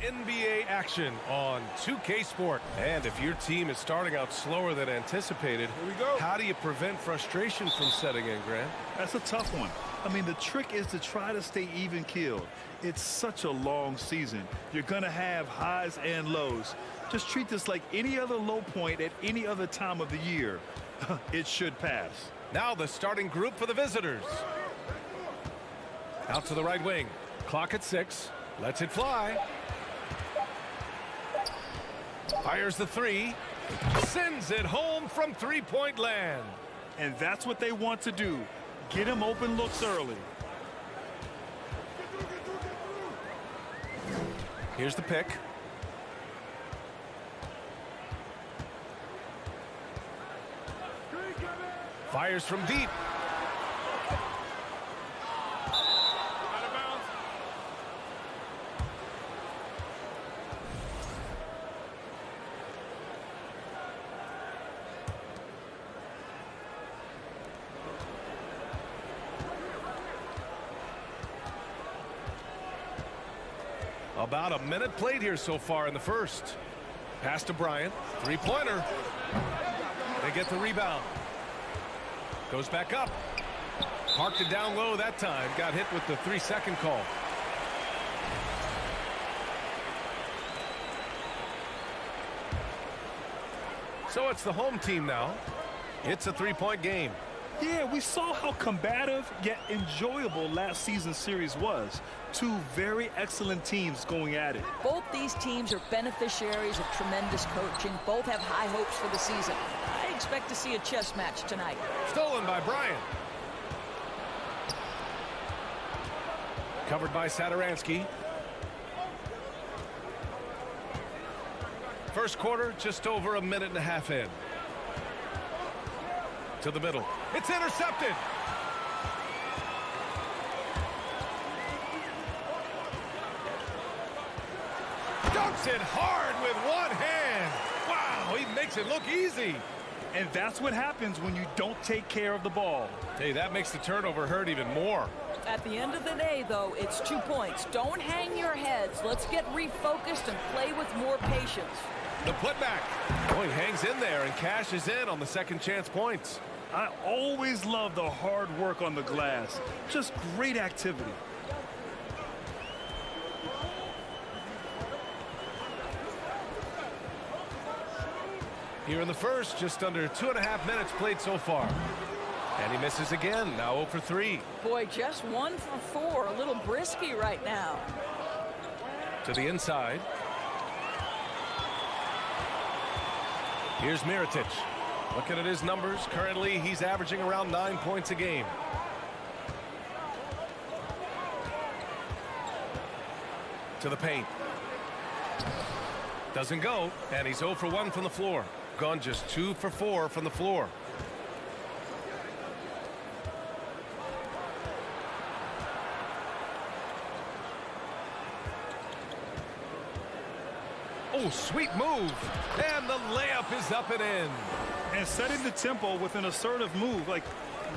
NBA action on 2K Sport. And if your team is starting out slower than anticipated, here we go. How do you prevent frustration from setting in, Grant? That's a tough one. I mean, the trick is to try to stay even-keeled. It's such a long season. You're going to have highs and lows. Just treat this like any other low point at any other time of the year. It should pass. Now the starting group for the visitors. Out to the right wing. Clock at 6. Lets it fly. Fires the 3. Sends it home from three-point land. And that's what they want to do. Get him open looks early. Here's the pick. Fires from deep. Out of bounds. About a minute played here so far in the first. Pass to Bryant. Three-pointer. They get the rebound. Goes back up. Parked it down low that time. Got hit with the 3-second call. So it's the home team now. It's a three-point game. Yeah, we saw how combative yet enjoyable last season's series was. Two very excellent teams going at it. Both these teams are beneficiaries of tremendous coaching. Both have high hopes for the season. I expect to see a chess match tonight. Stolen by Bryant. Covered by Satoransky. First quarter, just over a minute and a half in. To the middle. It's intercepted. Dunks it hard with one hand. Wow, he makes it look easy. And that's what happens when you don't take care of the ball. Hey, that makes the turnover hurt even more. At the end of the day, though, it's 2 points. Don't hang your heads. Let's get refocused and play with more patience. The putback. Oh, he hangs in there and cashes in on the second chance points. I always love the hard work on the glass. Just great activity. Here in the first, just under 2.5 minutes played so far. And he misses again, now 0 for 3. Boy, just 1 for 4. A little brisky right now. To the inside. Here's Mirotic. Looking at his numbers, currently he's averaging around 9 points a game. To the paint. Doesn't go, and he's 0 for 1 from the floor. Gone just 2 for 4 from the floor. Oh, sweet move. And the layup is up and in. And setting the tempo with an assertive move. Like,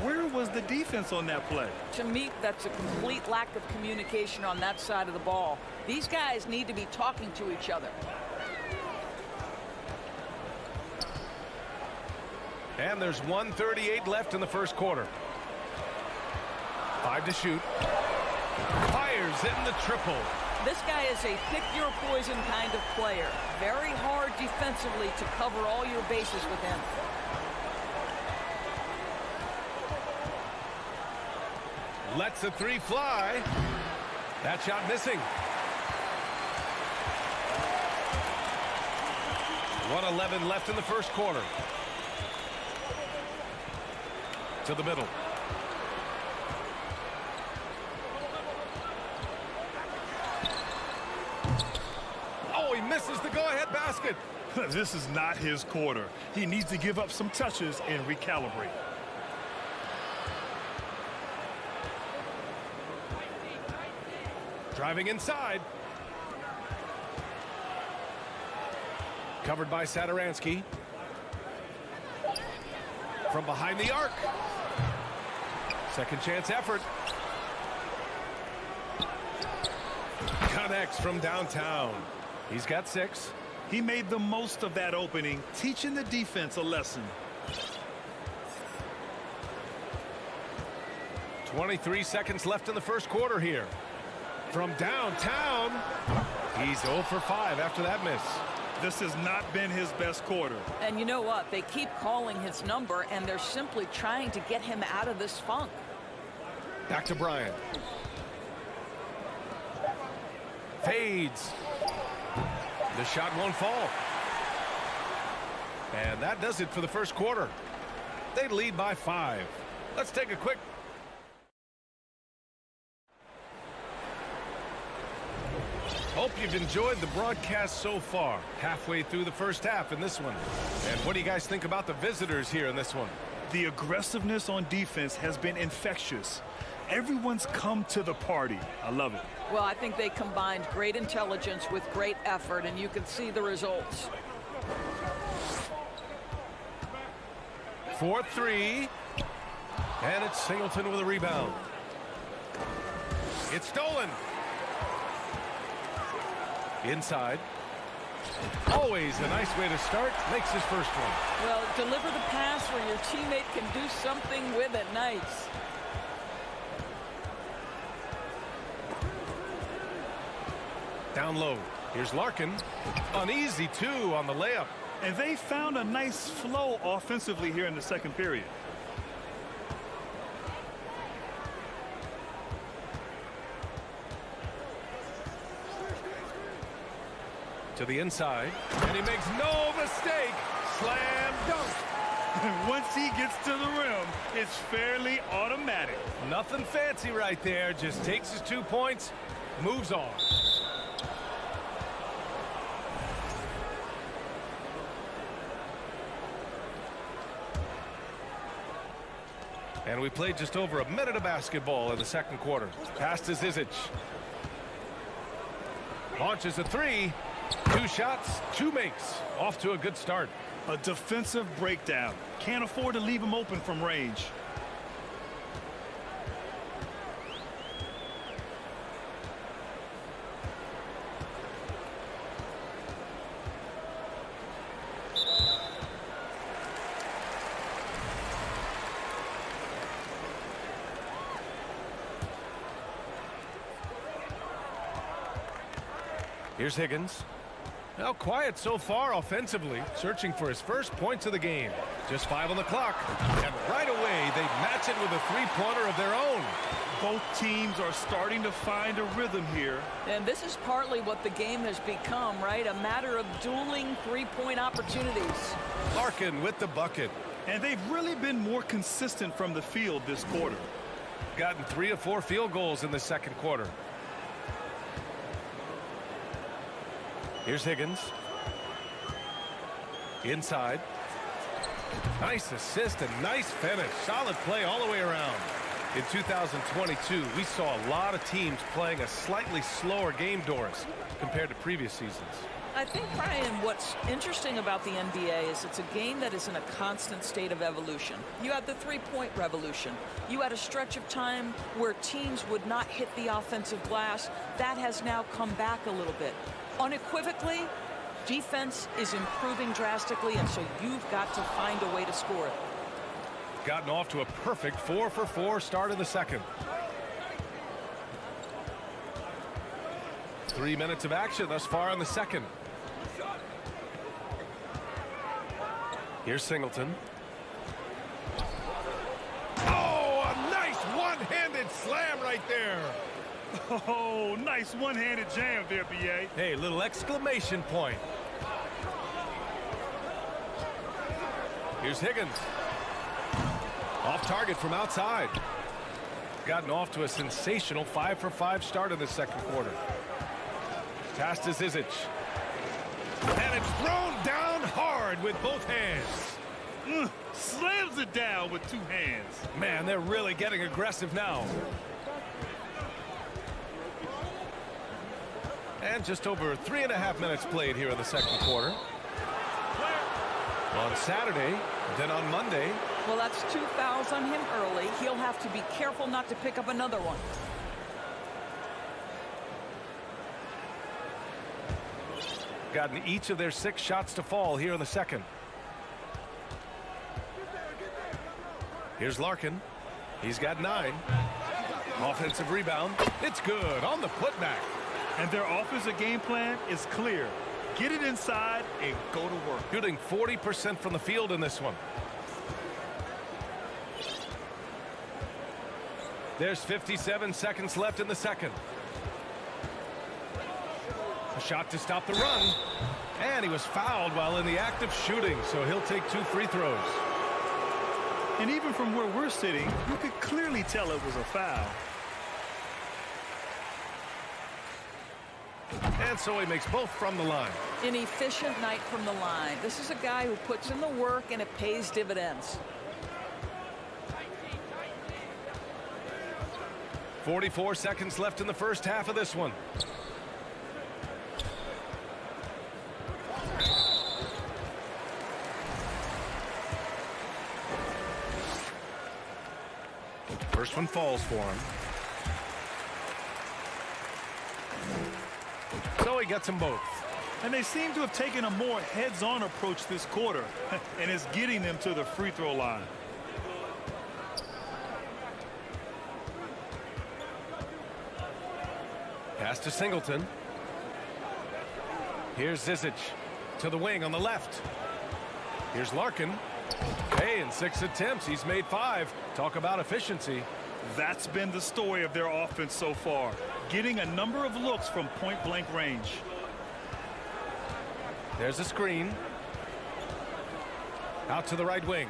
where was the defense on that play? To me, that's a complete lack of communication on that side of the ball. These guys need to be talking to each other. And there's 1:38 left in the first quarter. 5 to shoot. Fires in the triple. This guy is a pick-your-poison kind of player. Very hard defensively to cover all your bases with him. Lets the 3 fly. That shot missing. 1:11 left in the first quarter. To the middle. Oh, he misses the go-ahead basket. This is not his quarter. He needs to give up some touches and recalibrate. Driving inside. Covered by Satoransky. From behind the arc. Second chance effort. connects from downtown. He's got 6. He made the most of that opening, teaching the defense a lesson. 23 seconds left in the first quarter here. From downtown, he's 0 for 5 after that miss. This has not been his best quarter. And you know what? They keep calling his number, and they're simply trying to get him out of this funk. Back to Bryant. Fades. The shot won't fall. And that does it for the first quarter. They lead by 5. Let's take a quick. Hope you've enjoyed the broadcast so far. Halfway through the first half in this one. And what do you guys think about the visitors here in this one? The aggressiveness on defense has been infectious. Everyone's come to the party. I love it. Well, I think they combined great intelligence with great effort, and you can see the results. 4-3. And it's Singleton with a rebound. It's stolen. Inside. Always a nice way to start. Makes his first one. Well, deliver the pass where your teammate can do something with it. Nice. Down low. Here's Larkin. An easy 2 on the layup. And they found a nice flow offensively here in the second period. To the inside. And he makes no mistake. Slam dunk. Once he gets to the rim, it's fairly automatic. Nothing fancy right there. Just takes his 2 points. Moves on. And we played just over a minute of basketball in the second quarter. Pass to Skijesss. Launches a 3. 2 shots, 2 makes. Off to a good start. A defensive breakdown. Can't afford to leave him open from range. Here's Higgins. Now quiet so far offensively, searching for his first points of the game. Just 5 on the clock. And right away, they match it with a 3-pointer of their own. Both teams are starting to find a rhythm here. And this is partly what the game has become, right? A matter of dueling 3-point opportunities. Larkin with the bucket. And they've really been more consistent from the field this quarter. Gotten 3 of 4 field goals in the second quarter. Here's Higgins. Inside. Nice assist and nice finish. Solid play all the way around. In 2022, we saw a lot of teams playing a slightly slower game, Doris, compared to previous seasons. I think, Brian, what's interesting about the NBA is it's a game that is in a constant state of evolution. You had the 3-point revolution. You had a stretch of time where teams would not hit the offensive glass. That has now come back a little bit. Unequivocally, defense is improving drastically, and so you've got to find a way to score it. Gotten off to a perfect 4 for 4 start in the second. 3 minutes of action thus far in the second. Here's Singleton. Oh, a nice one-handed slam right there. Oh, nice one-handed jam there, B.A. Hey, little exclamation point. Here's Higgins. Off target from outside. Gotten off to a sensational 5 for 5 start in the second quarter. Pass to Skijesss. And it's thrown down hard with both hands. Slams it down with 2 hands. Man, they're really getting aggressive now. And just over 3.5 minutes played here in the second quarter. On Saturday, then on Monday. Well, that's 2 fouls on him early. He'll have to be careful not to pick up another one. gotten each of their 6 shots to fall here in the second. Here's Larkin. He's got 9. Offensive rebound. It's good on the putback. And their offensive game plan is clear. Get it inside and go to work. Shooting 40% from the field in this one. There's 57 seconds left in the second. A shot to stop the run. And he was fouled while in the act of shooting, so he'll take 2 free throws. And even from where we're sitting, you could clearly tell it was a foul. And so he makes both from the line. An efficient night from the line. This is a guy who puts in the work and it pays dividends. 44 seconds left in the first half of this one. First one falls for him. So he gets them both. And they seem to have taken a more heads-on approach this quarter. And it's getting them to the free throw line. Pass to Singleton. Here's Skijesss to the wing on the left. Here's Larkin. Hey, in 6 attempts, he's made 5. Talk about efficiency. That's been the story of their offense so far. Getting a number of looks from point-blank range. There's a screen. Out to the right wing.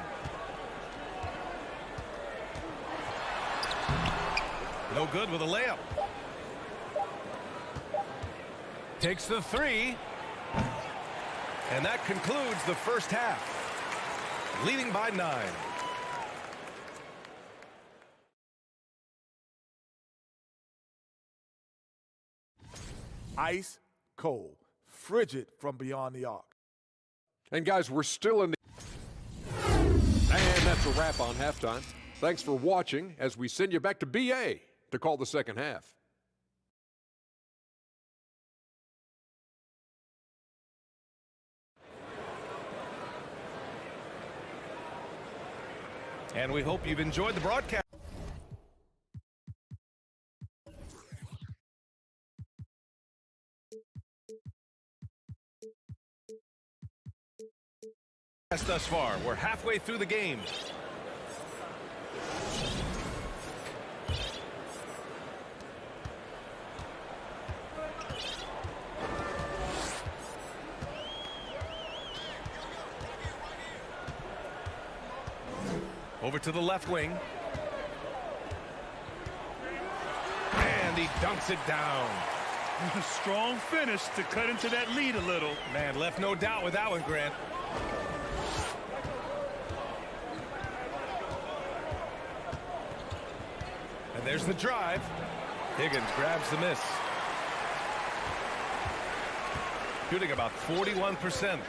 No good with a layup. Takes the 3. And that concludes the first half. Leading by 9. Ice cold, frigid from beyond the arc. And guys, we're still in the... And that's a wrap on halftime. Thanks for watching as we send you back to BA to call the second half. And we hope you've enjoyed the broadcast. Thus far, we're halfway through the game. Over to the left wing. And he dunks it down. Strong finish to cut into that lead a little. Man, left no doubt with that one, Grant. And there's the drive. Higgins grabs the miss. Shooting about 41%.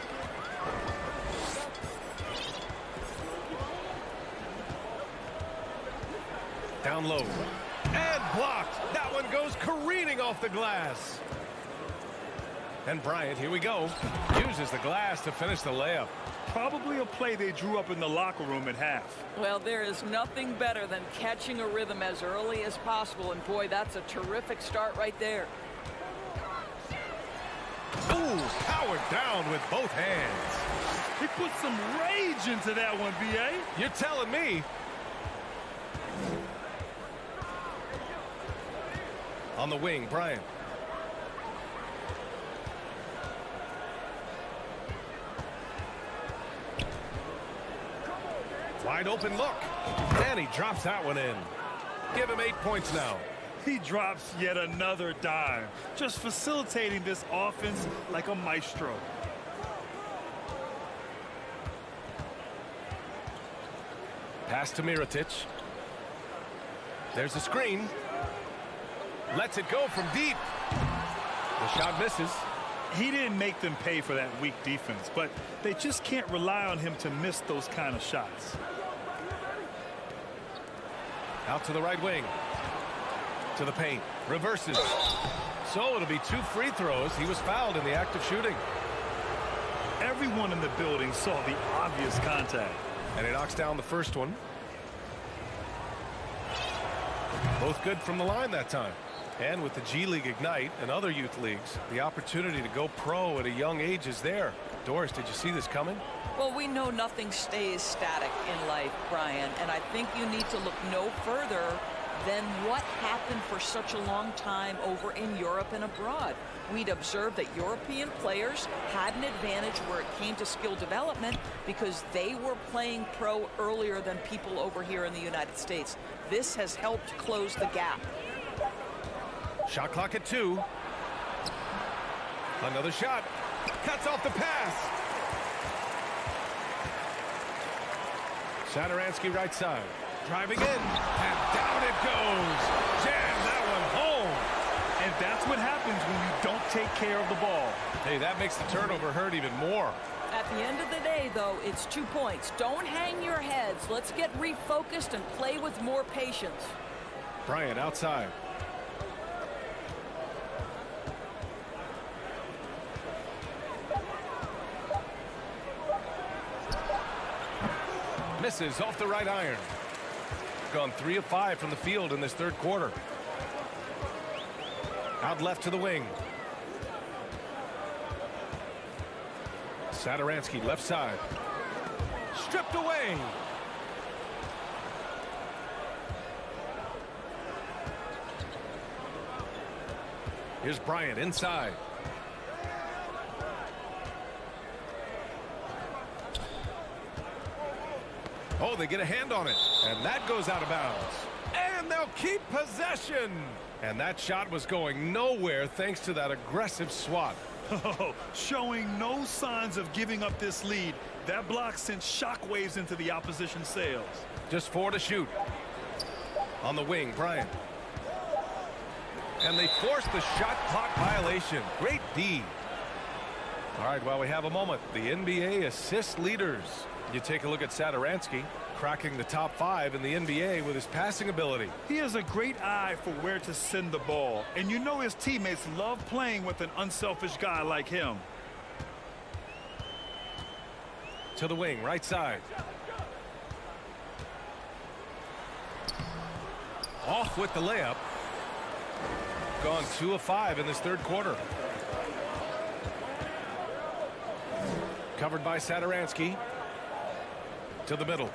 Down low. And blocked. That one goes careening off the glass. And Bryant, here we go, uses the glass to finish the layup. Probably a play they drew up in the locker room at half. Well, there is nothing better than catching a rhythm as early as possible. And boy, that's a terrific start right there. Ooh, powered down with both hands. He put some rage into that one, B.A. You're telling me. On the wing, Bryant. Wide open look. And he drops that one in. Give him 8 points now. He drops yet another dime, just facilitating this offense like a maestro. Pass to Mirotic. There's a screen. Lets it go from deep. The shot misses. He didn't make them pay for that weak defense, but they just can't rely on him to miss those kind of shots. Out to the right wing. To the paint. Reverses. So it'll be 2 free throws. He was fouled in the act of shooting. everyone in the building saw the obvious contact. And he knocks down the first one. Both good from the line that time. And with the G League Ignite and other youth leagues, the opportunity to go pro at a young age is there. Doris, did you see this coming? Well, we know nothing stays static in life, Brian, and I think you need to look no further than what happened for such a long time over in Europe and abroad. We'd observed that European players had an advantage where it came to skill development because they were playing pro earlier than people over here in the United States. This has helped close the gap. Shot clock at 2. Another shot. Cuts off the pass. Sadaransky right side. Driving in. And down it goes. Jam that one home. And that's what happens when you don't take care of the ball. Hey, that makes the turnover hurt even more. At the end of the day, though, it's 2 points. Don't hang your heads. Let's get refocused and play with more patience. Bryant outside. Misses off the right iron. Gone 3 of 5 from the field in this third quarter. Out left to the wing. Sadaransky left side. Stripped away. Here's Bryant inside. Oh, they get a hand on it, and that goes out of bounds. And they'll keep possession. And that shot was going nowhere thanks to that aggressive swat. Oh, showing no signs of giving up this lead. That block sent shockwaves into the opposition sails. Just 4 to shoot. On the wing, Bryant. And they forced the shot clock violation. Great D. All right, while we have a moment, the NBA assist leaders. You take a look at Sadaransky, cracking the top 5 in the NBA with his passing ability. He has a great eye for where to send the ball, and you know his teammates love playing with an unselfish guy like him. To the wing, right side. Off with the layup. Gone 2 of 5 in this third quarter. Covered by Sadaransky. To the middle.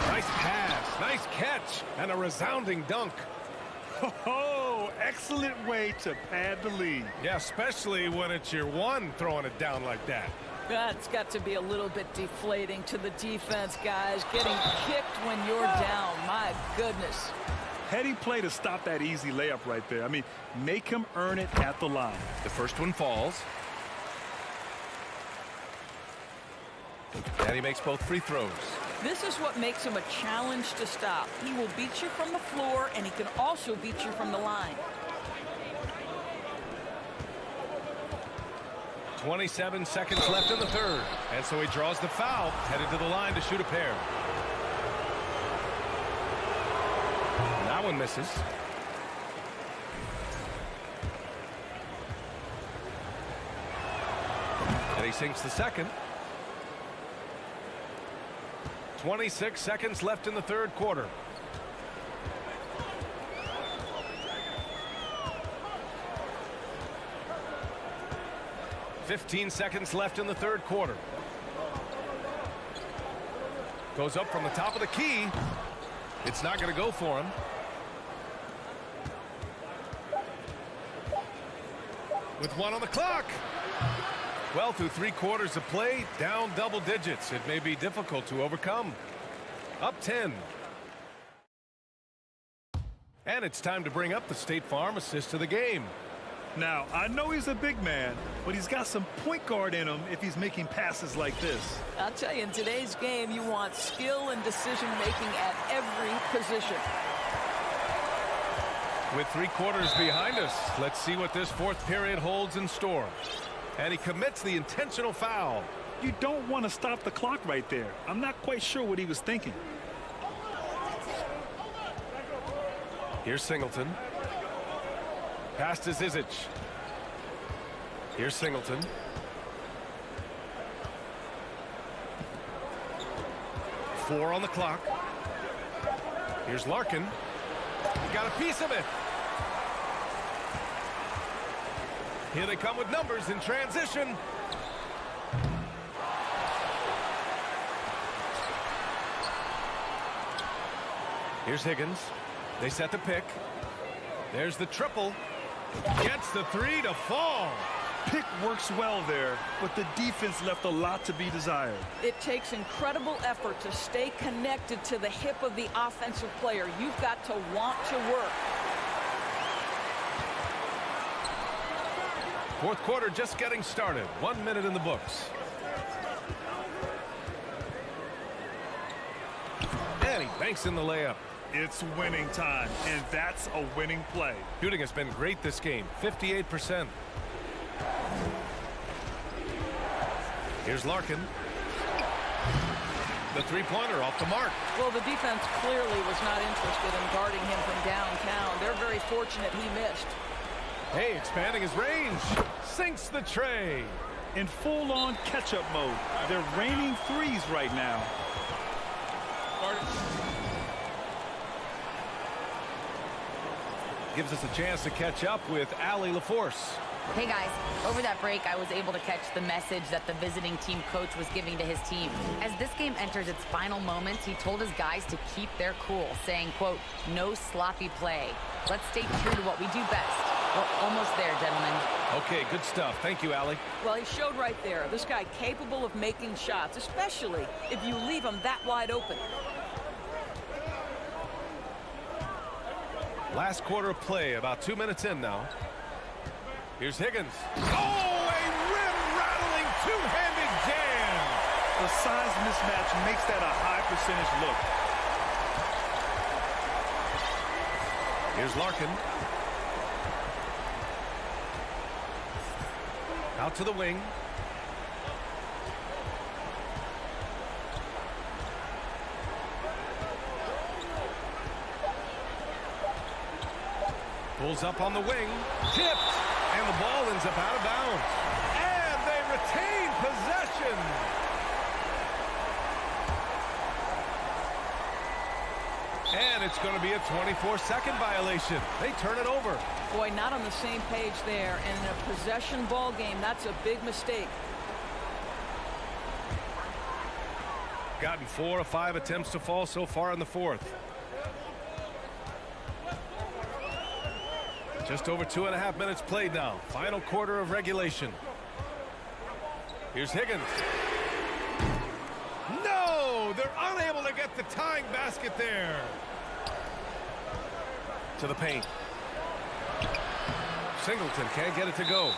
Nice pass, nice catch, and a resounding dunk. Oh, excellent way to pad the lead. Yeah, especially when it's your one throwing it down like that. That's got to be a little bit deflating to the defense, guys. Getting kicked when you're down. My goodness. Heady play to stop that easy layup right there. I mean, make him earn it at the line. The first one falls. And he makes both free throws. This is what makes him a challenge to stop. He will beat you from the floor, and he can also beat you from the line. 27 seconds left in the third. And so he draws the foul, headed to the line to shoot a pair. That one misses. And he sinks the second. 26 seconds left in the third quarter. "15 seconds left in the third quarter. Goes up from the top of the key. It's not going to go for him. With 1 on the clock. Well, through 3 quarters of play, down double digits. It may be difficult to overcome. Up 10. And it's time to bring up the State Farm assist of the game. Now, I know he's a big man, but he's got some point guard in him if he's making passes like this. I'll tell you, in today's game, you want skill and decision-making at every position. With 3 quarters behind us, let's see what this fourth period holds in store. And he commits the intentional foul. You don't want to stop the clock right there. I'm not quite sure what he was thinking. Here's Singleton. Pass to Zizic. Here's Singleton. 4 on the clock. Here's Larkin. Got a piece of it. Here they come with numbers in transition. Here's Higgins. They set the pick. There's the triple. Gets the 3 to fall. Pick works well there, but the defense left a lot to be desired. It takes incredible effort to stay connected to the hip of the offensive player. You've got to want to work. Fourth quarter just getting started. 1 minute in the books. And he banks in the layup. It's winning time, and that's a winning play. Shooting has been great this game, 58%. Here's Larkin. The three-pointer off the mark. Well, the defense clearly was not interested in guarding him from downtown. They're very fortunate he missed. Hey, expanding his range. Sinks the tray. In full-on catch-up mode. They're raining threes right now. Gives us a chance to catch up with Allie LaForce. Hey guys, over that break I was able to catch the message that the visiting team coach was giving to his team. As this game enters its final moments, he told his guys to keep their cool, saying, quote, no sloppy play. Let's stay true to what we do best. We're almost there, gentlemen. Okay, good stuff. Thank you, Allie. Well, he showed right there. This guy capable of making shots, especially if you leave him that wide open. Last quarter of play, about 2 minutes in now. Here's Higgins. Oh, a rim-rattling two-handed jam. The size mismatch makes that a high percentage look. Here's Larkin. Out to the wing. Pulls up on the wing. Tipped. And the ball ends up out of bounds. And they retain possession. And it's going to be a 24-second violation. They turn it over. Boy, not on the same page there. And in a possession ball game, that's a big mistake. Gotten 4 of 5 attempts to fall so far in the fourth. Just over 2.5 minutes played now. Final quarter of regulation. Here's Higgins. No! They're unable to get the tying basket there. To the paint. Singleton can't get it to go.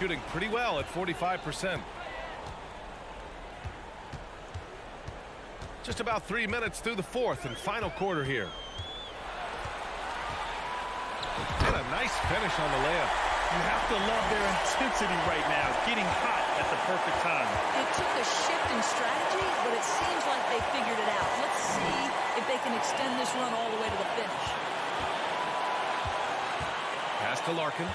Shooting pretty well at 45%. Just about 3 minutes through the fourth and final quarter here. And a nice finish on the layup. You have to love their intensity right now, getting hot at the perfect time. It took a shift in strategy, but it seems like they figured it out. Let's see if they can extend this run all the way to the finish. Pass to Larkin.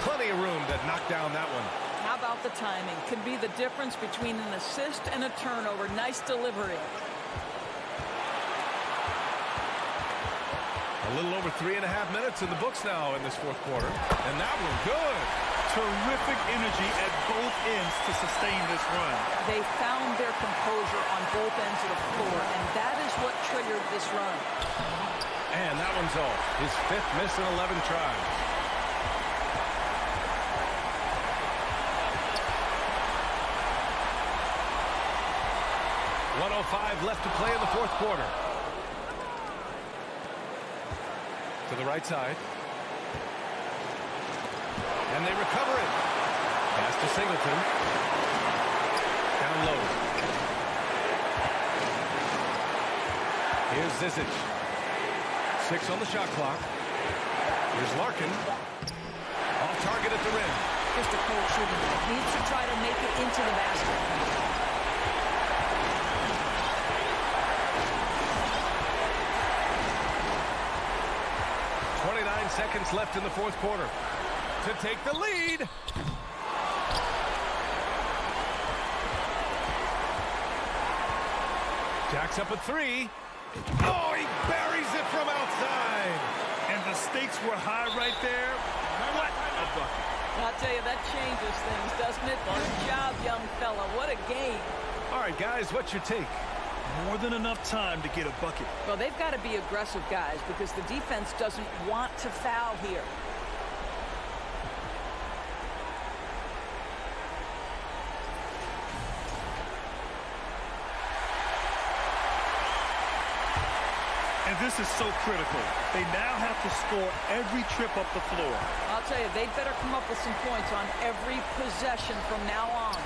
Plenty of room to knock down that one. How about the timing? Could be the difference between an assist and a turnover. Nice delivery. A little over 3.5 minutes in the books now in this fourth quarter. And that one good. Terrific energy at both ends to sustain this run. They found their composure on both ends of the floor, and that is what triggered this run. And that one's off. His 5th miss in 11 tries. .105 left to play in the fourth quarter. To the right side. And they recover it. Pass to Singleton. Down low. Here's Zizic. 6 on the shot clock. Here's Larkin. Off target at the rim. Just a cold shooting. Needs to try to make it into the basket. seconds left in the fourth quarter. To take the lead. Jacks up a three. Oh, he buries it from outside. And the stakes were high right there. What a bucket. I'll tell you, that changes things, doesn't it? Good job, young fella. What a game. All right, guys, what's your take? More than enough time to get a bucket. Well, they've got to be aggressive, guys, because the defense doesn't want to foul here. And this is so critical. They now have to score every trip up the floor. I'll tell you, they'd better come up with some points on every possession from now on.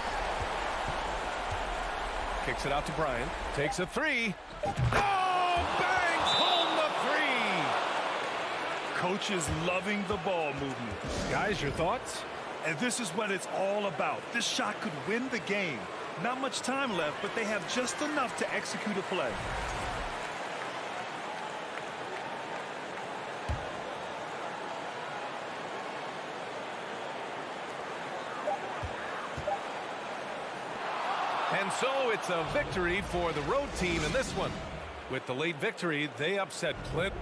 Kicks it out to Bryant. Takes a three. Oh, bangs home the three. Coach is loving the ball movement. Guys, your thoughts? And this is what it's all about. This shot could win the game. Not much time left, but they have just enough to execute a play. And so it's a victory for the road team in this one. With the late victory, they upset Clint.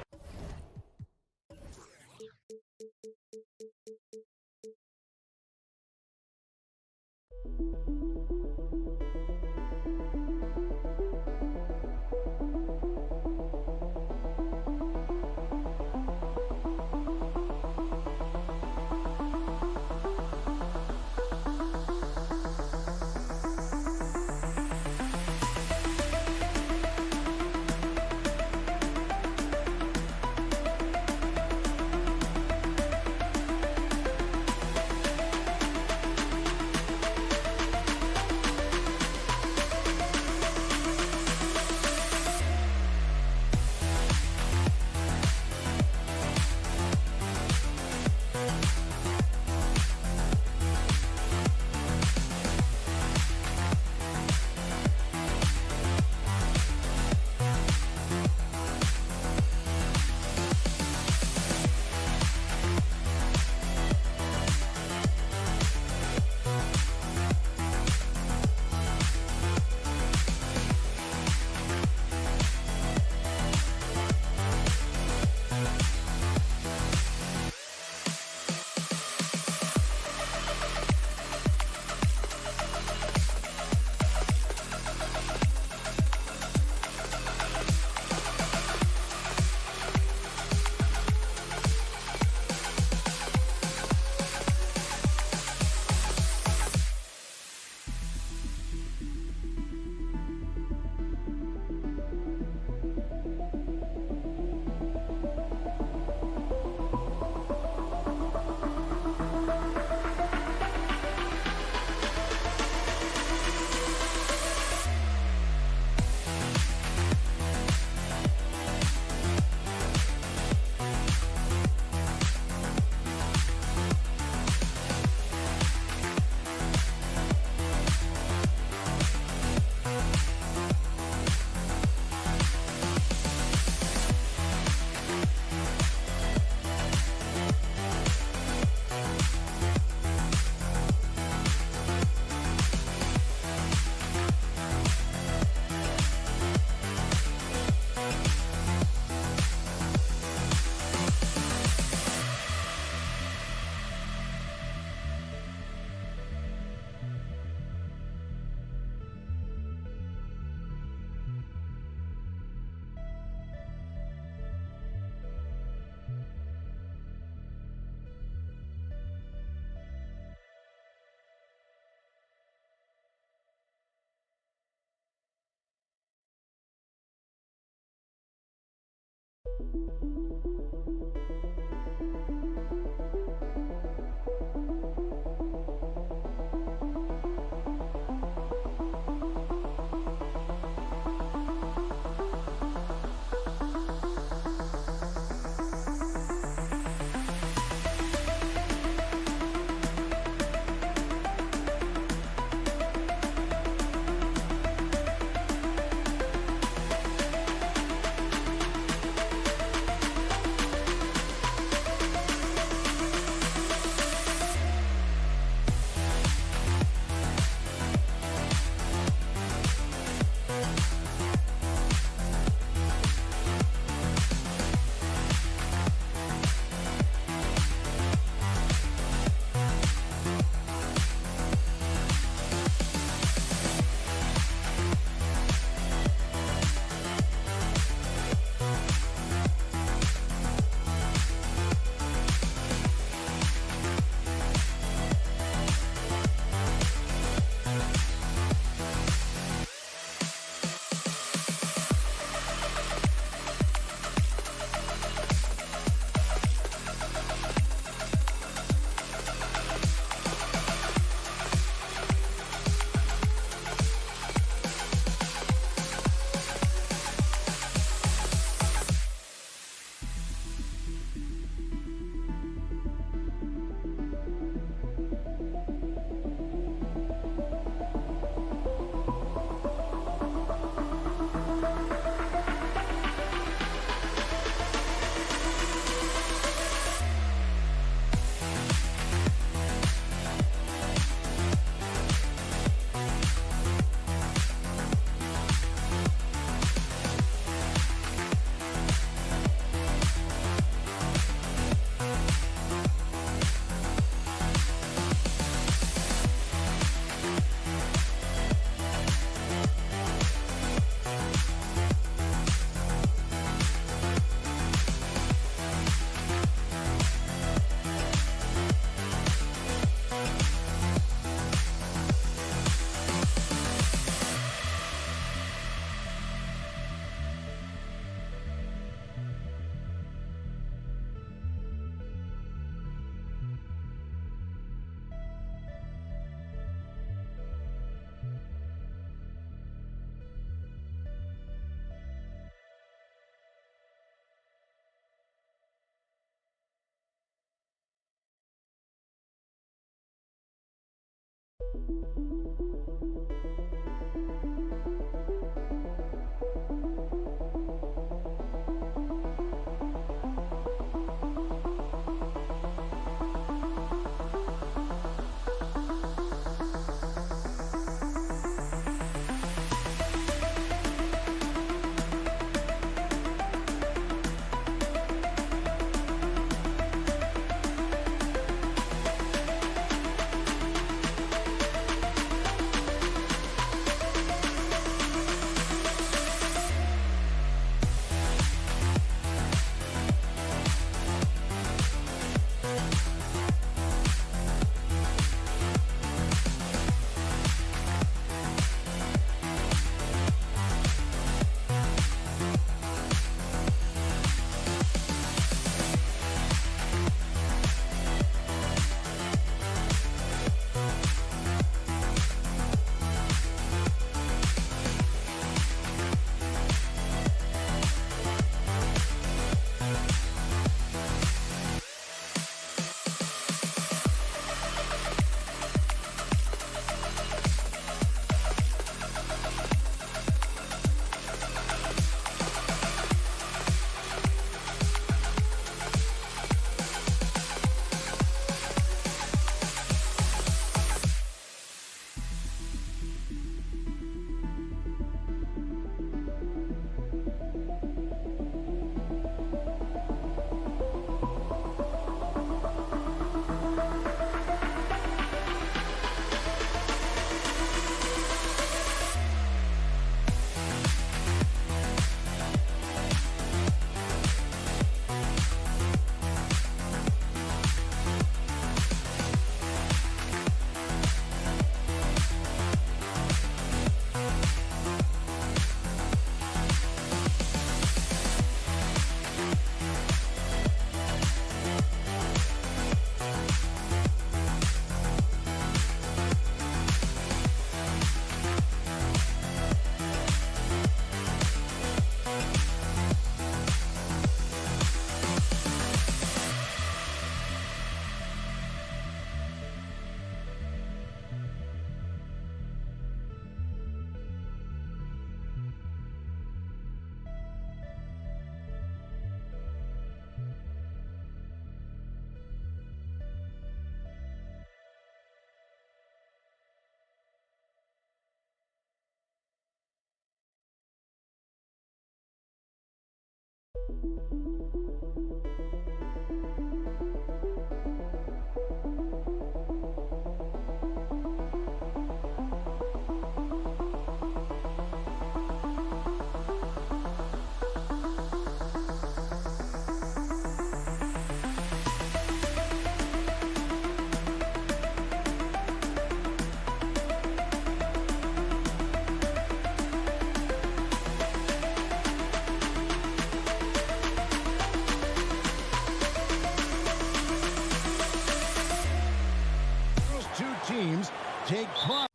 teams take pride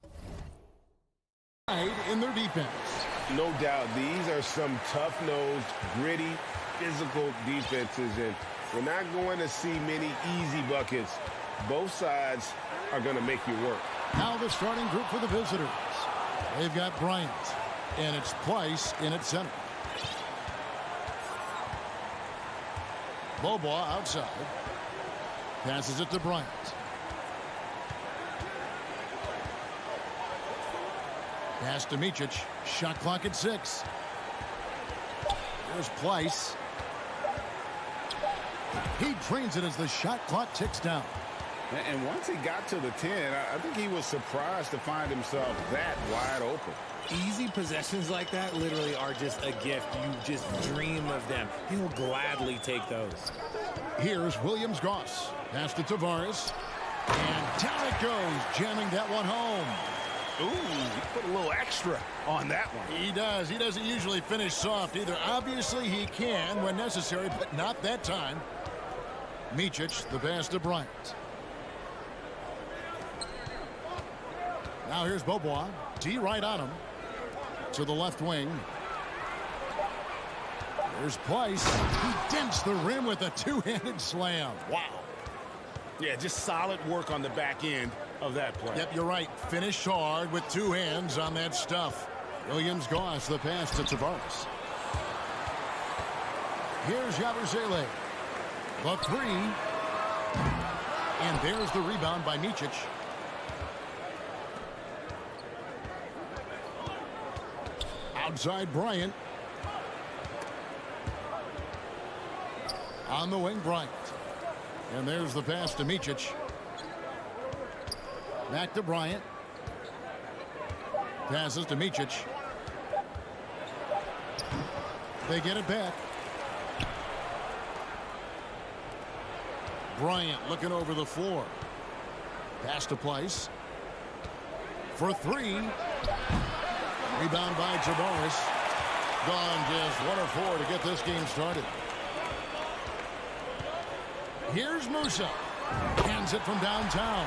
in their defense. No doubt, these are some tough-nosed, gritty, physical defenses, and we're not going to see many easy buckets. Both sides are going to make you work. Now the starting group for the visitors. They've got Bryant, and it's Price in at center. Bobois outside. Passes it to Bryant. Pass to Micic. Shot clock at 6. There's Price. He drains it as the shot clock ticks down. And once he got to the 10, I think he was surprised to find himself that wide open. Easy possessions like that literally are just a gift. You just dream of them. He'll gladly take those. Here's Williams-Goss. Pass to Tavares. And down it goes, jamming that one home. Ooh, he put a little extra on that one. He does. He doesn't usually finish soft either. Obviously, he can when necessary, but not that time. Micic, the pass to Bryant. Now here's Bobois. D right on him. To the left wing. There's Price. He dents the rim with a two-handed slam. Wow. Yeah, just solid work on the back end of that play. Yep, you're right. Finished hard with two hands on that stuff. Williams-Goss the pass to Tavares. Here's Yabusele. The three. And there's the rebound by Micic. Outside Bryant. On the wing, Bryant. And there's the pass to Micic. Back to Bryant. Passes to Micic. They get it back. Bryant looking over the floor. Pass to Place. For three. Rebound by Tavares. Gone just 1 of 4 to get this game started. Here's Musa. Hands it from downtown.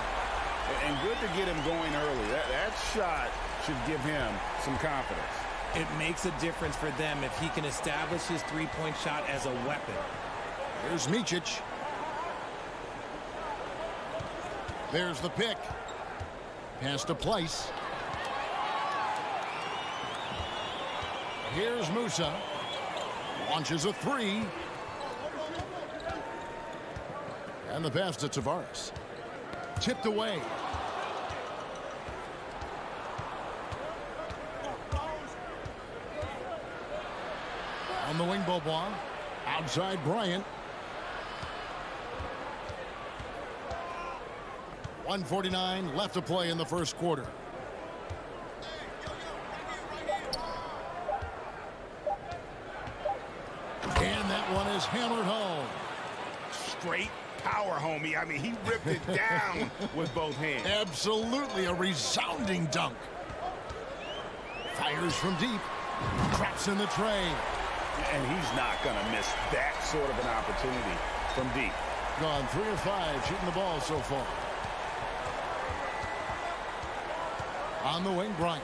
And good to get him going early. That shot should give him some confidence. It makes a difference for them if he can establish his three-point shot as a weapon. Here's Micic. There's the pick. Pass to Place. Here's Musa. Launches a three. And the pass to Tavares. Tipped away. On the wing, Beaubois. Outside Bryant. 1:49 left to play in the first quarter. And that one is hammered home. Straight power, homie. I mean, he ripped it down with both hands. Absolutely a resounding dunk. Fires from deep. Traps in the tray. And he's not going to miss that sort of an opportunity from deep. Gone 3 of 5 shooting the ball so far. On the wing, Bryant.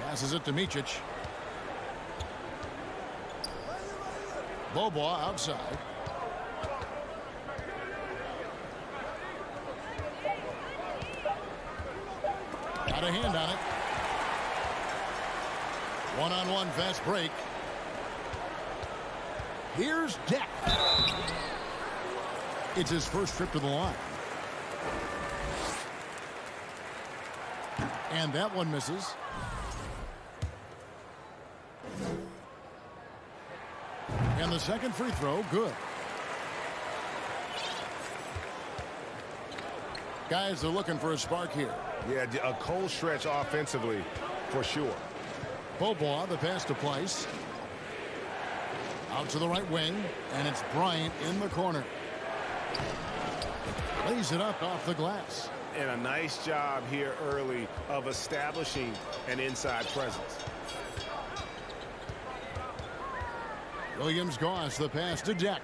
Passes it to Micic. Beaubois outside. Got a hand on it. One-on-one fast break. Here's Deck. It's his first trip to the line. And that one misses. And the second free throw, good. Guys are looking for a spark here. Yeah, a cold stretch offensively for sure. Beaubois, the pass to Place. Out to the right wing, and it's Bryant in the corner. Lays it up off the glass. And a nice job here early of establishing an inside presence. Williams-Goss, the pass to Deck.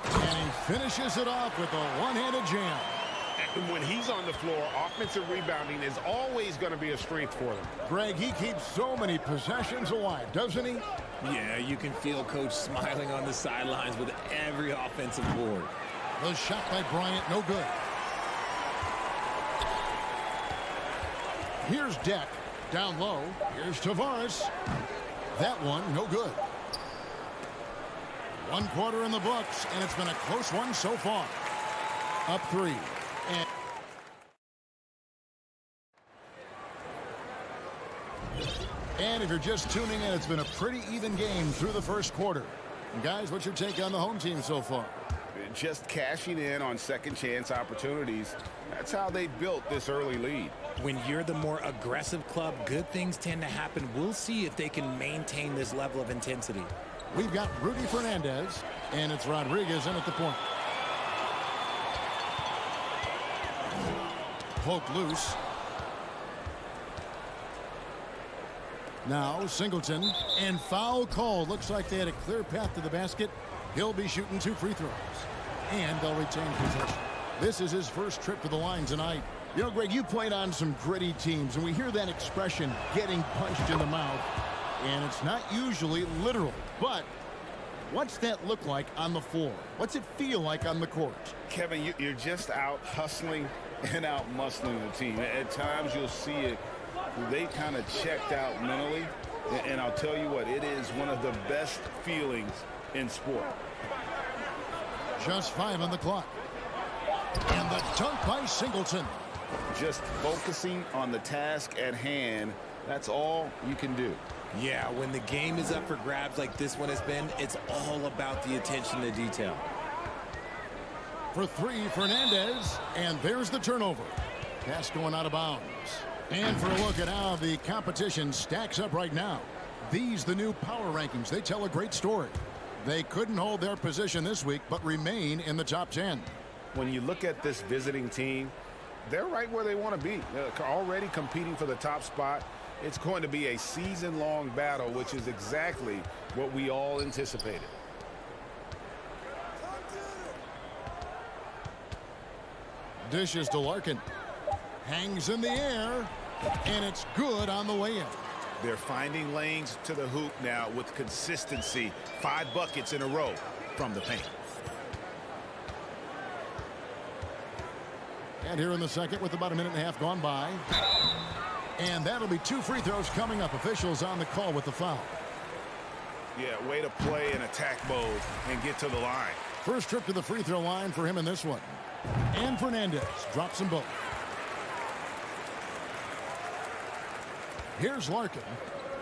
And he finishes it off with a one-handed jam. And when he's on the floor, offensive rebounding is always going to be a strength for them. Greg, he keeps so many possessions alive, doesn't he? Yeah, you can feel Coach smiling on the sidelines with every offensive board. The shot by Bryant, no good. Here's Deck, down low. Here's Tavares. That one, no good. 1 quarter in the books, and it's been a close one so far. Up 3. And if you're just tuning in, it's been a pretty even game through the first quarter. And guys, what's your take on the home team so far? Just cashing in on second chance opportunities. That's how they built this early lead. When you're the more aggressive club, good things tend to happen. We'll see if they can maintain this level of intensity. We've got Rudy Fernandez, and it's Rodriguez in at the point. Poke loose. Now Singleton, and foul call. Looks like they had a clear path to the basket. He'll be shooting 2 free throws, and they'll retain possession. This is his first trip to the line tonight. You know, Greg, you played on some gritty teams, and we hear that expression, getting punched in the mouth, and it's not usually literal, but What's that look like on the floor? What's it feel like on the court? Kevin, you're just out hustling and out muscling the team. At times you'll see it. They kind of checked out mentally. And I'll tell you what, it is one of the best feelings in sport. Just 5 on the clock. And the dunk by Singleton. Just focusing on the task at hand, that's all you can do. Yeah, when the game is up for grabs like this one has been, it's all about the attention to detail. For 3, Fernandez, and there's the turnover. Pass going out of bounds. And for a look at how the competition stacks up right now. These the new power rankings. They tell a great story. They couldn't hold their position this week, but remain in the top 10. When you look at this visiting team, they're right where they want to be. They're already competing for the top spot. It's going to be a season-long battle, which is exactly what we all anticipated. Dishes to Larkin. Hangs in the air, and it's good on the way in. They're finding lanes to the hoop now with consistency. 5 buckets in a row from the paint. And here in the second with about a minute and a half gone by. And that'll be 2 free throws coming up. Officials on the call with the foul. Yeah, way to play in attack mode and get to the line. First trip to the free throw line for him in this one. And Fernandez drops them both. Here's Larkin.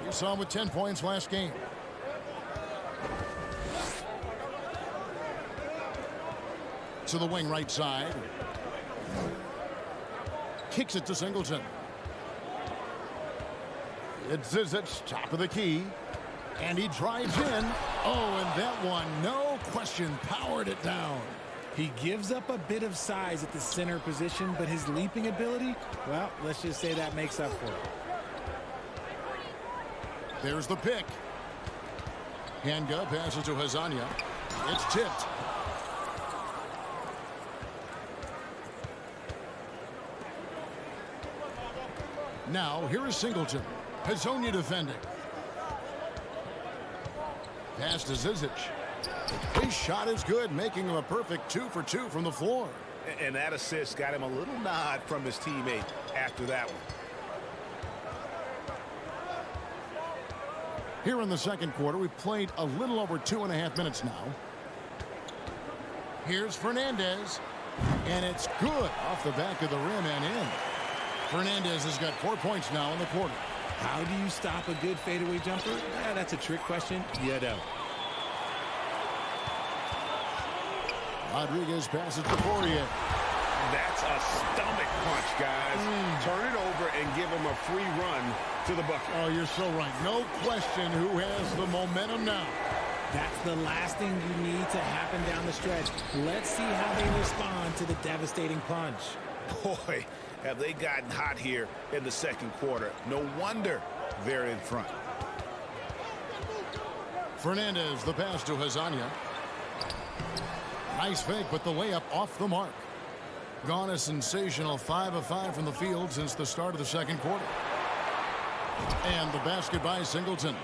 You saw him with 10 points last game. To the wing right side. Kicks it to Singleton. It's Skijesss, top of the key. And he drives in. Oh, and that one, no question, powered it down. He gives up a bit of size at the center position, but his leaping ability, well, let's just say that makes up for it. There's the pick. Hanga passes to Hazanya. It's tipped. Now, here is Singleton. Hazanya defending. Pass to Skijesss. His shot is good, making him a perfect 2 for 2 from the floor. And that assist got him a little nod from his teammate after that one. Here in the second quarter, we've played a little over 2.5 minutes now. Here's Fernandez, and it's good off the back of the rim and in. Fernandez has got 4 points now in the quarter. How do you stop a good fadeaway jumper? That's a trick question. You don't. Rodriguez passes to Poirier. That's a stomach punch, guys. Turn it over and give him a free run to the bucket. Oh, you're so right. No question who has the momentum now. That's the last thing you need to happen down the stretch. Let's see how they respond to the devastating punch. Boy, have they gotten hot here in the second quarter. No wonder they're in front. Fernandez, the pass to Hazanya. Nice fake, but the layup off the mark. Gone a sensational 5 of 5 from the field since the start of the second quarter. And the basket by Singleton.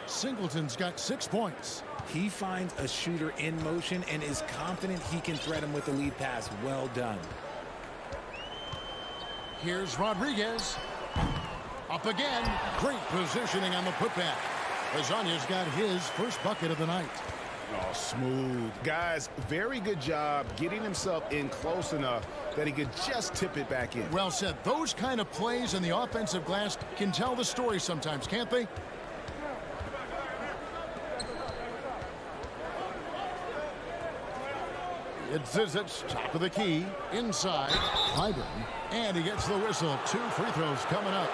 Singleton's got 6 points. He finds a shooter in motion and is confident he can threat him with the lead pass. Well done. Here's Rodriguez. Up again. Great positioning on the putback. Hazanya's got his first bucket of the night. Oh, smooth. Guys, very good job getting himself in close enough that he could just tip it back in. Well said. Those kind of plays in the offensive glass can tell the story sometimes, can't they? It's Skijesss, top of the key, inside, Clyburn, and he gets the whistle. 2 free throws coming up.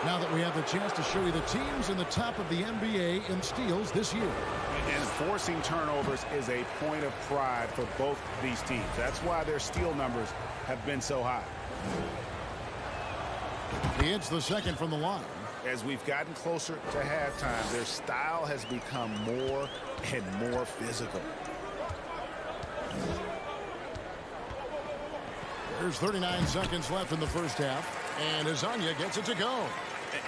Now that we have the chance to show you the teams in the top of the NBA in steals this year. And forcing turnovers is a point of pride for both these teams. That's why their steal numbers have been so high. He hits the second from the line. As we've gotten closer to halftime, their style has become more and more physical. There's 39 seconds left in the first half, and Hazanya gets it to go.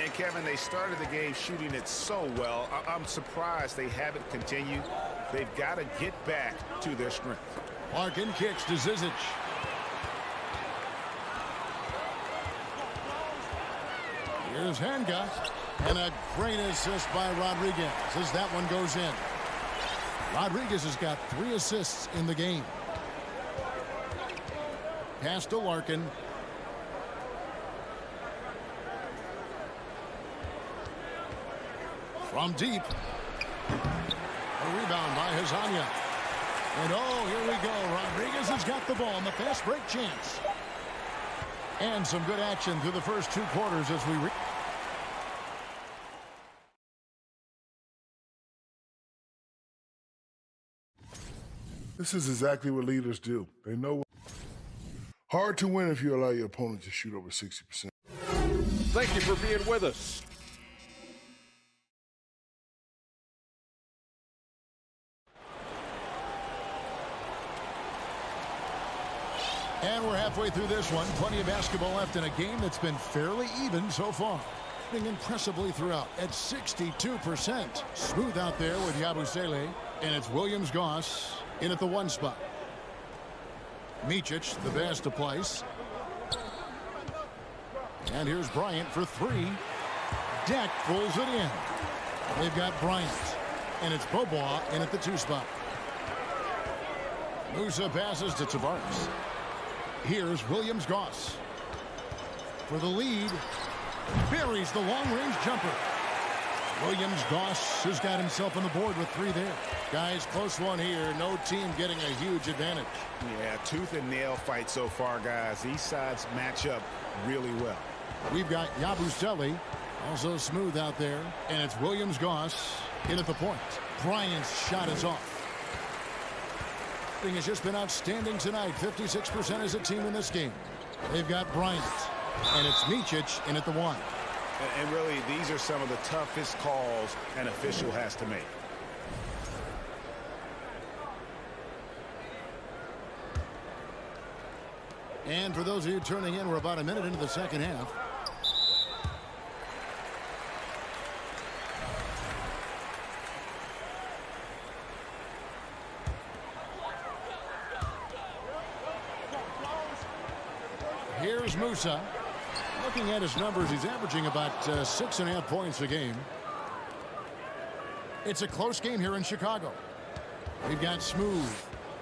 And Kevin, they started the game shooting it so well. I'm surprised they haven't continued. They've got to get back to their strength. Larkin kicks to Skijesss. Here's Hanga. And a great assist by Rodriguez as that one goes in. Rodriguez has got 3 assists in the game. Pass to Larkin. From deep. A rebound by Hazania. And oh, here we go. Rodriguez has got the ball in the fast break chance. And some good action through the first 2 quarters as we This is exactly what leaders do. They know what. Hard to win if you allow your opponent to shoot over 60%. Thank you for being with us. And we're halfway through this one. Plenty of basketball left in a game that's been fairly even so far. Impressively throughout at 62%. Smooth out there with Yabusele. And it's Williams-Goss in at the 1 spot. Micic, the best to place. And here's Bryant for 3. Deck pulls it in. They've got Bryant. And it's Bobois in at the 2 spot. Musa passes to Tavares. Here's Williams-Goss. For the lead. Buries the long-range jumper. Williams-Goss has got himself on the board with 3 there. Guys, close one here. No team getting a huge advantage. Yeah, tooth and nail fight so far, guys. These sides match up really well. We've got Yabusele, also smooth out there. And it's Williams-Goss in at the point. Bryant's shot is off. Thing has just been outstanding tonight. 56% as a team in this game. They've got Bryant. And it's Micic in at the 1. And really, these are some of the toughest calls an official has to make. And for those of you turning in, we're about a minute into the second half. Here's Musa. Looking at his numbers, he's averaging about 6.5 points a game. It's a close game here in Chicago. We've got Smooth.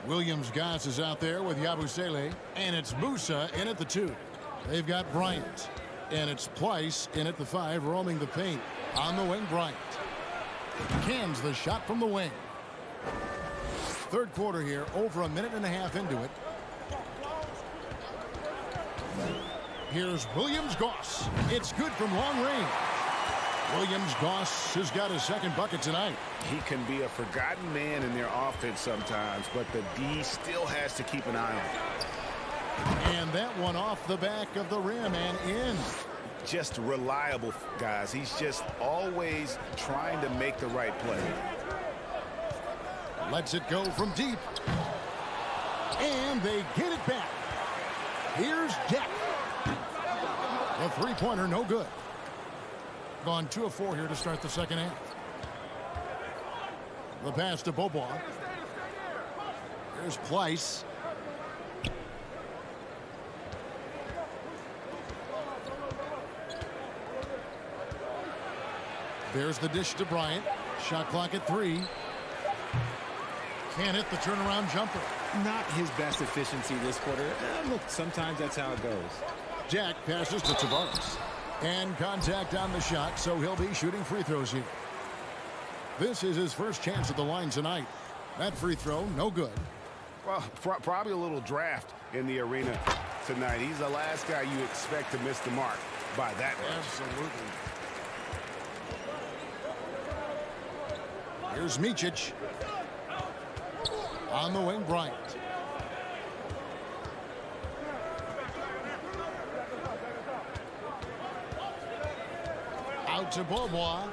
Williams-Goss is out there with Yabusele. And it's Musa in at the 2. They've got Bryant. And it's Pleiss in at the 5, roaming the paint. On the wing, Bryant. Cans the shot from the wing. Third quarter here, over a minute and a half into it. Here's Williams-Goss. It's good from long range. Williams-Goss has got his 2nd bucket tonight. He can be a forgotten man in their offense sometimes, but the D still has to keep an eye on him. And that one off the back of the rim and in. Just reliable, guys. He's just always trying to make the right play. Lets it go from deep. And they get it back. Here's Deck. The 3-pointer, no good. Gone 2 of 4 here to start the second half. The pass to Bobois. Here's Pleiss. There's the dish to Bryant. Shot clock at 3. Can't hit the turnaround jumper. Not his best efficiency this quarter. Look, sometimes that's how it goes. Jack passes to Tavares. And contact on the shot, so he'll be shooting free throws here. This is his first chance at the line tonight. That free throw, no good. Well, probably a little draft in the arena tonight. He's the last guy you expect to miss the mark by that much. Absolutely. Here's Micic. On the wing, Bryant. Out to Bobois.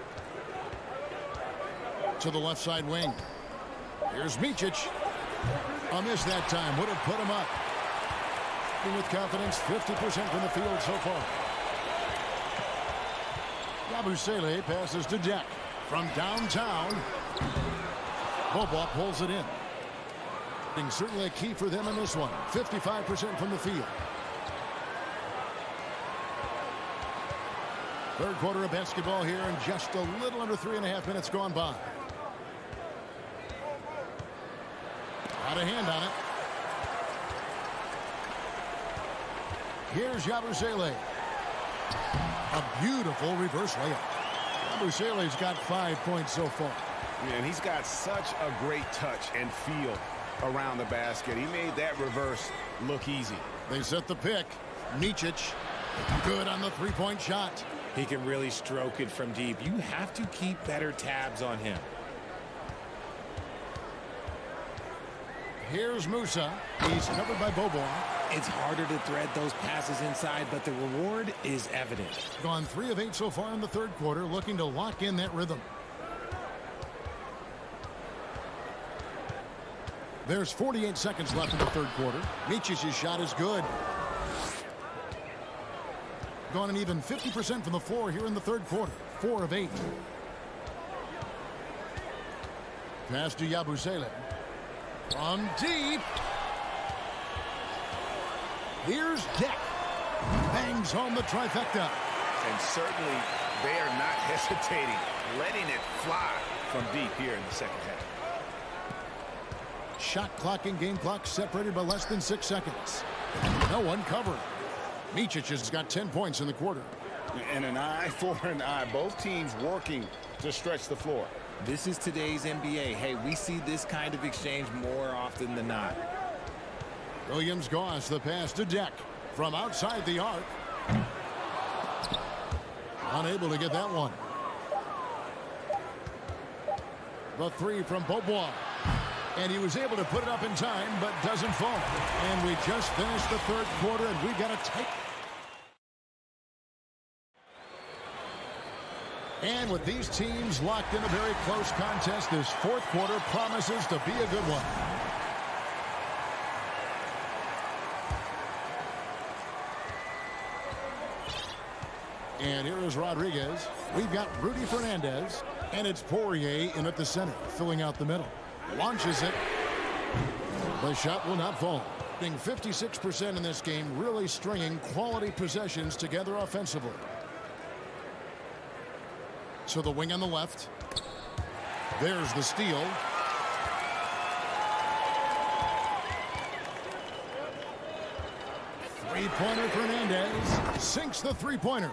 To the left side wing. Here's Micic. A miss that time. Would have put him up. With confidence, 50% from the field so far. Yabusele passes to Deck. From downtown, Bobois pulls it in. Being certainly a key for them in this one. 55% from the field. Third quarter of basketball here, and just a little under 3.5 minutes gone by. Got a hand on it. Here's Yabusele. A beautiful reverse layup. Yabusele's got 5 points so far. And he's got such a great touch and feel around the basket. He made that reverse look easy. They set the pick. Micic, good on the three-point shot. He can really stroke it from deep. You have to keep better tabs on him. Here's Musa. He's covered by Bobois. It's harder to thread those passes inside, but the reward is evident. Gone 3 of 8 so far in the third quarter, looking to lock in that rhythm. There's 48 seconds left in the third quarter. Micic's shot is good. Gone an even 50% from the floor here in the third quarter. 4 of 8. Pass to Yabusele. From deep. Here's Deck. Bangs home the trifecta. And certainly they are not hesitating, letting it fly from deep here in the second half. Shot clock and game clock separated by less than 6 seconds. No one covered. Micic has got 10 points in the quarter. And an eye for an eye. Both teams working to stretch the floor. This is today's NBA. Hey, we see this kind of exchange more often than not. Williams-Goss, the pass to Deck. From outside the arc. Unable to get that one. The three from Bobois. And he was able to put it up in time, but doesn't fall. And we just finished the third quarter, and we've got a tight. And with these teams locked in a very close contest, this fourth quarter promises to be a good one. And here is Rodriguez. We've got Rudy Fernandez, and it's Poirier in at the center, filling out the middle. Launches it. The shot will not fall. Being 56% in this game, really stringing quality possessions together offensively. So the wing on the left. There's the steal. Three-pointer Fernandez sinks the three-pointer.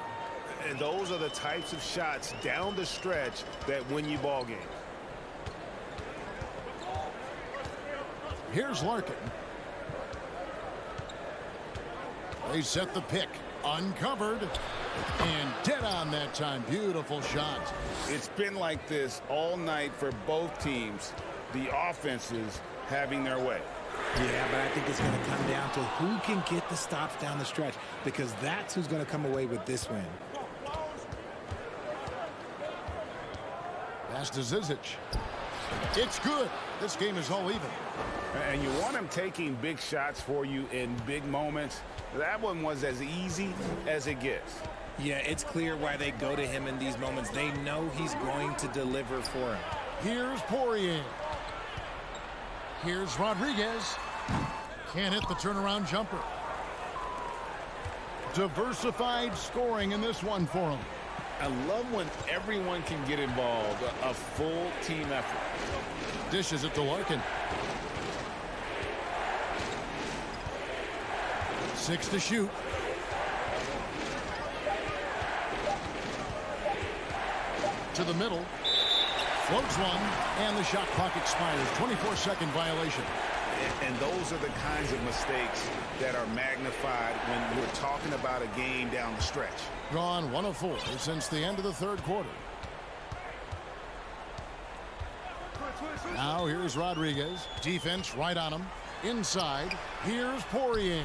And those are the types of shots down the stretch that win you ball games. Here's Larkin. They set the pick. Uncovered. And dead on that time. Beautiful shot. It's been like this all night for both teams. The offenses having their way. Yeah, but I think it's going to come down to who can get the stops down the stretch, because that's who's going to come away with this win. Pass to Zizic. It's good. This game is all even. And you want him taking big shots for you in big moments. That one was as easy as it gets. Yeah, it's clear why they go to him in these moments. They know he's going to deliver for him. Here's Poirier. Here's Rodriguez. Can't hit the turnaround jumper. Diversified scoring in this one for him. I love when everyone can get involved. A full team effort. Dishes it to Larkin. 6 to shoot. To the middle. Floats one. And the shot clock expires. 24-second violation. And those are the kinds of mistakes that are magnified when we're talking about a game down the stretch. Gone 1 of 4 since the end of the third quarter. Now here's Rodriguez. Defense right on him. Inside. Here's Poirier.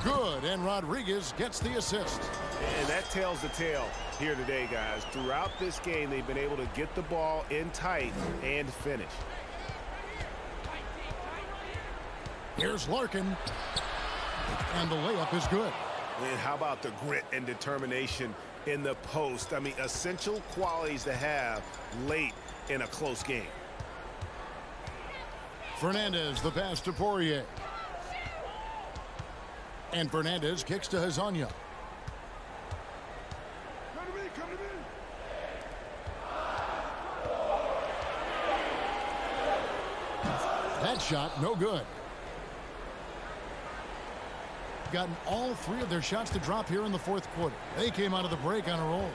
Good, and Rodriguez gets the assist. And that tells the tale here today, guys. Throughout this game, they've been able to get the ball in tight and finish. Here's Larkin. And the layup is good. And how about the grit and determination in the post. I mean, essential qualities to have late in a close game. Fernandez, the pass to Poirier. And Fernandez kicks to Hezonja. That shot, no good. Gotten all three of their shots to drop here in the fourth quarter. They came out of the break on a roll.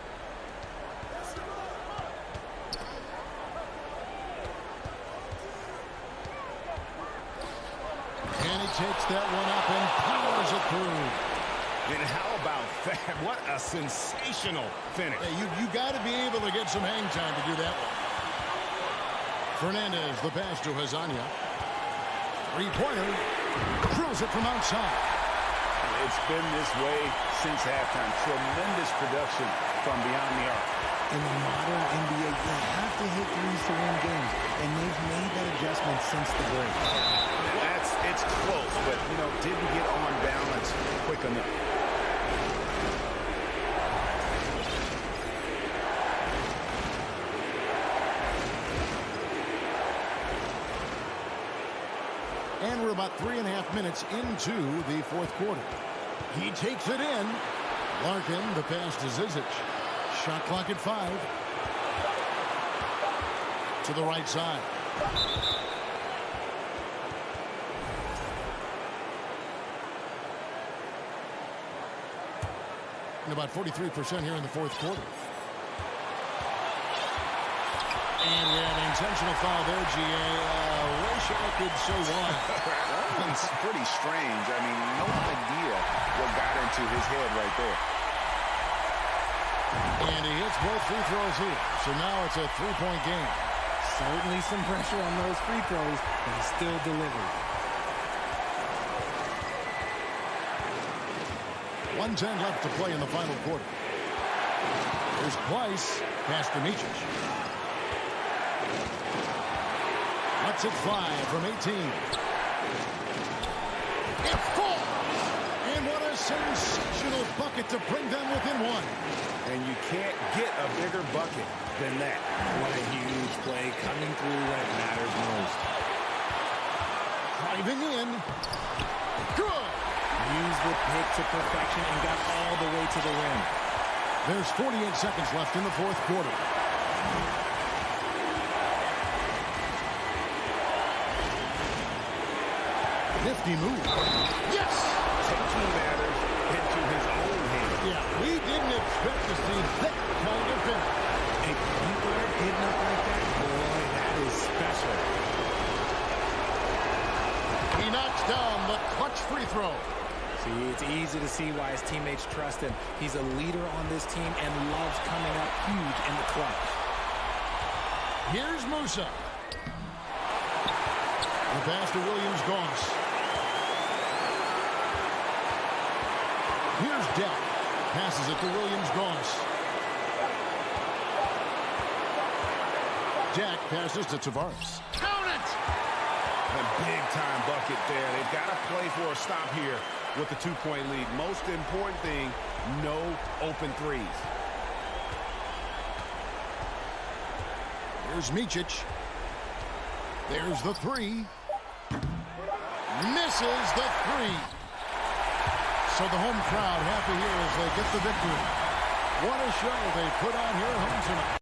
And he takes that one up and powers it through. And how about that? What a sensational finish. Hey, you got to be able to get some hang time to do that one. Fernandez, the pass to Hezonja. Three-pointer. Drills it from outside. It's been this way since halftime. Tremendous production from beyond the arc. In the modern NBA, you have to hit threes to win games, and they've made that adjustment since the break. It's close, but, didn't get on balance quick enough. And we're about 3.5 minutes into the fourth quarter. He takes it in. Larkin, the pass to Zizic. Shot clock at 5. To the right side. And about 43% here in the fourth quarter. And we have an intentional foul there, GA. Wish I could say why. That one's pretty strange. I mean, no idea what got into his head right there. And he hits both free throws here. So now it's a three-point game. Certainly some pressure on those free throws, but he still delivered. 1:10 left to play in the final quarter. There's Weiss. Pass to Micic. That's it 5 from 18. It falls! And what a sensational bucket to bring them within 1. And you can't get a bigger bucket than that. What a huge play coming through when it matters most. Driving in. Good! Used the pick to perfection and got all the way to the rim. There's 48 seconds left in the fourth quarter. Nifty move. Yes! Taking matters into his own hands. Yeah, we didn't expect to see that kind of finish. A point guard hitting up like that, boy, that is special. He knocks down the clutch free throw. See, it's easy to see why his teammates trust him. He's a leader on this team and loves coming up huge in the clutch. Here's Musa. The pass to Williams-Goss. Here's Deck. Passes it to Williams-Goss. Jack passes to Tavares. Count it! A big-time bucket there. They've got to play for a stop here with the 2-point lead. Most important thing, no open threes. Here's Micic. There's the 3. Misses the 3. So the home crowd happy here as they get the victory. What a show they put on here at home tonight.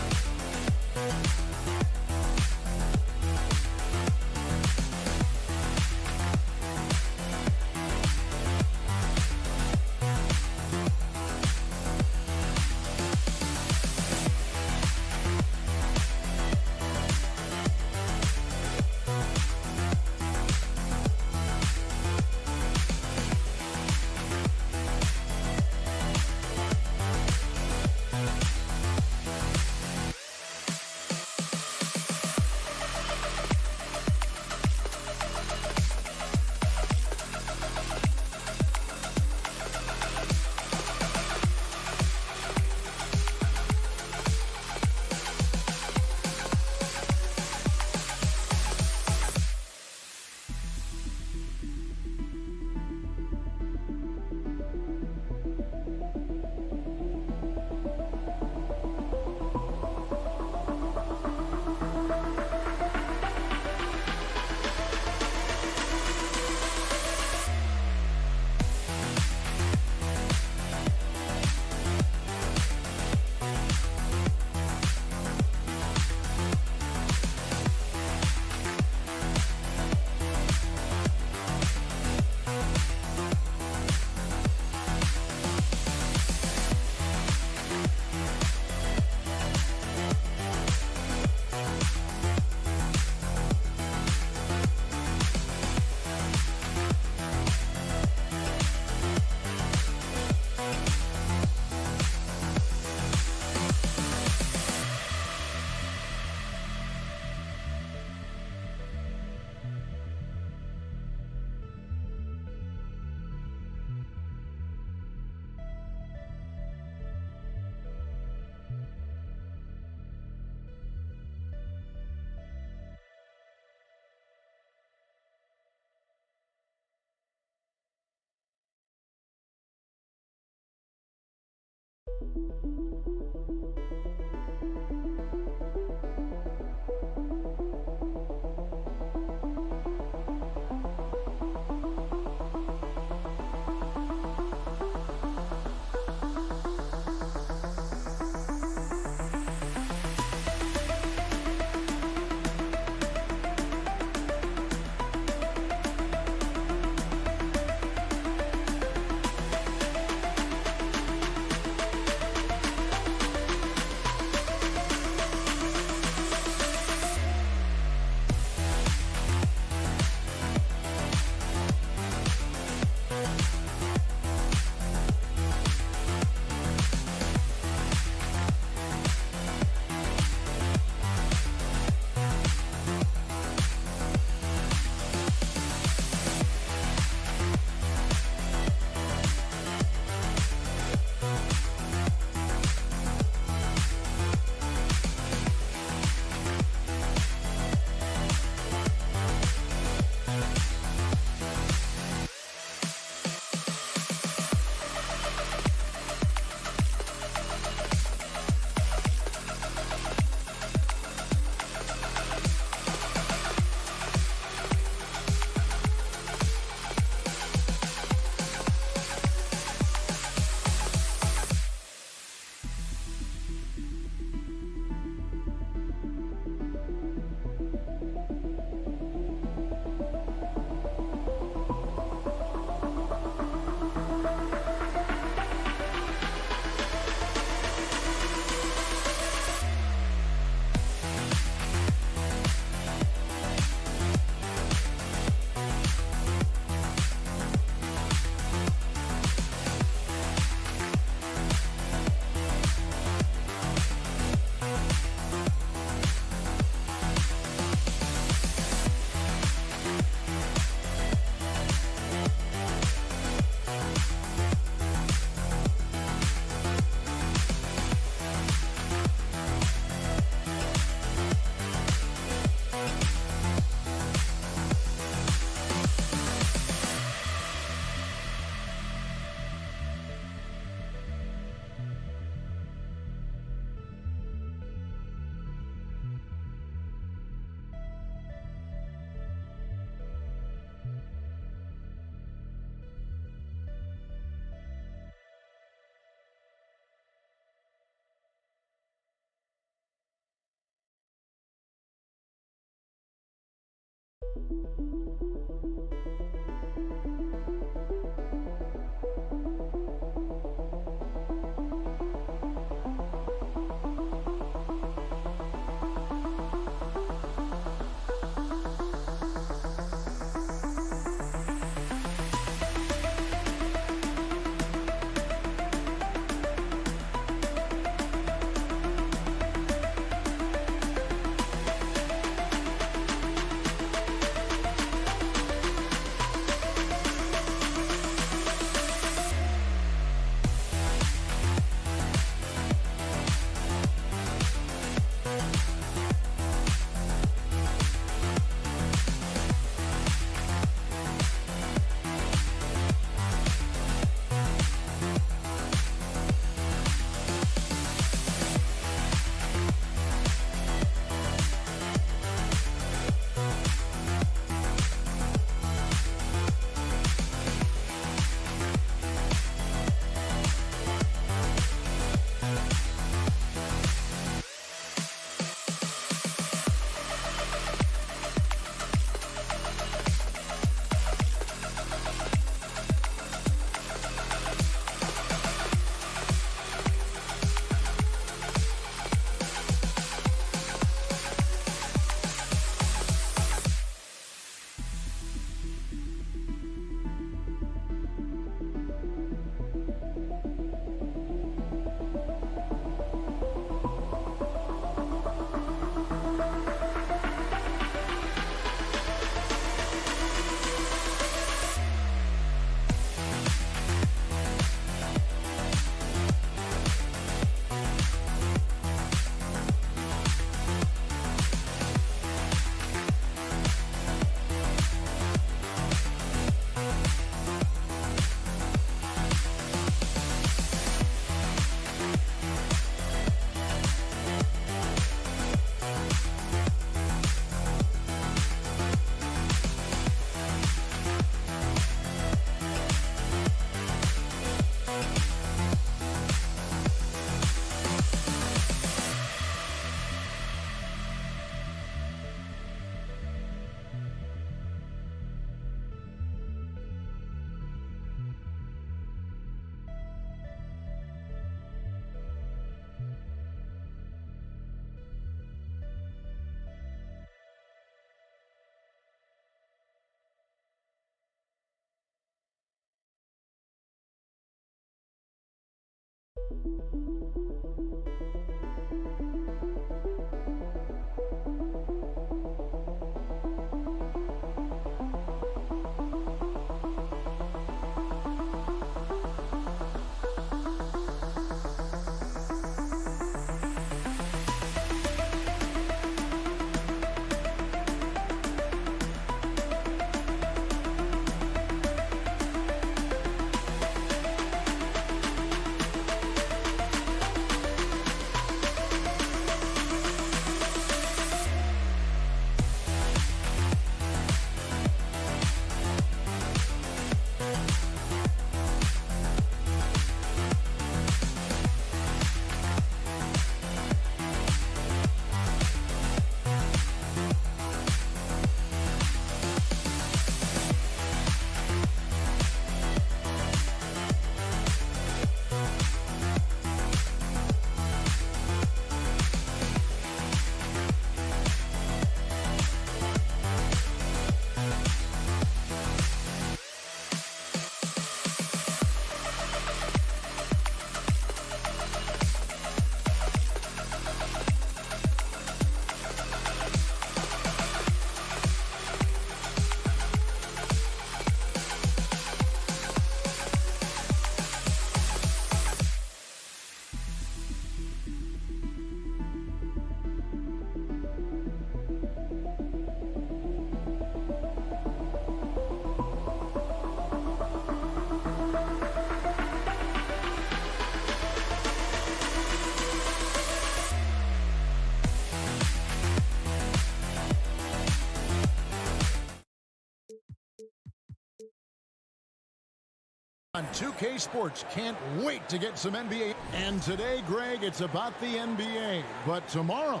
On 2K Sports, can't wait to get some NBA. And today, Greg, it's about the NBA. But tomorrow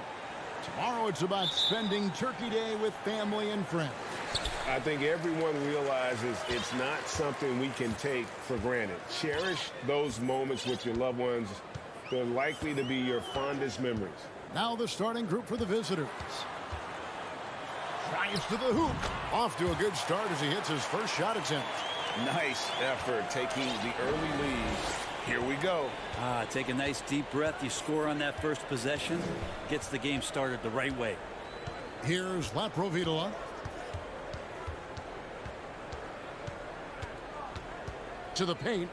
it's about spending Turkey Day with family and friends. I think everyone realizes it's not something we can take for granted. Cherish those moments with your loved ones. They're likely to be your fondest memories. Now the starting group for the visitors. Drives to the hoop. Off to a good start as he hits his first shot attempt. Nice effort taking the early lead. Here we go. Take a nice deep breath. You score on that first possession. Gets the game started the right way. Here's Laprovitola. To the paint.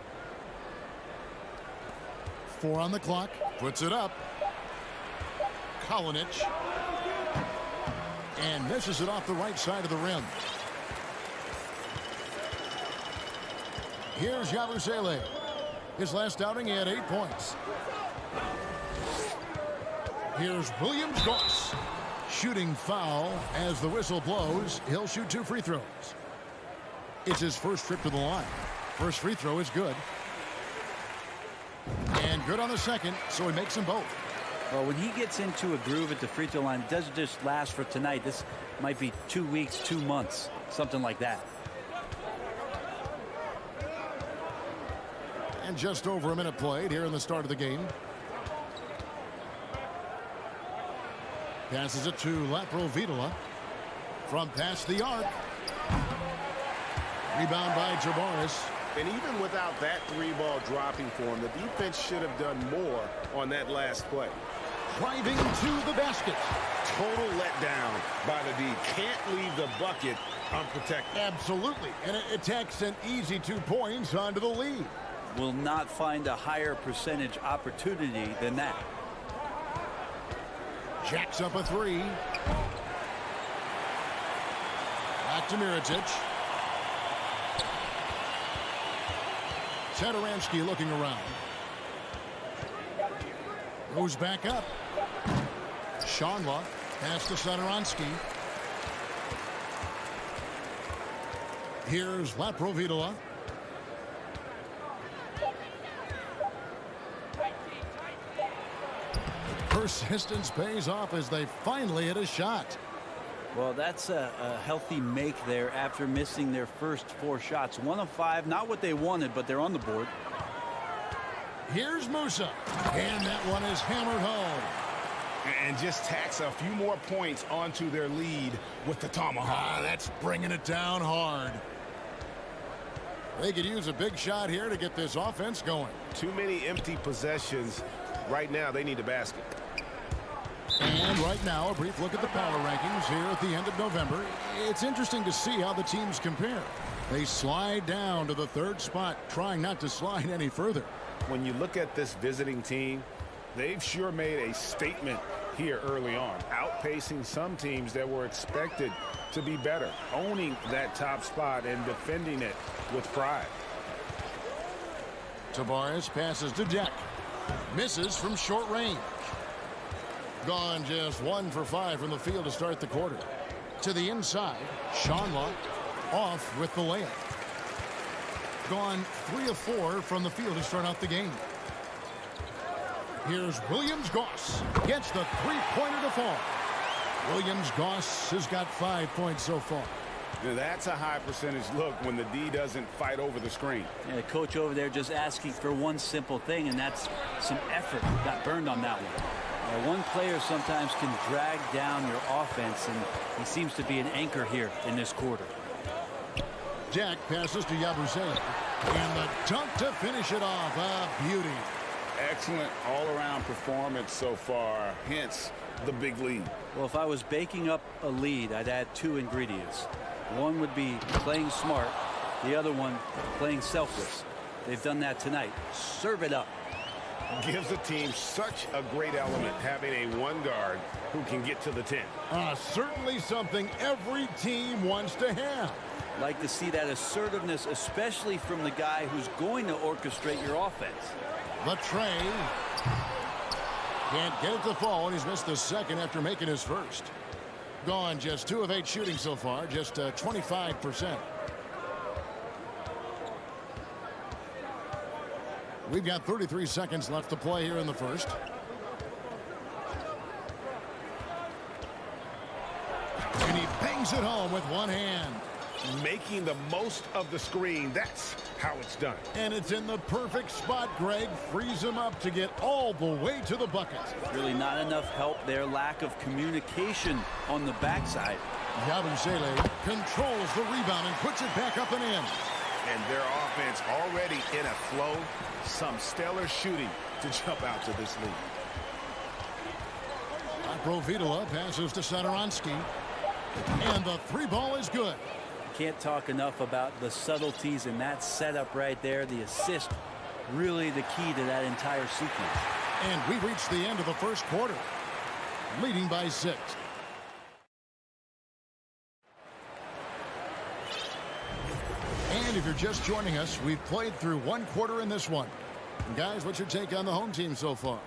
4 on the clock. Puts it up. Kalinic. And misses it off the right side of the rim. Here's Yabusele. His last outing, he had 8 points. Here's Williams Goss. Shooting foul as the whistle blows. He'll shoot 2 free throws. It's his first trip to the line. First free throw is good. And good on the second, so he makes them both. Well, when he gets into a groove at the free throw line, it doesn't just last for tonight. This might be 2 weeks, 2 months, something like that. And just over a minute played here in the start of the game. Passes it to Laprovitola. From past the arc. Rebound by Jabaris. And even without that 3-ball dropping for him, the defense should have done more on that last play. Driving to the basket. Total letdown by the D. Can't leave the bucket unprotected. Absolutely. And it takes an easy 2 points onto the lead. Will not find a higher percentage opportunity than that. Jacks up a 3. Back to Mirotic. Satoransky looking around. Goes back up. Shonla pass to Satoransky. Here's Laprovitola. Persistence pays off as they finally hit a shot. Well, that's a healthy make there after missing their first 4 shots. 1 of 5, not what they wanted, but they're on the board. Here's Musa, and that one is hammered home. And just tacks a few more points onto their lead with the tomahawk. That's bringing it down hard. They could use a big shot here to get this offense going. Too many empty possessions. Right now, they need a basket. And right now, a brief look at the power rankings here at the end of November. It's interesting to see how the teams compare. They slide down to the 3rd spot, trying not to slide any further. When you look at this visiting team, they've sure made a statement here early on, outpacing some teams that were expected to be better, owning that top spot and defending it with pride. Tavares passes to Deck. Misses from short range. Gone just 1 for 5 from the field to start the quarter. To the inside, Shanla off with the layup. Gone 3 of 4 from the field to start out the game. Here's Williams-Goss. Gets the 3-pointer to fall. Williams-Goss has got 5 points so far. Now, that's a high percentage look when the D doesn't fight over the screen. Yeah, the coach over there just asking for one simple thing, and that's some effort. Got burned on that one. One player sometimes can drag down your offense, and he seems to be an anchor here in this quarter. Jack passes to Yabusele. And the dunk to finish it off. A beauty. Excellent all-around performance so far, hence the big lead. Well, if I was baking up a lead, I'd add 2 ingredients. One would be playing smart. The other one, playing selfless. They've done that tonight. Serve it up. Gives the team such a great element having a 1 guard who can get to the 10. Certainly something every team wants to have. Like to see that assertiveness, especially from the guy who's going to orchestrate your offense. Latrey can't get it to fall, and he's missed the second after making his first. Gone just 2 of 8 shooting so far, just 25%. We've got 33 seconds left to play here in the first. And he bangs it home with one hand. Making the most of the screen. That's how it's done. And it's in the perfect spot, Greg. Frees him up to get all the way to the bucket. Really not enough help there. Lack of communication on the backside. Yabusele controls the rebound and puts it back up and in. And their offense already in a flow. Some stellar shooting to jump out to this lead. Provitola passes to Satoransky. And the 3-ball is good. Can't talk enough about the subtleties in that setup right there. The assist, really the key to that entire sequence. And we reached the end of the first quarter, leading by 6. And if you're just joining us, we've played through 1 quarter in this one. And guys, what's your take on the home team so far?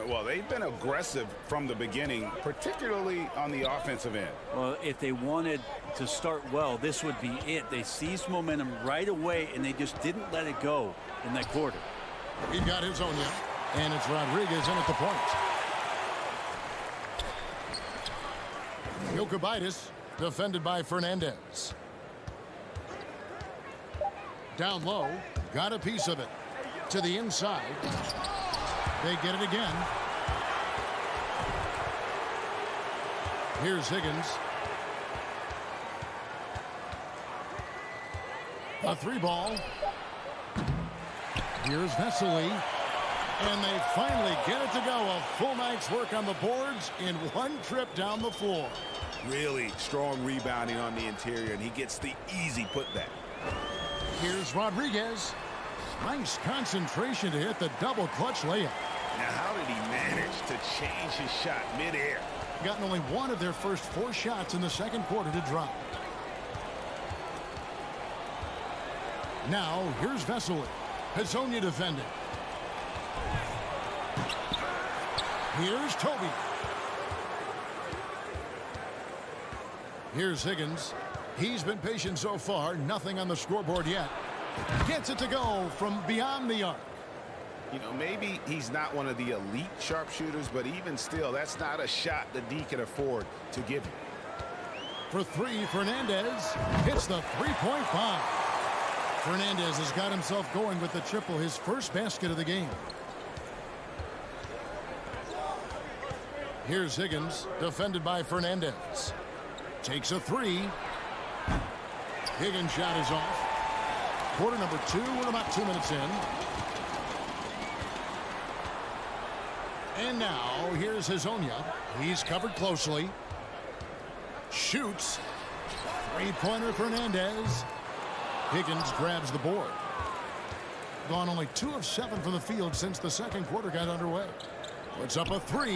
Well, they've been aggressive from the beginning, particularly on the offensive end. Well, if they wanted to start well, this would be it. They seized momentum right away, and they just didn't let it go in that quarter. We've got Hezonja, and it's Rodriguez in at the point. Jokubaitis, defended by Fernandez. Down low, got a piece of it. To the inside. They get it again. Here's Higgins. A 3-ball. Here's Vesely. And they finally get it to go. A full night's work on the boards in 1 trip down the floor. Really strong rebounding on the interior, and he gets the easy putback. Here's Rodriguez. Nice concentration to hit the double clutch layup. Now, how did he manage to change his shot midair? Gotten only 1 of their first 4 shots in the second quarter to drop. Now, here's Vesely. Hezonja defending. Here's Toby. Here's Higgins. He's been patient so far. Nothing on the scoreboard yet. Gets it to go from beyond the arc. You know, maybe he's not one of the elite sharpshooters, but even still, that's not a shot the D can afford to give him. For 3, Fernandez hits the 3-point bomb. Fernandez has got himself going with the triple, his first basket of the game. Here's Higgins, defended by Fernandez. Takes a 3. Higgins' shot is off. quarter number 2. We're about 2 minutes in. And now, here's Hazonia. He's covered closely. Shoots. Three-pointer Fernandez. Higgins grabs the board. Gone only 2 of 7 from the field since the second quarter got underway. Puts up a 3.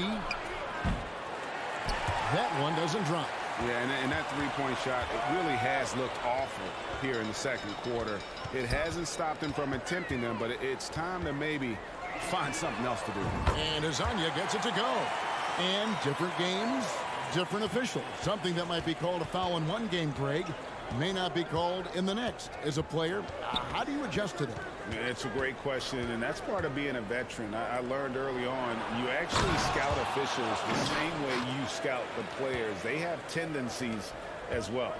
That one doesn't drop. Yeah, and that three-point shot, it really has looked awful here in the second quarter. It hasn't stopped him from attempting them, but it's time to maybe find something else to do. And Hazonia gets it to go. And different games, different officials. Something that might be called a foul in one game, Greg, may not be called in the next. As a player, how do you adjust to that? It's a great question, and that's part of being a veteran. I learned early on, you actually scout officials the same way you scout the players. They have tendencies as well.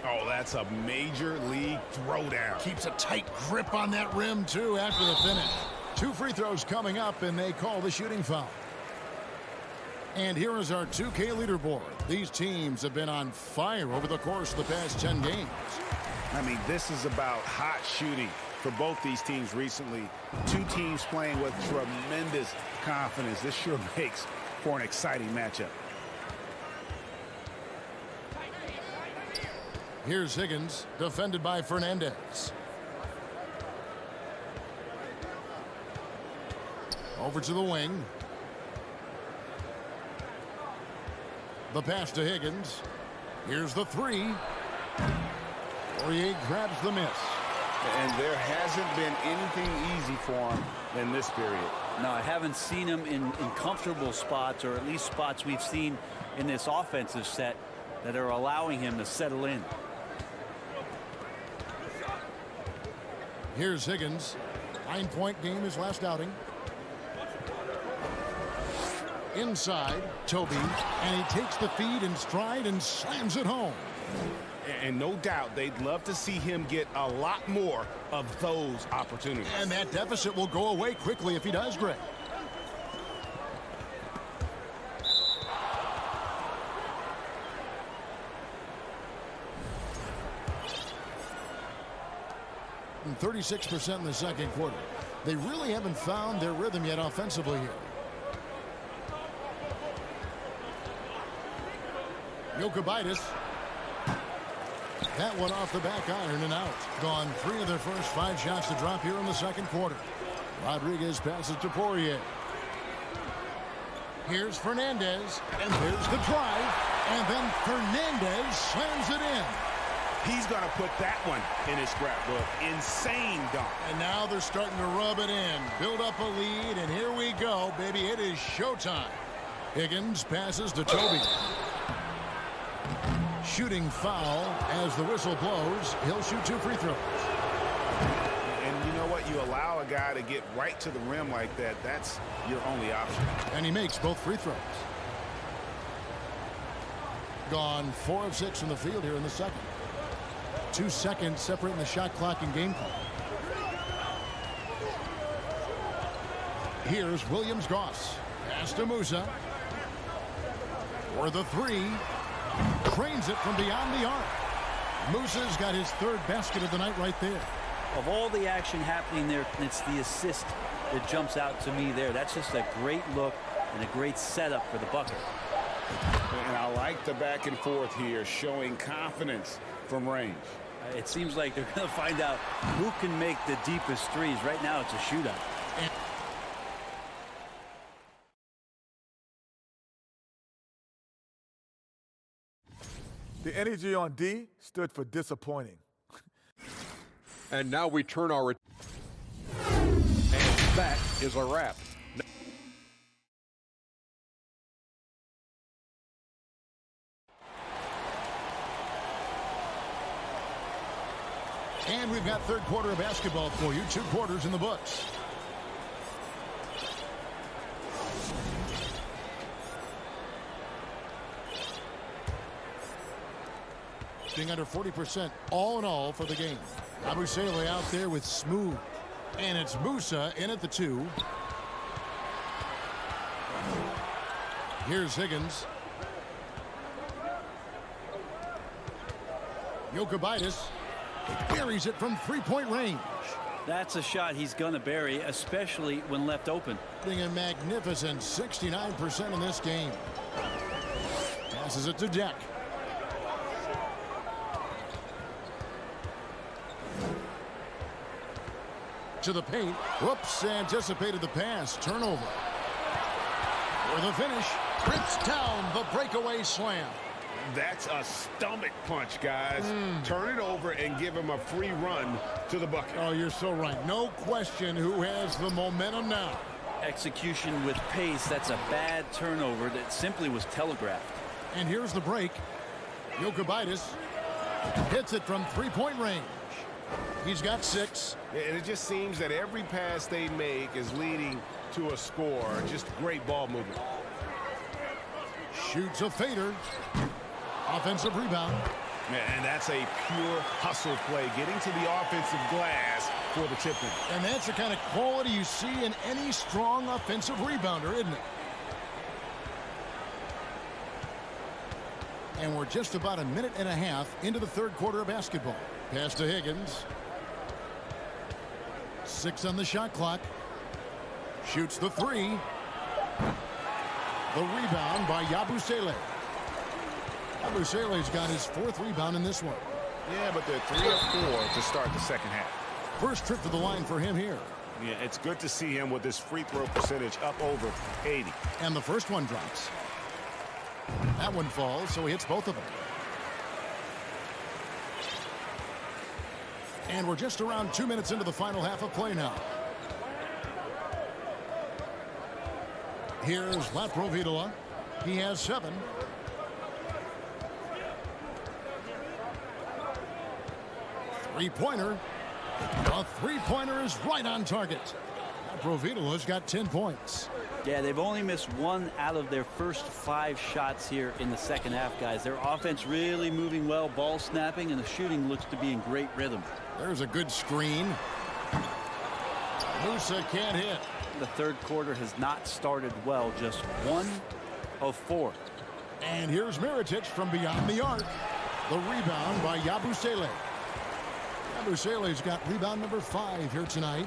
Oh, that's a major league throwdown. Keeps a tight grip on that rim, too, after the finish. 2 free throws coming up, and they call the shooting foul. And here is our 2K leaderboard. These teams have been on fire over the course of the past 10 games. I mean, this is about hot shooting for both these teams recently. 2 teams playing with tremendous confidence. This sure makes for an exciting matchup. Here's Higgins, defended by Fernandez. Over to the wing. The pass to Higgins. Here's the 3. Poirier grabs the miss. And there hasn't been anything easy for him in this period. No, I haven't seen him in comfortable spots, or at least spots we've seen in this offensive set that are allowing him to settle in. Here's Higgins. 9-point game his last outing. Inside, Toby, and he takes the feed in stride and slams it home. And no doubt they'd love to see him get a lot more of those opportunities. And that deficit will go away quickly if he does, Greg. And 36% in the second quarter. They really haven't found their rhythm yet offensively here. Jokic. That one off the back iron and out. Gone 3 of their first 5 shots to drop here in the second quarter. Rodriguez passes to Poirier. Here's Fernandez, and there's the drive, and then Fernandez slams it in. He's going to put that one in his scrapbook. Insane dunk. And now they're starting to rub it in, build up a lead, and here we go, baby. It is showtime. Higgins passes to Toby. Shooting foul as the whistle blows. He'll shoot 2 free throws. And you know what? You allow a guy to get right to the rim like that. That's your only option. And he makes both free throws. Gone 4 of 6 from the field here in the second. 2 seconds separating the shot clock and game clock. Here's Williams-Goss. Pass to Musa. For the 3. Trains it from beyond the arc. Musa's got his 3rd basket of the night right there. Of all the action happening there, it's the assist that jumps out to me there. That's just a great look and a great setup for the bucket. And I like the back and forth here, showing confidence from range. It seems like they're going to find out who can make the deepest threes. Right now, it's a shootout. The energy on D stood for disappointing. And now we turn our... And that is a wrap. And we've got 3rd quarter of basketball for you. 2 quarters in the books. Being under 40% all in all for the game. Abusele out there with smooth. And it's Musa in at the 2. Here's Higgins. Jokic. Buries it from three-point range. That's a shot he's going to bury, especially when left open. Being a magnificent 69% in this game. Passes it to Jack. To the paint. Whoops, anticipated the pass. Turnover. For the finish. Rips down the breakaway slam. That's a stomach punch, guys. Turn it over and give him a free run to the bucket. Oh, you're so right. No question who has the momentum now. Execution with pace. That's a bad turnover that simply was telegraphed. And here's the break. Skijesss hits it from three-point range. He's got 6. And it just seems that every pass they make is leading to a score. Just great ball movement. Shoots a fader. Offensive rebound. And that's a pure hustle play, getting to the offensive glass for the tip-in. And that's the kind of quality you see in any strong offensive rebounder, isn't it? And we're just about a minute and a half into the third quarter of basketball. Pass to Higgins. 6 on the shot clock. Shoots the 3. The rebound by Yabusele. Yabusele's got his 4th rebound in this one. Yeah, but they're 3 of 4 to start the second half. First trip to the line for him here. Yeah, it's good to see him with his free throw percentage up over 80. And the first one drops. That one falls, so he hits both of them. And we're just around 2 minutes into the final half of play now. Here's Laprovitola. He has 7. Three-pointer. A three-pointer is right on target. Laprovitola's got 10 points. Yeah, they've only missed 1 out of their first 5 shots here in the second half, guys. Their offense really moving well, ball snapping, and the shooting looks to be in great rhythm. There's a good screen. Musa can't hit. The third quarter has not started well, just 1 of 4. And here's Mirotic from beyond the arc. The rebound by Yabusele. Yabusele's got rebound number 5 here tonight.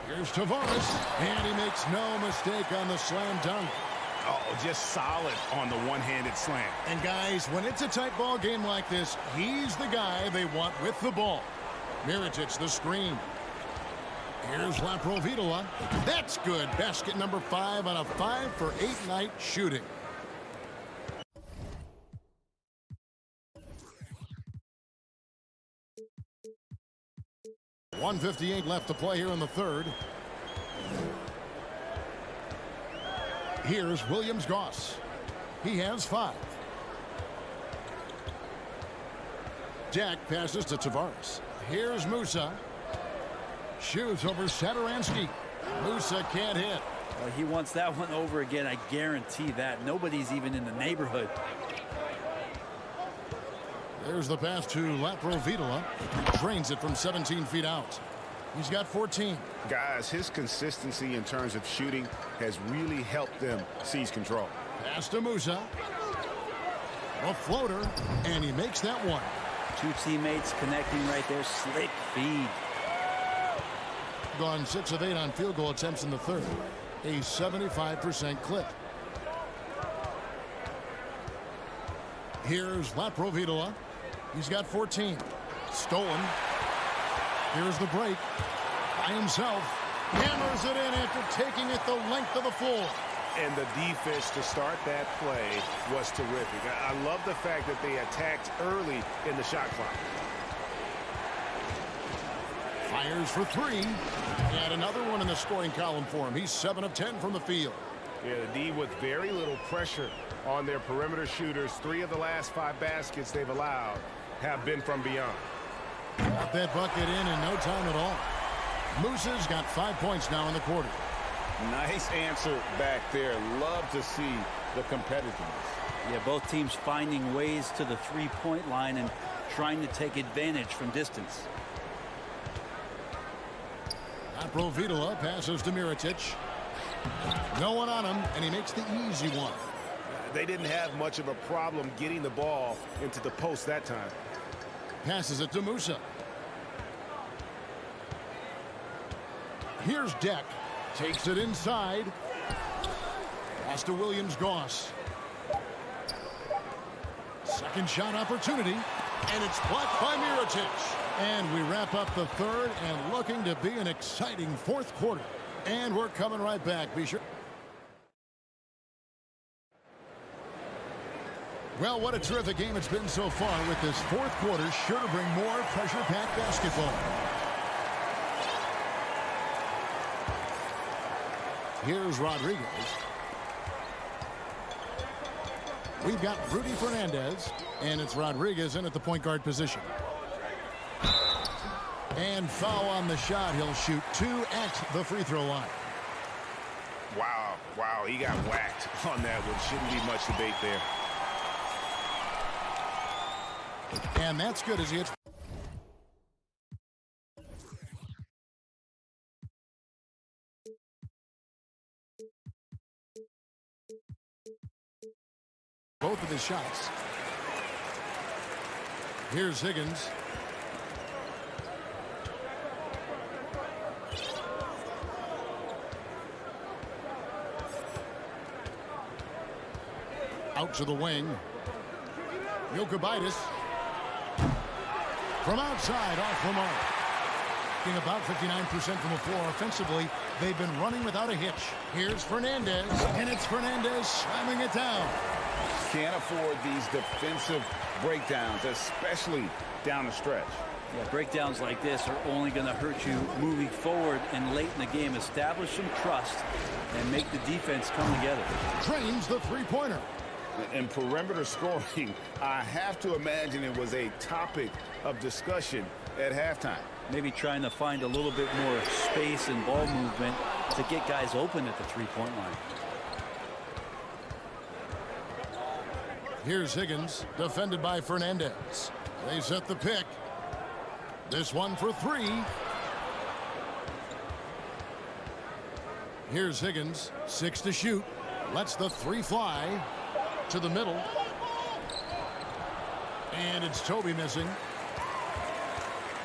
Here's Tavares, and he makes no mistake on the slam dunk. Oh, just solid on the one-handed slam. And guys, when it's a tight ball game like this, he's the guy they want with the ball. Mirotic the screen. Here's Laprovitola. That's good. Basket number 5 on a 5 for 8 night shooting. .158 left to play here in the third. Here's Williams-Goss. He has 5. Jack passes to Tavares. Here's Musa. Shoots over Satoransky. Musa can't hit. Well, he wants that one over again. I guarantee that. Nobody's even in the neighborhood. There's the pass to Laprovitola. Drains it from 17 feet out. He's got 14. Guys, his consistency in terms of shooting has really helped them seize control. Pass to Musa. A floater, and he makes that one. 2 teammates connecting right there. Slick feed. Gone 6 of 8 on field goal attempts in the third. A 75% clip. Here's Laprovitola. He's got 14. Stolen. Here's the break. By himself. Hammers it in after taking it the length of the floor. And the defense to start that play was terrific. I love the fact that they attacked early in the shot clock. Fires for 3. And another one in the scoring column for him. He's 7 of 10 from the field. Yeah, the D with very little pressure on their perimeter shooters. 3 of the last 5 baskets they've allowed have been from beyond. Got that bucket in no time at all. Musa's got 5 points now in the quarter. Nice answer back there. Love to see the competitiveness. Yeah, both teams finding ways to the three-point line and trying to take advantage from distance. Laprovitola passes to Mirotic. No one on him, and he makes the easy one. They didn't have much of a problem getting the ball into the post that time. Passes it to Musa. Here's Deck. Takes it inside. Pass to Williams-Goss. Second shot opportunity. And it's blocked by Mirotic. And we wrap up the third and looking to be an exciting fourth quarter. And we're coming right back. Be sure. Well, what a terrific game it's been so far with this fourth quarter. Sure to bring more pressure-packed basketball. Here's Rodriguez. We've got Rudy Fernandez, and it's Rodriguez in at the point guard position. And foul on the shot. He'll shoot 2 at the free throw line. Wow, he got whacked on that one. Shouldn't be much debate there. And that's good as he hits. Both of his shots. Here's Higgins. Out to the wing. Jokubaitis. From outside, off the mark. Getting about 59% from the floor. Offensively, they've been running without a hitch. Here's Fernandez, and it's Fernandez slamming it down. Can't afford these defensive breakdowns, especially down the stretch. Yeah, breakdowns like this are only going to hurt you moving forward and late in the game. Establish some trust and make the defense come together. Drains the three-pointer. And perimeter scoring, I have to imagine it was a topic of discussion at halftime. Maybe trying to find a little bit more space and ball movement to get guys open at the three-point line. Here's Higgins, defended by Fernandez. They set the pick. This one for 3. Here's Higgins, 6 to shoot. Lets the 3 fly. To the middle. And it's Toby missing.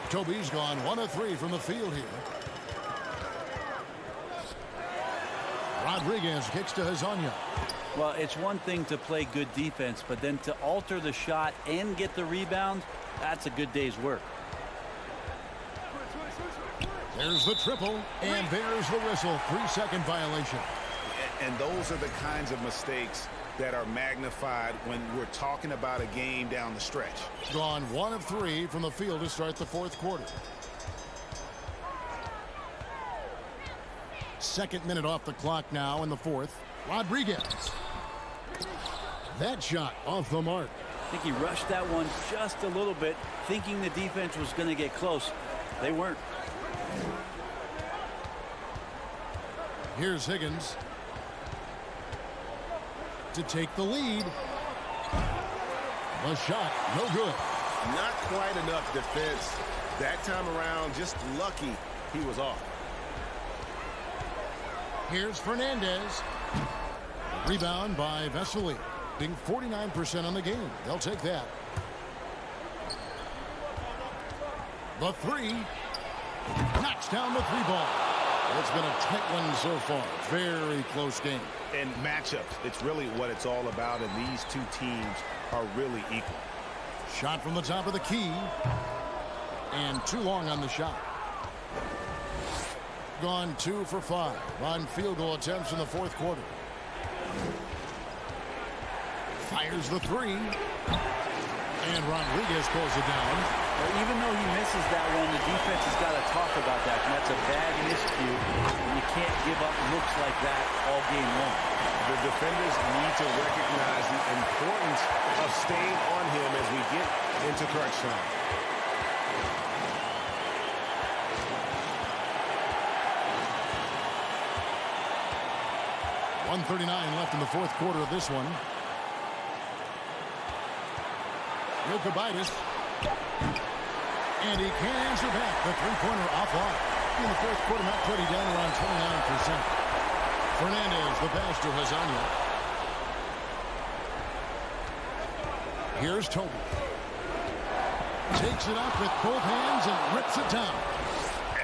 Toby's gone 1 of 3 from the field here. Rodriguez kicks to Hezonja. Well, it's one thing to play good defense, but then to alter the shot and get the rebound, that's a good day's work. There's the triple, and there's the whistle. 3-second violation. And those are the kinds of mistakes that are magnified when we're talking about a game down the stretch. Gone 1 of 3 from the field to start the fourth quarter. Second minute off the clock now in the fourth. Rodriguez. That shot off the mark. I think he rushed that one just a little bit, thinking the defense was going to get close. They weren't. Here's Higgins to take the lead. The shot, no good. Not quite enough defense that time around. Just lucky he was off. Here's Fernandez. Rebound by Vesely. Being 49% on the game. They'll take that. The 3. Knocks down the 3 ball. It's been a tight one so far. Very close game. And matchups, it's really what it's all about, and these two teams are really equal. Shot from the top of the key. And too long on the shot. Gone 2 for 5 on field goal attempts in the fourth quarter. Fires the 3. And Rodriguez pulls it down. Well, even though he misses that one, the defense has got to talk about that. And that's a bad miscue. And you can't give up looks like that all game long. The defenders need to recognize the importance of staying on him as we get into crunch time. .139 left in the fourth quarter of this one. Jokubaitis. And he can't answer back. The three-pointer offline. In the fourth quarter, not pretty, down around 29%. Fernandez, the pass to Hezonja. Here's Toby. Takes it up with both hands and rips it down.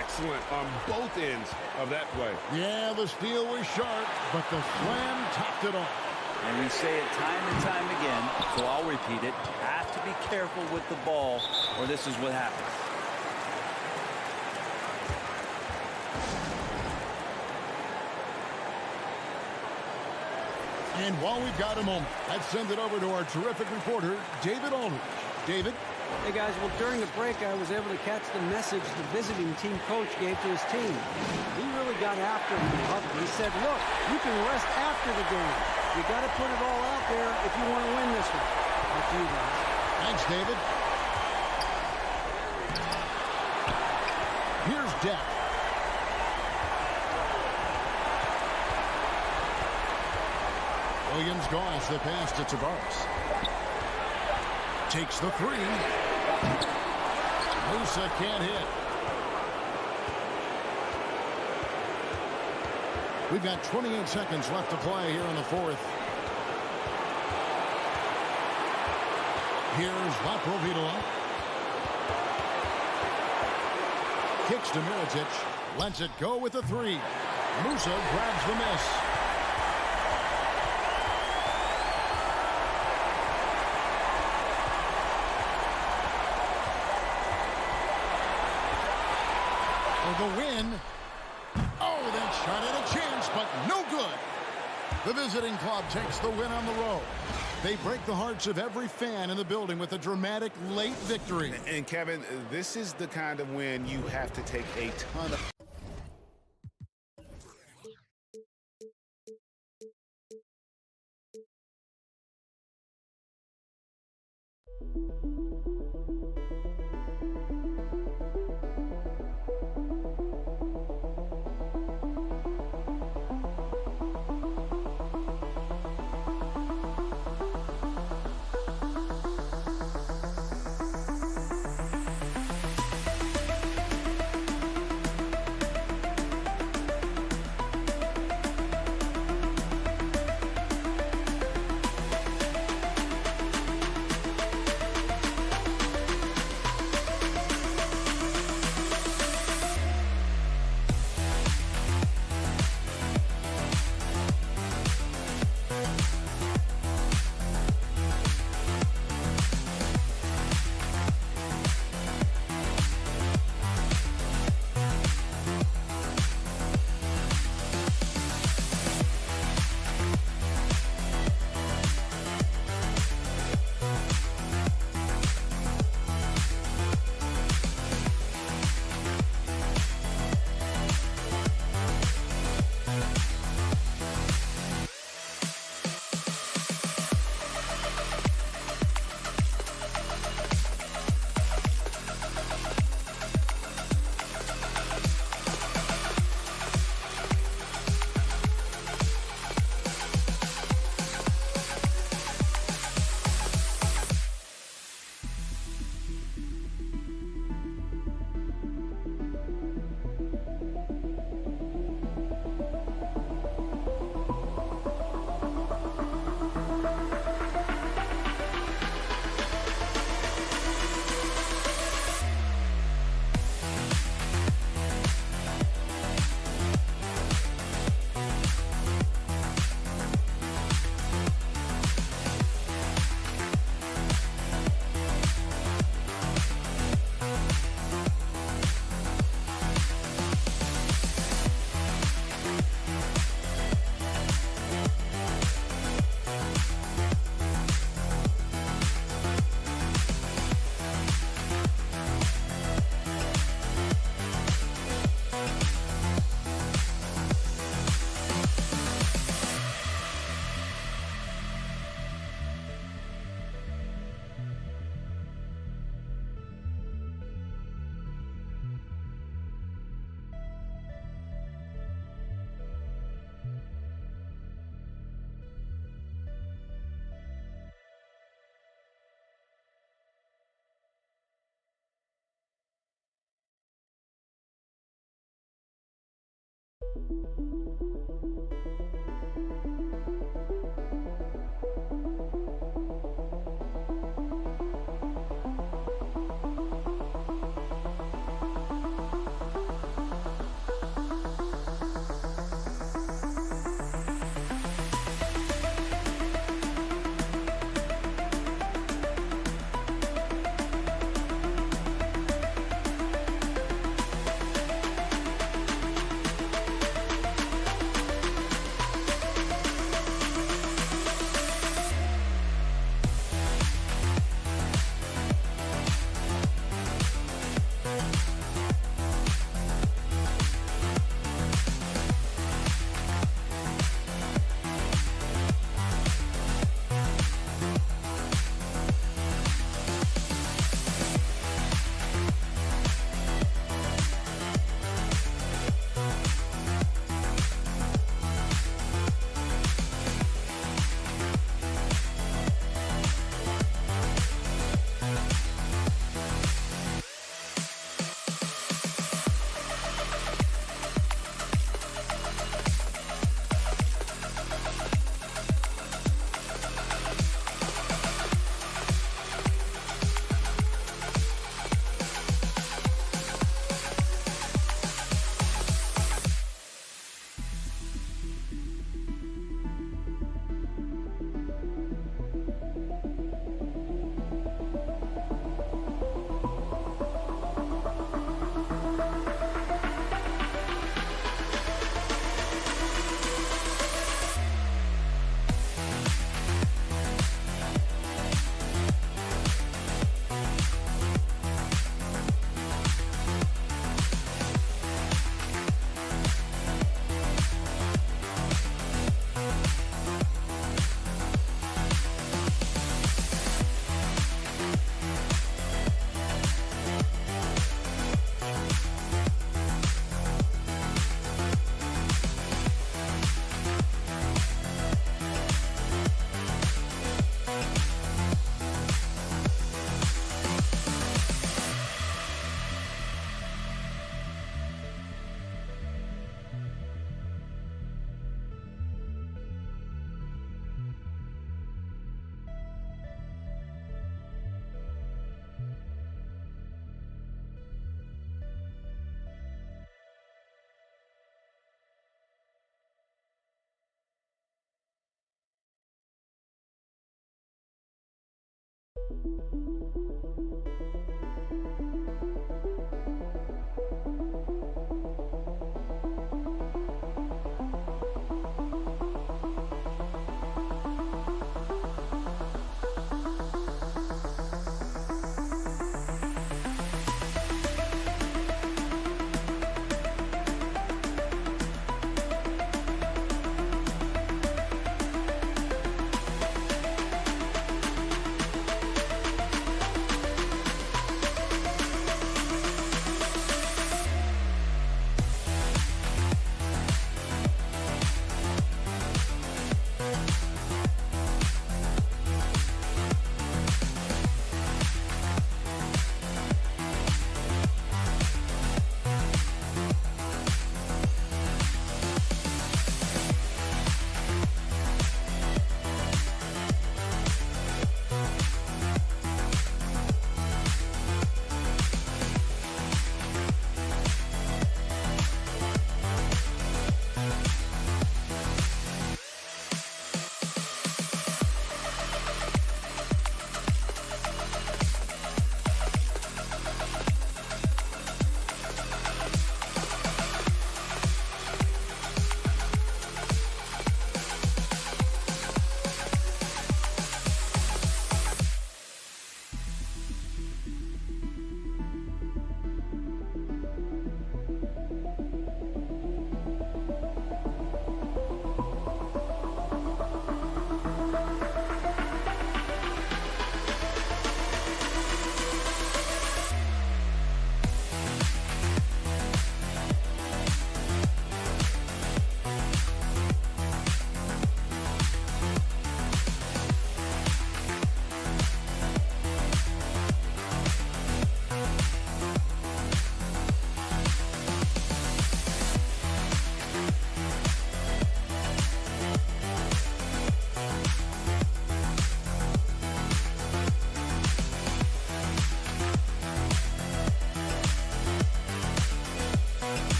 Excellent on both ends of that play. Yeah, the steal was sharp, but the slam topped it off. And we say it time and time again, so I'll repeat it. Have to be careful with the ball, or this is what happens. And while we've got a moment, let's send it over to our terrific reporter, David Aldridge. David? Hey, guys, well, during the break, I was able to catch the message the visiting team coach gave to his team. He really got after him. He said, look, you can rest after the game. You got to put it all out there if you want to win this one. Back to you guys. Thanks, David. Here's Deck. Williams draws the pass to Tavares. Takes the three. Musa can't hit. We've got 28 seconds left to play here in the fourth. Here's Vaprovidala. Kicks to Mirotic. Lets it go with the three. Musa grabs the miss. For the win. Oh, that shot had a chance, but no good. The visiting club takes the win on the road. They break the hearts of every fan in the building with a dramatic late victory. And Kevin, this is the kind of win you have to take a ton of.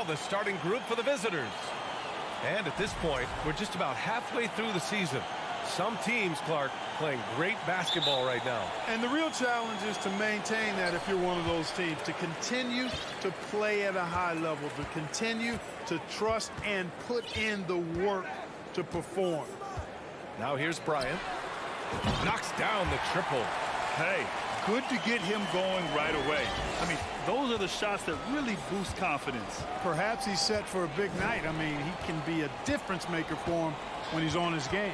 Now the starting group for the visitors. And at this point, we're just about halfway through the season. Some teams, Clark, playing great basketball right now. And the real challenge is to maintain that if you're one of those teams, to continue to play at a high level, to continue to trust and put in the work to perform. Now here's Bryant. Knocks down the triple. Hey, good to get him going right away. I mean, those are the shots that really boost confidence. Perhaps he's set for a big night. I mean, he can be a difference maker for him when he's on his game.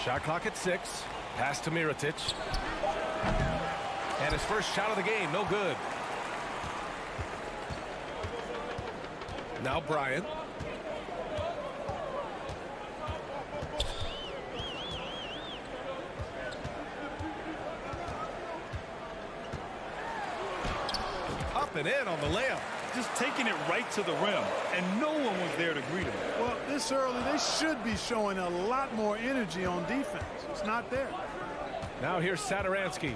Shot clock at 6. Pass to Mirotic. And his first shot of the game, no good. Now Bryant. Up and in on the layup. Just taking it right to the rim, and no one was there to greet him. Well, this early, they should be showing a lot more energy on defense. It's not there. Now here's Satoransky.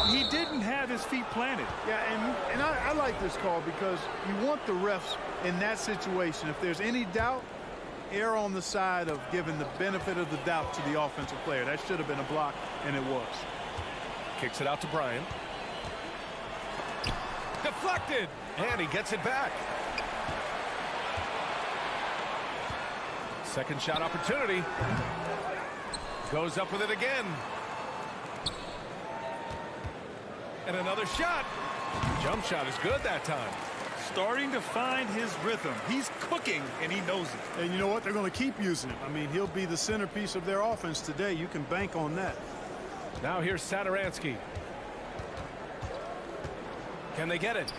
He didn't have his feet planted. Yeah, and I like this call because you want the refs in that situation. If there's any doubt, err on the side of giving the benefit of the doubt to the offensive player. That should have been a block, and it was. Kicks it out to Bryant. Deflected, and he gets it back. Second shot opportunity. Goes up with it again. And another shot. Jump shot is good that time. Starting to find his rhythm. He's cooking, and he knows it. And you know what? They're going to keep using him. I mean, he'll be the centerpiece of their offense today. You can bank on that. Now here's Satoransky. Can they get it?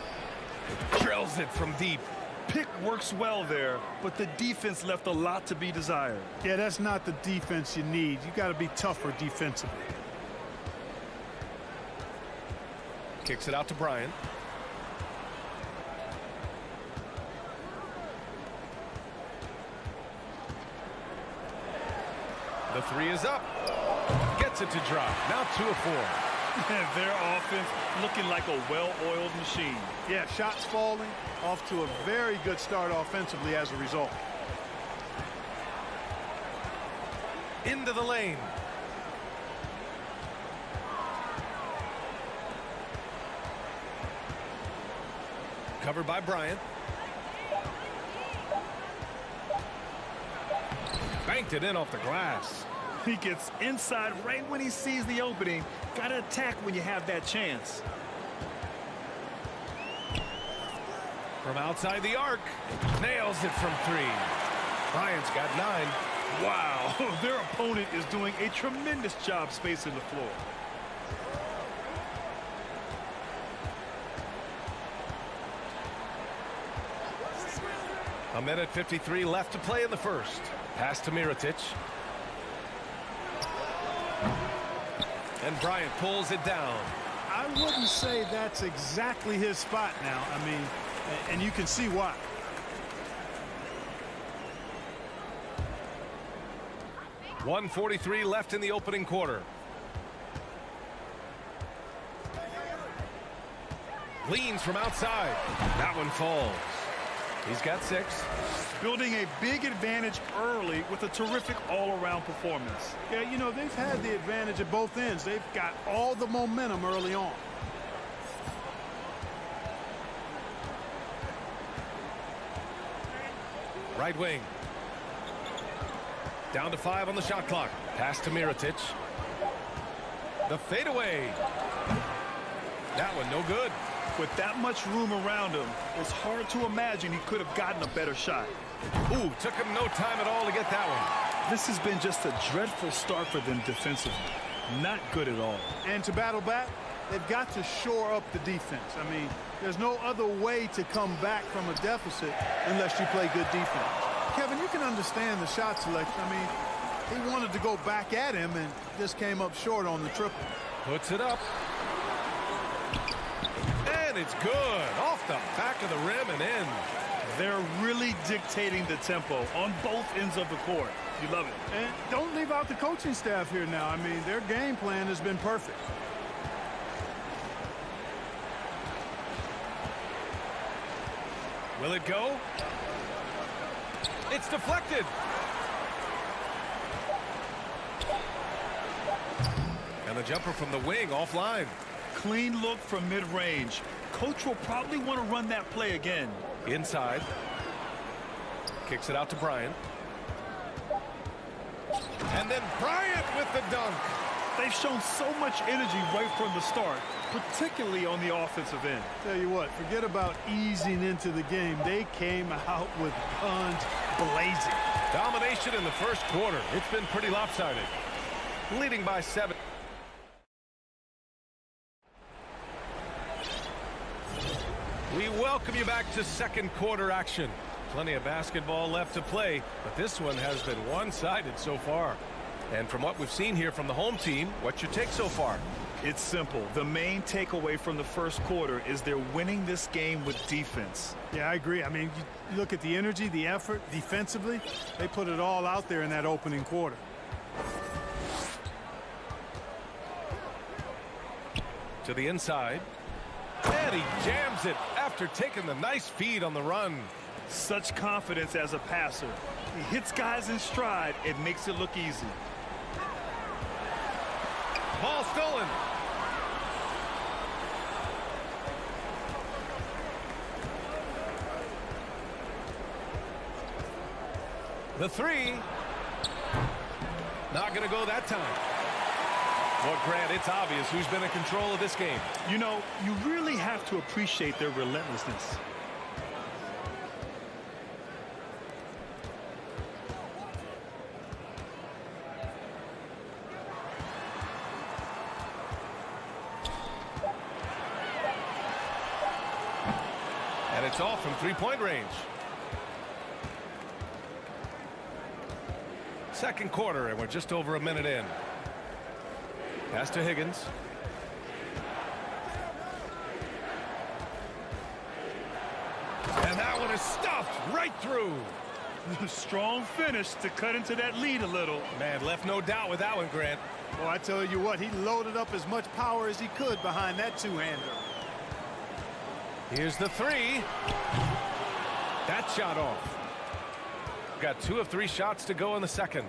Drills it from deep. Pick works well there, but the defense left a lot to be desired. Yeah, that's not the defense you need. You got to be tougher defensively. Kicks it out to Bryant. The three is up. Gets it to drop. Now 2 of 4. Their offense looking like a well-oiled machine. Yeah, shots falling, off to a very good start offensively as a result. Into the lane. Covered by Bryant. Banked it in off the glass. He gets inside right when he sees the opening. Got to attack when you have that chance. From outside the arc. Nails it from 3. Bryant's got 9. Wow, their opponent is doing a tremendous job spacing the floor. A minute 53 left to play in the first. Pass to Mirotic. And Bryant pulls it down. I wouldn't say that's exactly his spot now. I mean, and you can see why. .143 left in the opening quarter. Leans from outside. That one falls. He's got 6. Building a big advantage early with a terrific all-around performance. Yeah, you know, they've had the advantage at both ends. They've got all the momentum early on. Right wing. Down to 5 on the shot clock. Pass to Mirotic. The fadeaway. That one no good. With that much room around him, it's hard to imagine he could have gotten a better shot. Ooh, took him no time at all to get that one. This has been just a dreadful start for them defensively. Not good at all. And to battle back, they've got to shore up the defense. I mean, there's no other way to come back from a deficit unless you play good defense. Kevin, you can understand the shot selection. I mean, he wanted to go back at him and just came up short on the triple. Puts it up. And it's good. Off the back of the rim and in. They're really dictating the tempo on both ends of the court. You love it. And don't leave out the coaching staff here now. I mean, their game plan has been perfect. Will it go? It's deflected. And a jumper from the wing offline. Clean look from mid-range. Coach will probably want to run that play again. Inside. Kicks it out to Bryant. And then Bryant with the dunk. They've shown so much energy right from the start, particularly on the offensive end. Tell you what, forget about easing into the game. They came out with guns blazing. Domination in the first quarter. It's been pretty lopsided. Leading by 7. We welcome you back to second quarter action. Plenty of basketball left to play, but this one has been one-sided so far. And from what we've seen here from the home team, what's your take so far? It's simple. The main takeaway from the first quarter is they're winning this game with defense. Yeah, I agree. I mean, you look at the energy, the effort, defensively, they put it all out there in that opening quarter. To the inside. And he jams it after taking the nice feed on the run. Such confidence as a passer. He hits guys in stride. It makes it look easy. Ball stolen. The three. Not going to go that time. Well, Grant, it's obvious who's been in control of this game. You know, you really have to appreciate their relentlessness. And it's off from three-point range. Second quarter, and we're just over a minute in. Pass to Higgins. And that one is stuffed right through. Strong finish to cut into that lead a little. Man, left no doubt with that one, Grant. Well, I tell you what, he loaded up as much power as he could behind that two-hander. Here's the three. That shot off. Got 2 of 3 shots to go in the second.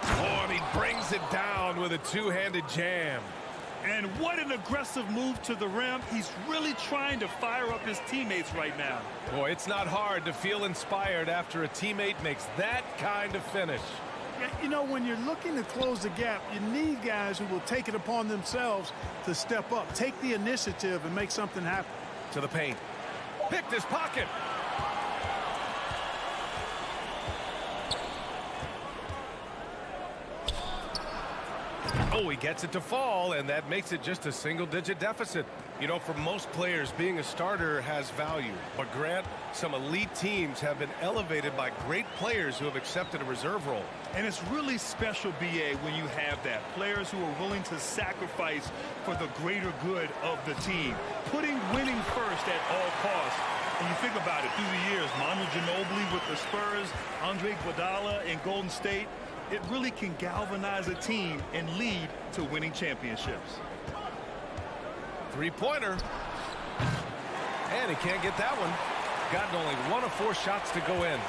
Oh, and he brings it down with a two-handed jam. And what an aggressive move to the rim. He's really trying to fire up his teammates right now. Boy, it's not hard to feel inspired after a teammate makes that kind of finish. Yeah, you know, when you're looking to close the gap, you need guys who will take it upon themselves to step up, take the initiative, and make something happen. To the paint. Picked his pocket. Oh, he gets it to fall, and that makes it just a single-digit deficit. You know, for most players, being a starter has value. But, Grant, some elite teams have been elevated by great players who have accepted a reserve role. And it's really special, B.A., when you have that. Players who are willing to sacrifice for the greater good of the team. Putting winning first at all costs. And you think about it, through the years, Manu Ginobili with the Spurs, Andre Iguodala in Golden State, it really can galvanize a team and lead to winning championships. Three-pointer. And he can't get that one. Gotten only 1 of 4 shots to go in.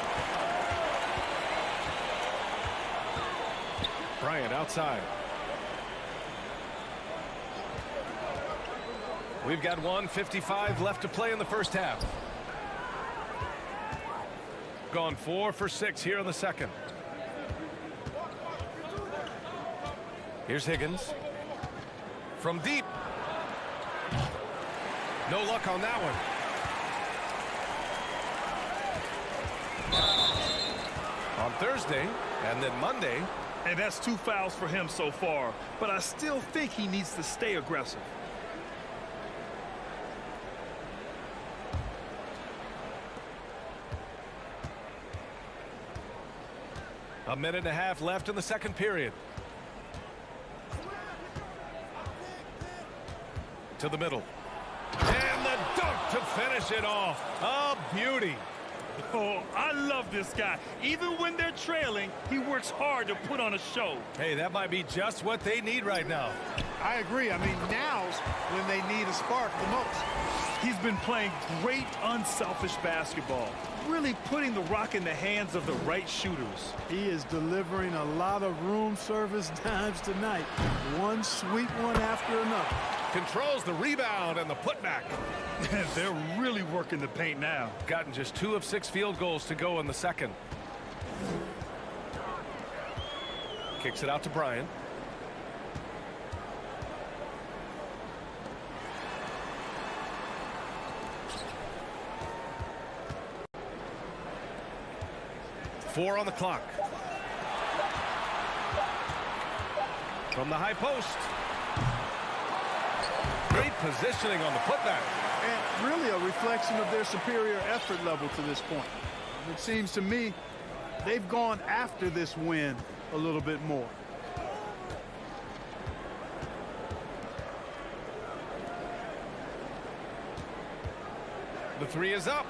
Bryant outside. We've got 1:55 left to play in the first half. Gone 4 for 6 here in the second. Here's Higgins. From deep. No luck on that one. On Thursday and then Monday. And that's 2 fouls for him so far. But I still think he needs to stay aggressive. A minute and a half left in the second period. To the middle. And the dunk to finish it off. A beauty. Oh, I love this guy. Even when they're trailing, he works hard to put on a show. Hey, that might be just what they need right now. I agree. I mean, now's when they need a spark the most. He's been playing great, unselfish basketball, really putting the rock in the hands of the right shooters. He is delivering a lot of room service dimes tonight. One sweet one after another. Controls the rebound and the putback. They're really working the paint now. Gotten just 2 of 6 field goals to go in the second. Kicks it out to Bryant. Four on the clock. From the high post. Great positioning on the putback. And really a reflection of their superior effort level to this point. It seems to me they've gone after this win a little bit more. The three is up.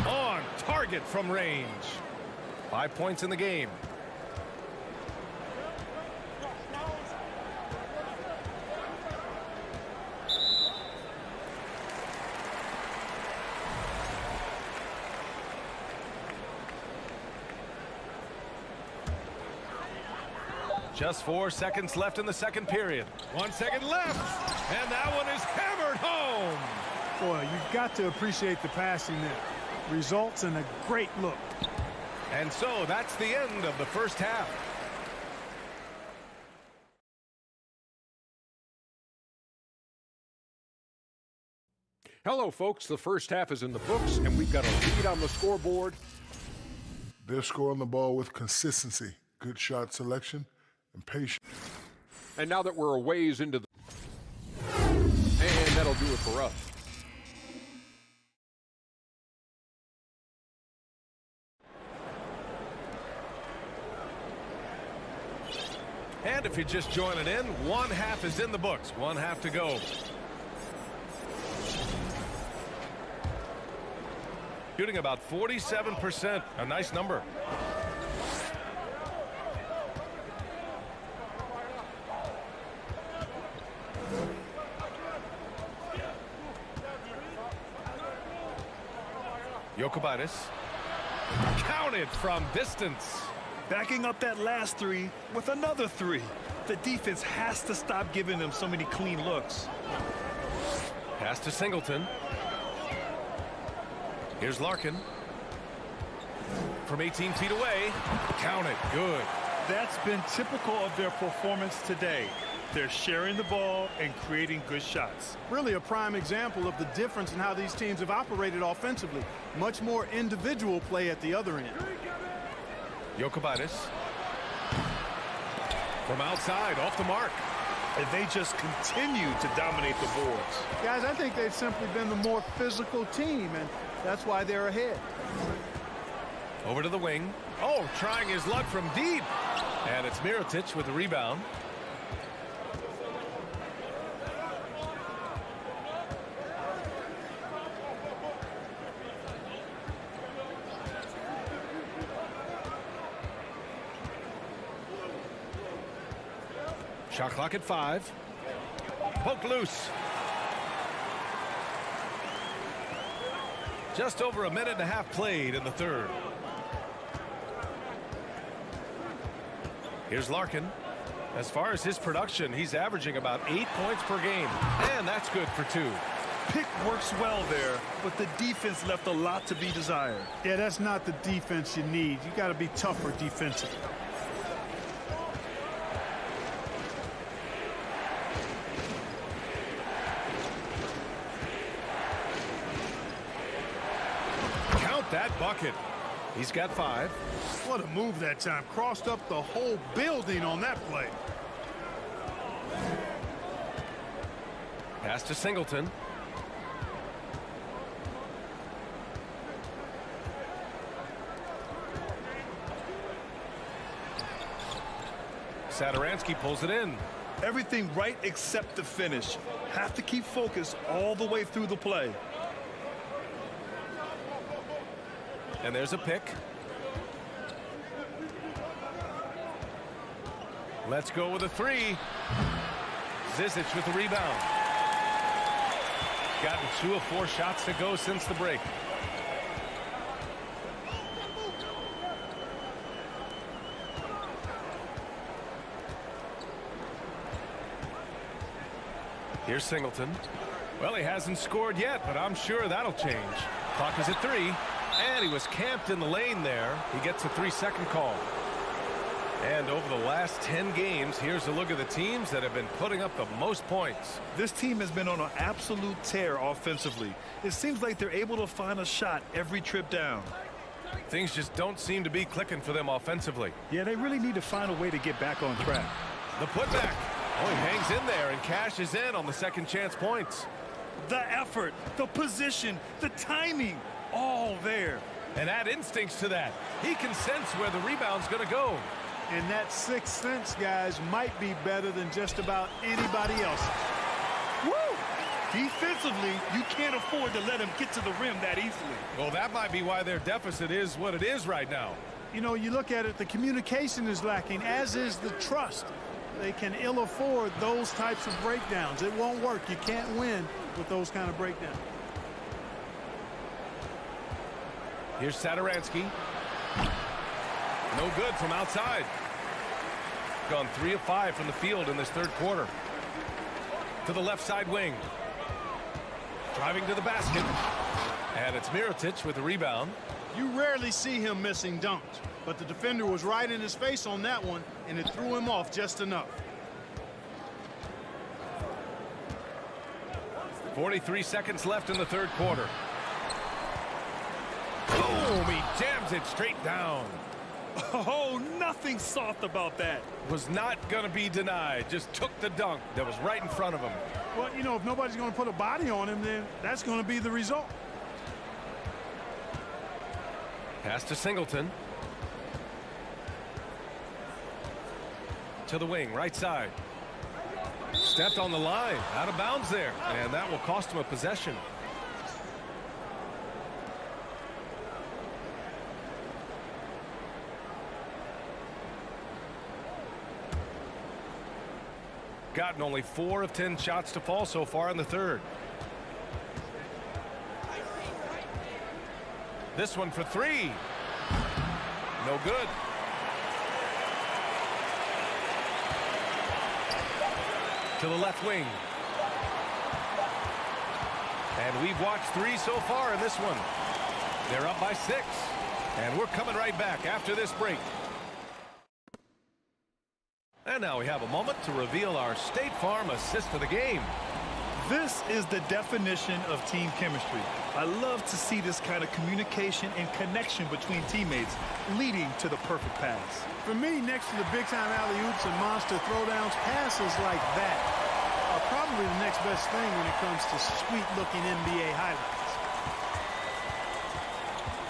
On target from range. 5 points in the game. Just 4 seconds left in the second period. 1 second left. And that one is hammered home. Boy, you've got to appreciate the passing there. Results in a great look. And so that's the end of the first half. Hello, folks. The first half is in the books, and we've got a lead on the scoreboard. They're scoring the ball with consistency, good shot selection, and patience. And now that we're a ways into the... And that'll do it for us. And if you're just joining in, one half is in the books. One half to go. Shooting about 47%. A nice number. Jokic. Counted from distance. Backing up that last three with another three. The defense has to stop giving them so many clean looks. Pass to Singleton. Here's Larkin. From 18 feet away. Count it. Good. That's been typical of their performance today. They're sharing the ball and creating good shots. Really a prime example of the difference in how these teams have operated offensively. Much more individual play at the other end. Jokic. From outside, off the mark. And they just continue to dominate the boards. Guys, I think they've simply been the more physical team, and that's why they're ahead. Over to the wing. Oh, trying his luck from deep. And it's Mirotic with the rebound. Shot clock at 5. Poke loose. Just over a minute and a half played in the third. Here's Larkin. As far as his production, he's averaging about 8 points per game. And that's good for 2. Pick works well there, but the defense left a lot to be desired. Yeah, that's not the defense you need. You got to be tougher defensively. That bucket. He's got 5. What a move that time. Crossed up the whole building on that play. Pass to Singleton. Satoransky pulls it in. Everything right except the finish. Have to keep focused all the way through the play. And there's a pick. Let's go with a three. Skijesss with the rebound. Gotten 2 of 4 shots to go since the break. Here's Singleton. Well, he hasn't scored yet, but I'm sure that'll change. Clock is at 3, and he was camped in the lane there. He gets a 3-second call. And over the last 10 games, here's a look at the teams that have been putting up the most points. This team has been on an absolute tear offensively. It seems like they're able to find a shot every trip down. Things just don't seem to be clicking for them offensively. Yeah, they really need to find a way to get back on track. The putback. Oh, he hangs in there and cashes in on the second chance points. The effort, the position, the timing, all there. And add instincts to that. He can sense where the rebound's going to go. And that sixth sense, guys, might be better than just about anybody else. Woo! Defensively, you can't afford to let him get to the rim that easily. Well, that might be why their deficit is what it is right now. You know, you look at it, the communication is lacking, as is the trust. They can ill afford those types of breakdowns. It won't work. You can't win with those kind of breakdowns. Here's Satoransky. No good from outside. Gone 3 of 5 from the field in this third quarter. To the left side wing. Driving to the basket. And it's Mirotic with the rebound. You rarely see him missing dunks, but the defender was right in his face on that one, and it threw him off just enough. 43 seconds left in the third quarter. Boom! He jams it straight down. Oh, nothing soft about that. Was not going to be denied. Just took the dunk that was right in front of him. Well, you know, if nobody's going to put a body on him, then that's going to be the result. Pass to Singleton. To the wing, right side. Stepped on the line, out of bounds there, and that will cost him a possession. Gotten only 4 of 10 shots to fall so far in the third. This one for 3. No good. To the left wing. And we've watched 3 so far in this one. They're up by 6. And we're coming right back after this break. And now we have a moment to reveal our State Farm assist of the game. This is the definition of team chemistry. I love to see this kind of communication and connection between teammates leading to the perfect pass. For me, next to the big-time alley-oops and monster throwdowns, passes like that are probably the next best thing when it comes to sweet-looking NBA highlights.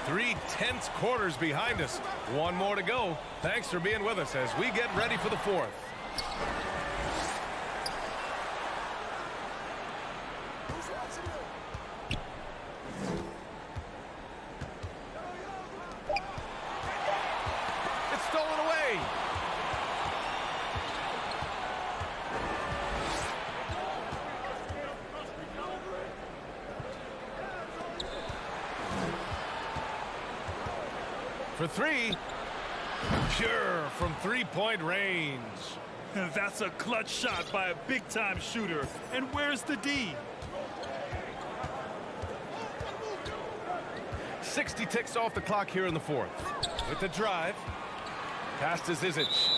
3 tense quarters behind us. 1 more to go. Thanks for being with us as we get ready for the 4th. It's stolen away. For 3. Pure from 3-point range. That's a clutch shot by a big-time shooter. And where's the D? 60 ticks off the clock here in the 4th. With the drive. Pass to Skijesss.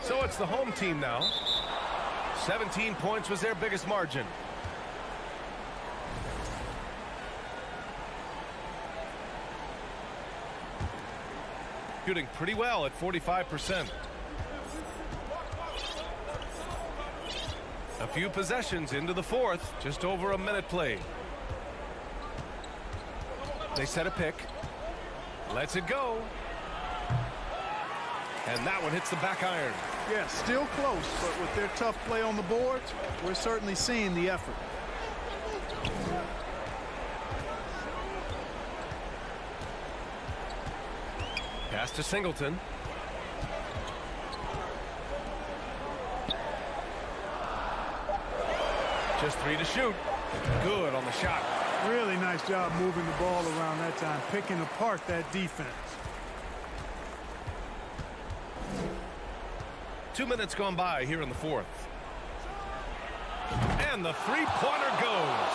So it's the home team now. 17 points was their biggest margin. Shooting pretty well at 45%. A few possessions into the fourth, just over a minute played. They set a pick. Lets it go. And that one hits the back iron. Yeah, still close, but with their tough play on the boards, we're certainly seeing the effort. Pass to Singleton. Just 3 to shoot. Good on the shot. Really nice job moving the ball around that time, picking apart that defense. 2 minutes gone by here in the fourth. And the three-pointer goes.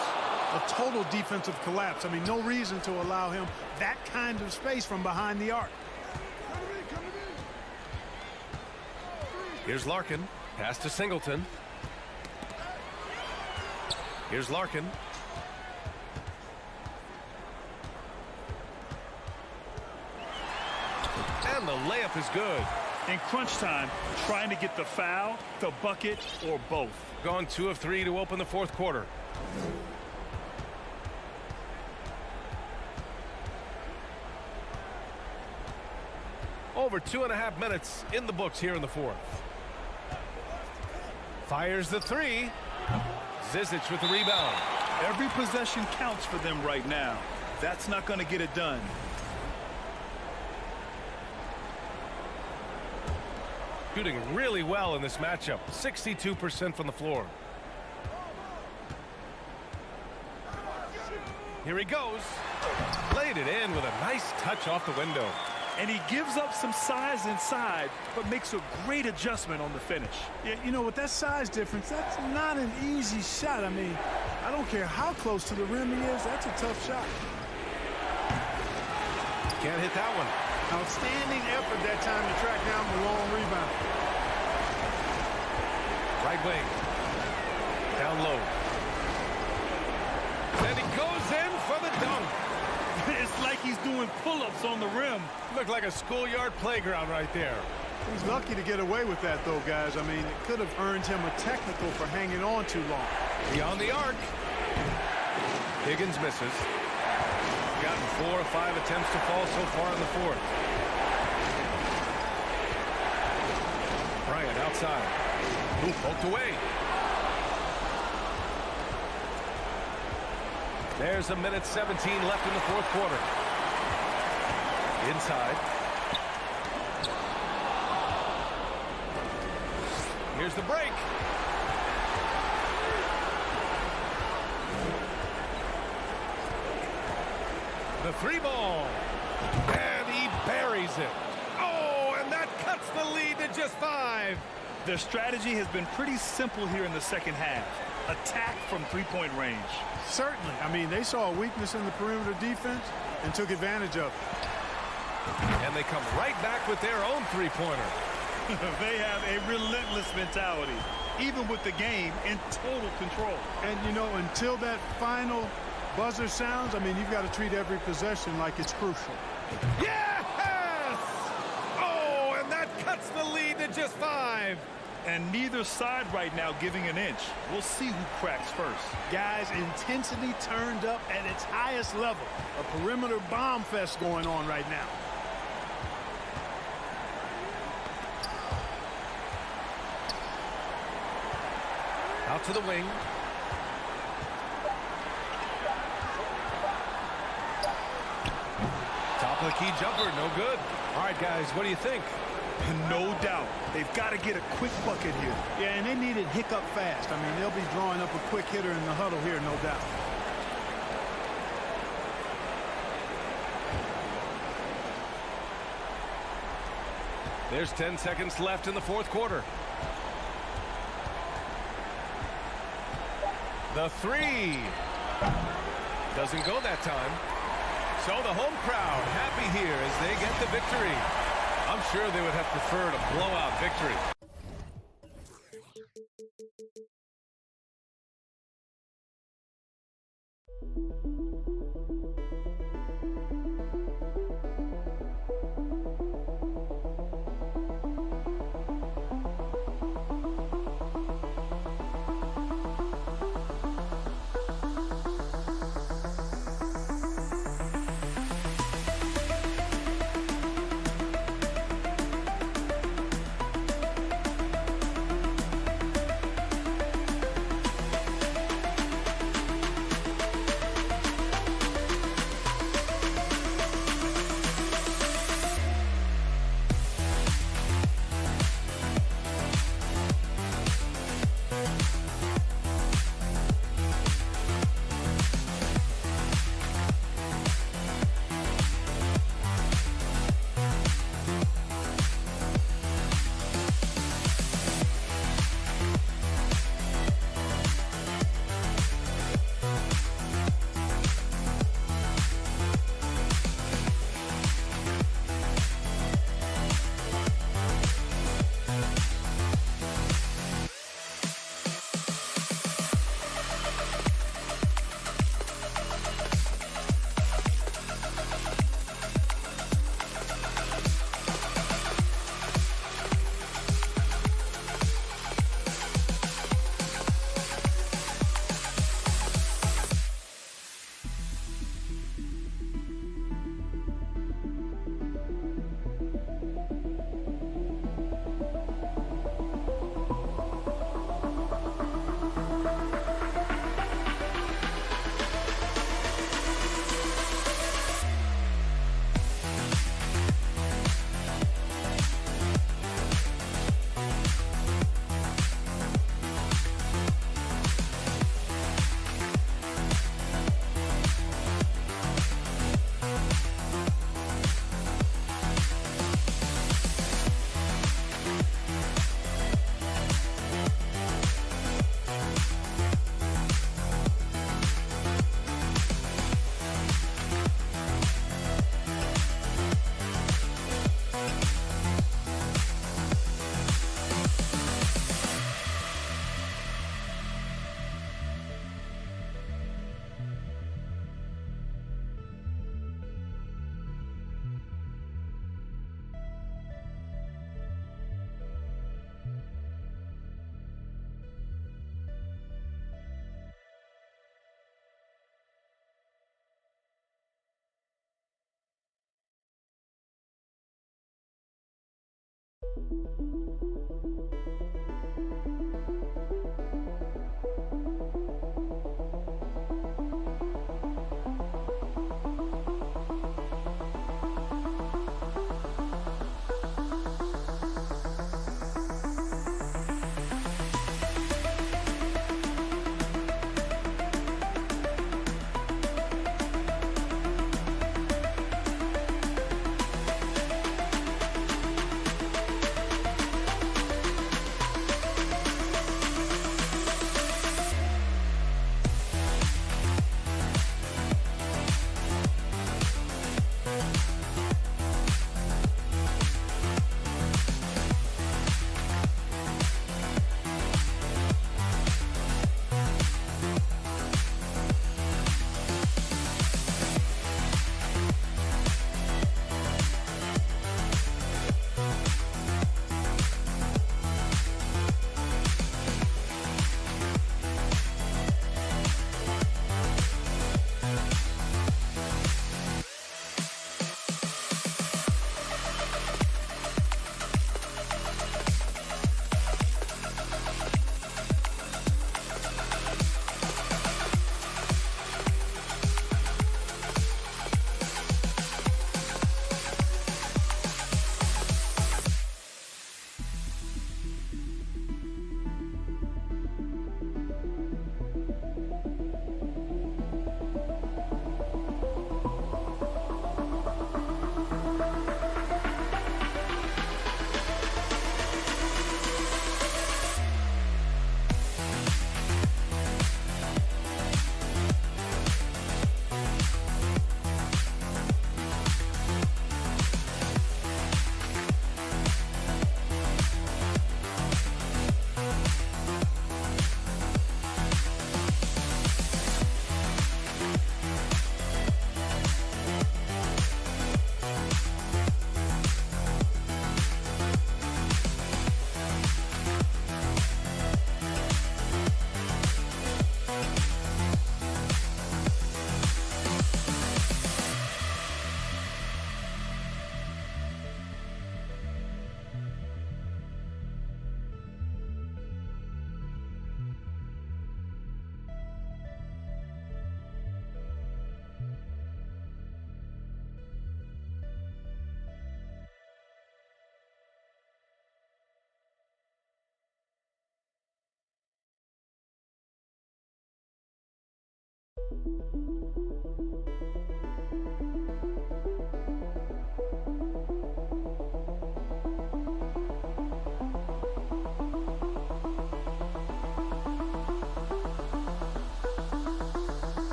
A total defensive collapse. I mean, no reason to allow him that kind of space from behind the arc. Here's Larkin. Pass to Singleton. Here's Larkin. And the layup is good. In crunch time, trying to get the foul, the bucket, or both. Gone 2 of 3 to open the fourth quarter. Over 2.5 minutes in the books here in the fourth. Fires the three. Skijesss with the rebound. Every possession counts for them right now. That's not going to get it done. Shooting really well in this matchup. 62% from the floor. Here he goes. Laid it in with a nice touch off the window. And he gives up some size inside, but makes a great adjustment on the finish. Yeah, you know, with that size difference, that's not an easy shot. I mean, I don't care how close to the rim he is, that's a tough shot. Can't hit that one. Outstanding effort that time to track down the long rebound. Right wing. Down low. And he goes in for the dunk. It's like he's doing pull-ups on the rim. Looked like a schoolyard playground right there. He's lucky to get away with that, though, guys. I mean, it could have earned him a technical for hanging on too long. Beyond the arc. Higgins misses. Gotten 4 or 5 attempts to fall so far in the fourth. Bryant outside. Ooh, poked away. There's a minute 17 left in the fourth quarter. Inside. Here's the break. The three ball. And he buries it. Oh, and that cuts the lead to just 5. Their strategy has been pretty simple here in the second half. Attack from three-point range. Certainly. I mean, they saw a weakness in the perimeter defense and took advantage of it. And they come right back with their own three-pointer. They have a relentless mentality, even with the game in total control. And, you know, until that final buzzer sounds, I mean, you've got to treat every possession like it's crucial. Yes! Oh, and that cuts the lead to just 5. And neither side right now giving an inch. We'll see who cracks first. Guys, intensity turned up at its highest level. A perimeter bomb fest going on right now. Out to the wing. Top of the key jumper, no good. All right, guys, what do you think? No doubt. They've got to get a quick bucket here. Yeah, and they need it hiccup fast. I mean, they'll be drawing up a quick hitter in the huddle here, no doubt. There's 10 seconds left in the fourth quarter. The three. Doesn't go that time. So the home crowd happy here as they get the victory. I'm sure they would have preferred a blowout victory.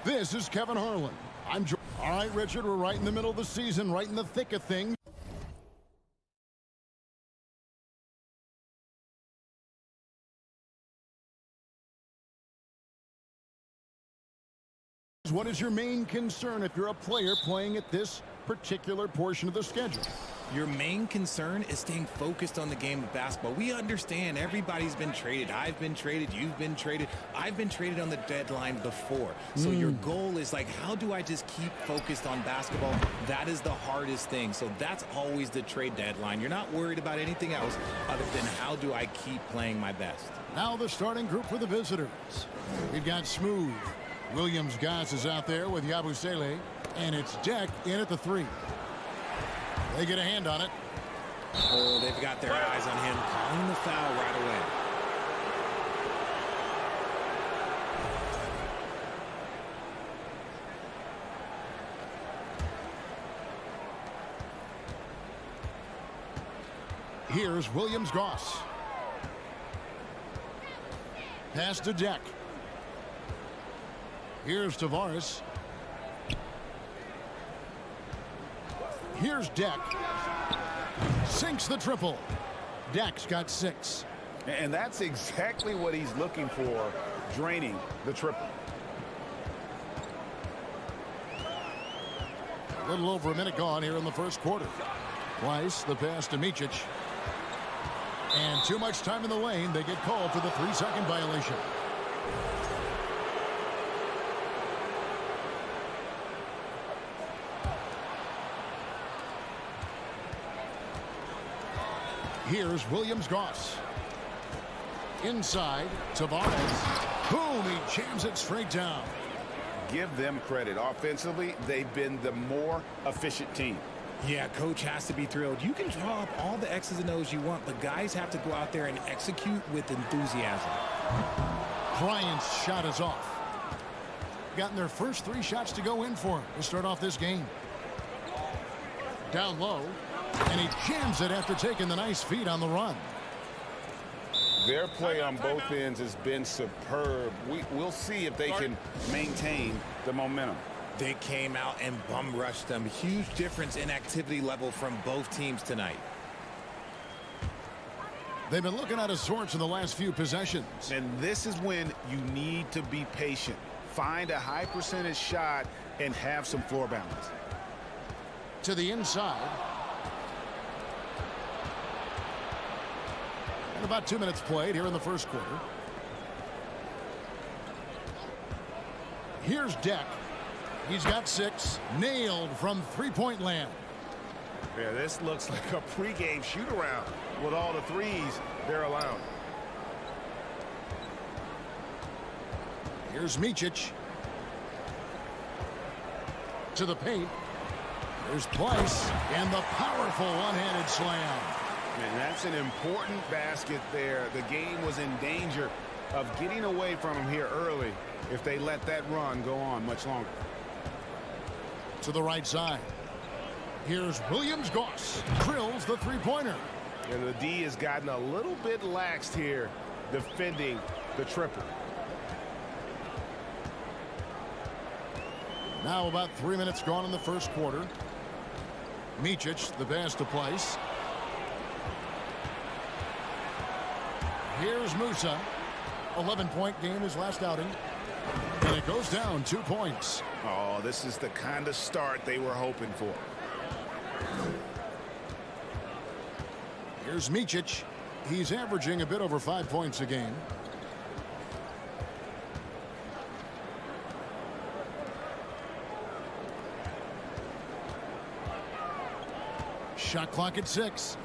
This is Kevin Harlan. All right, Richard, we're right in the middle of the season, right in the thick of things. What is your main concern if you're a player playing at this particular portion of the schedule? Your main concern is staying focused on the game of basketball. We understand everybody's been traded. I've been traded. You've been traded. I've been traded on the deadline before. So your goal is like, how do I just keep focused on basketball? That is the hardest thing. So that's always the trade deadline. You're not worried about anything else other than how do I keep playing my best. Now the starting group for the visitors. We've got Smooth. Williams-Goss is out there with Yabusele. And it's Deck in at the 3. They get a hand on it. Oh, they've got their eyes on him, calling the foul right away. Here's Williams-Goss. Pass to Deck. Here's Tavares. Here's Deck. Sinks the triple. Deck's got 6. And that's exactly what he's looking for, draining the triple. A little over a minute gone here in the first quarter. Twice the pass to Micic. And too much time in the lane. They get called for the 3-second violation. Here's Williams-Goss. Inside, Tavares. Boom, he jams it straight down. Give them credit. Offensively, they've been the more efficient team. Yeah, coach has to be thrilled. You can draw up all the X's and O's you want, but guys have to go out there and execute with enthusiasm. Bryant's shot is off. Gotten their first 3 shots to go in for him to start off this game. Down low, and he jams it after taking the nice feed on the run. Their play on both ends has been superb. We'll see if they can maintain the momentum. They came out and bum rushed them. Huge difference in activity level from both teams tonight. They've been looking at a sorts in the last few possessions. And this is when you need to be patient. Find a high percentage shot and have some floor balance. To the inside. And about 2 minutes played here in the first quarter. Here's Deck. He's got 6. Nailed from three-point land. Yeah, this looks like a pregame shoot-around with all the threes they're allowing. Here's Micic. To the paint. There's Place. And the powerful one-handed slam. And that's an important basket there. The game was in danger of getting away from him here early if they let that run go on much longer. To the right side. Here's Williams-Goss. Drills the three-pointer. And the D has gotten a little bit laxed here defending the triple. Now about 3 minutes gone in the first quarter. Micic, the pass to Place. Here's Musa. 11-point game his last outing. And it goes down 2 points. Oh, this is the kind of start they were hoping for. Here's Micic. He's averaging a bit over 5 points a game. Shot clock at 6.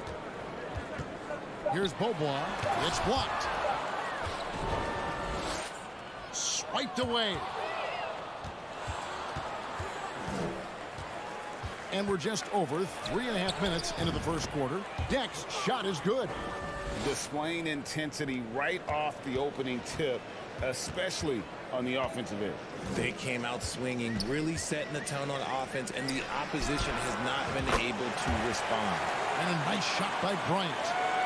Here's Beaubois. It's blocked. Swiped away. And we're just over 3.5 minutes into the first quarter. Deck's shot is good. Displaying intensity right off the opening tip, especially on the offensive end. They came out swinging, really setting the tone on offense, and the opposition has not been able to respond. And a nice shot by Bryant.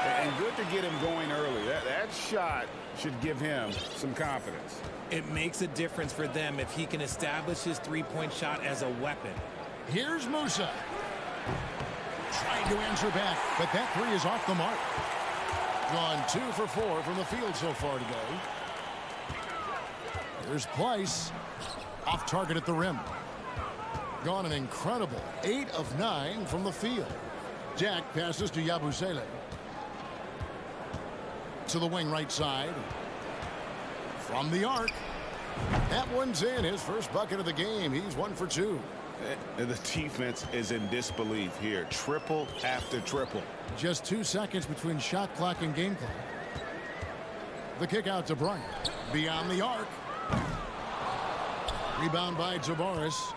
And good to get him going early. That shot should give him some confidence. It makes a difference for them if he can establish his three-point shot as a weapon. Here's Musa. Trying to answer back, but that 3 is off the mark. Gone 2 for 4 from the field so far today. Here's Place. Off target at the rim. Gone an incredible 8 of 9 from the field. Jack passes to Yabusele. To the wing right side. From the arc. That one's in. His first bucket of the game. He's 1 for 2. The defense is in disbelief here. Triple after triple. Just 2 seconds between shot clock and game clock. The kick out to Bryant. Beyond the arc. Rebound by Tavares.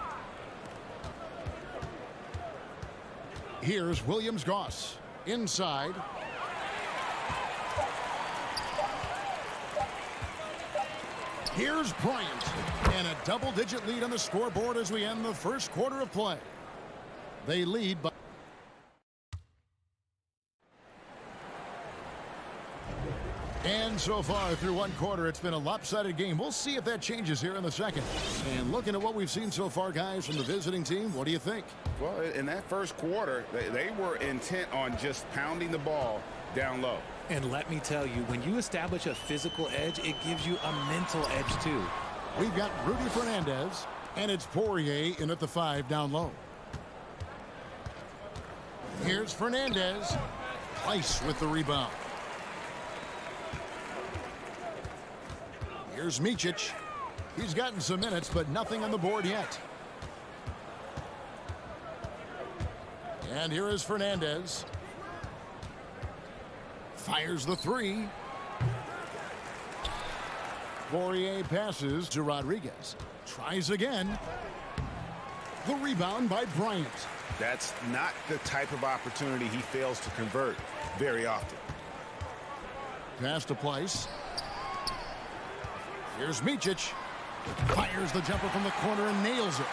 Here's Williams-Goss. Inside. Here's Bryant. And a double-digit lead on the scoreboard as we end the first quarter of play. They lead by... And so far through one quarter, it's been a lopsided game. We'll see if that changes here in the second. And looking at what we've seen so far, guys, from the visiting team, what do you think? Well, in that first quarter, they were intent on just pounding the ball down low. And let me tell you, when you establish a physical edge, it gives you a mental edge, too. We've got Rudy Fernandez, and it's Poirier in at the 5 down low. Here's Fernandez. Place with the rebound. Here's Micic. He's gotten some minutes, but nothing on the board yet. And here is Fernandez. Fires the 3. Poirier passes to Rodriguez. Tries again. The rebound by Bryant. That's not the type of opportunity he fails to convert very often. Pass to Place. Here's Micic. Fires the jumper from the corner and nails it.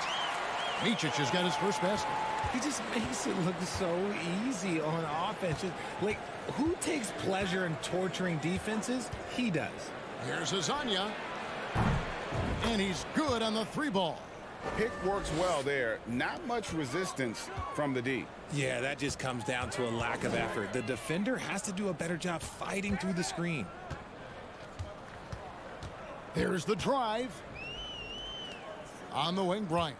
Micic has got his first basket. He just makes it look so easy on offense. Like, who takes pleasure in torturing defenses? He does. Here's Azania. And he's good on the three ball. Pick works well there. Not much resistance from the D. Yeah, that just comes down to a lack of effort. The defender has to do a better job fighting through the screen. There's the drive. On the wing, Bryant.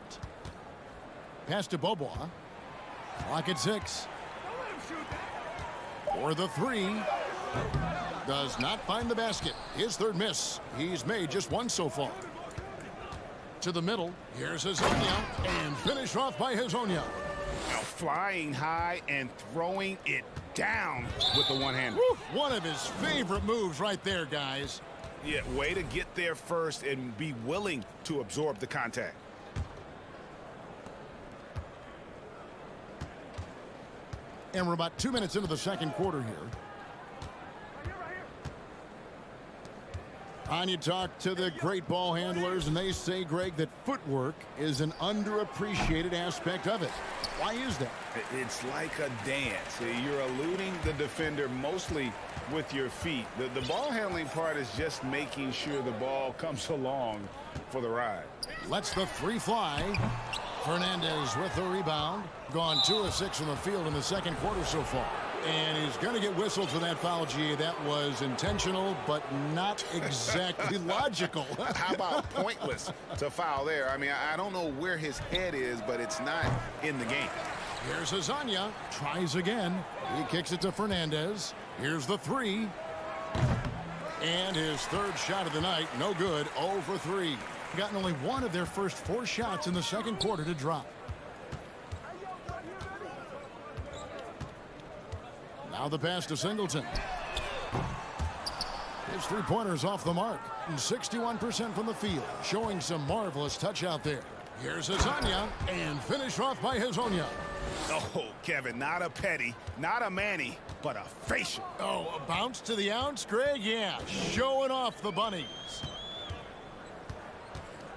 Pass to Bobois. Clock at 6. For the three. Does not find the basket. His third miss. He's made just one so far. To the middle. Here's Hazonia. And finished off by Hazonia. Now flying high and throwing it down with the one-hander. One of his favorite moves right there, guys. Yeah, way to get there first and be willing to absorb the contact. And we're about 2 minutes into the second quarter here. And you talk to the great ball handlers, and they say, Greg, that footwork is an underappreciated aspect of it. Why is that? It's like a dance. You're eluding the defender mostly with your feet. The ball handling part is just making sure the ball comes along for the ride. Lets the three fly. Fernandez with the rebound. Gone 2 of 6 from the field in the second quarter so far. And he's going to get whistled for that foul, G. That was intentional, but not exactly logical. How about pointless to foul there? I mean, I don't know where his head is, but it's not in the game. Here's Hazonia. Tries again. He kicks it to Fernandez. Here's the three. And his third shot of the night. No good. 0 for 3. Gotten only one of their first 4 shots in the second quarter to drop. Now the pass to Singleton. His three-pointers off the mark. 61% from the field. Showing some marvelous touch out there. Here's Hazonia. And finish off by Hazonia. Oh, Kevin, not a petty, not a Manny, but a facial. Oh, a bounce to the ounce, Greg? Yeah, showing off the bunnies.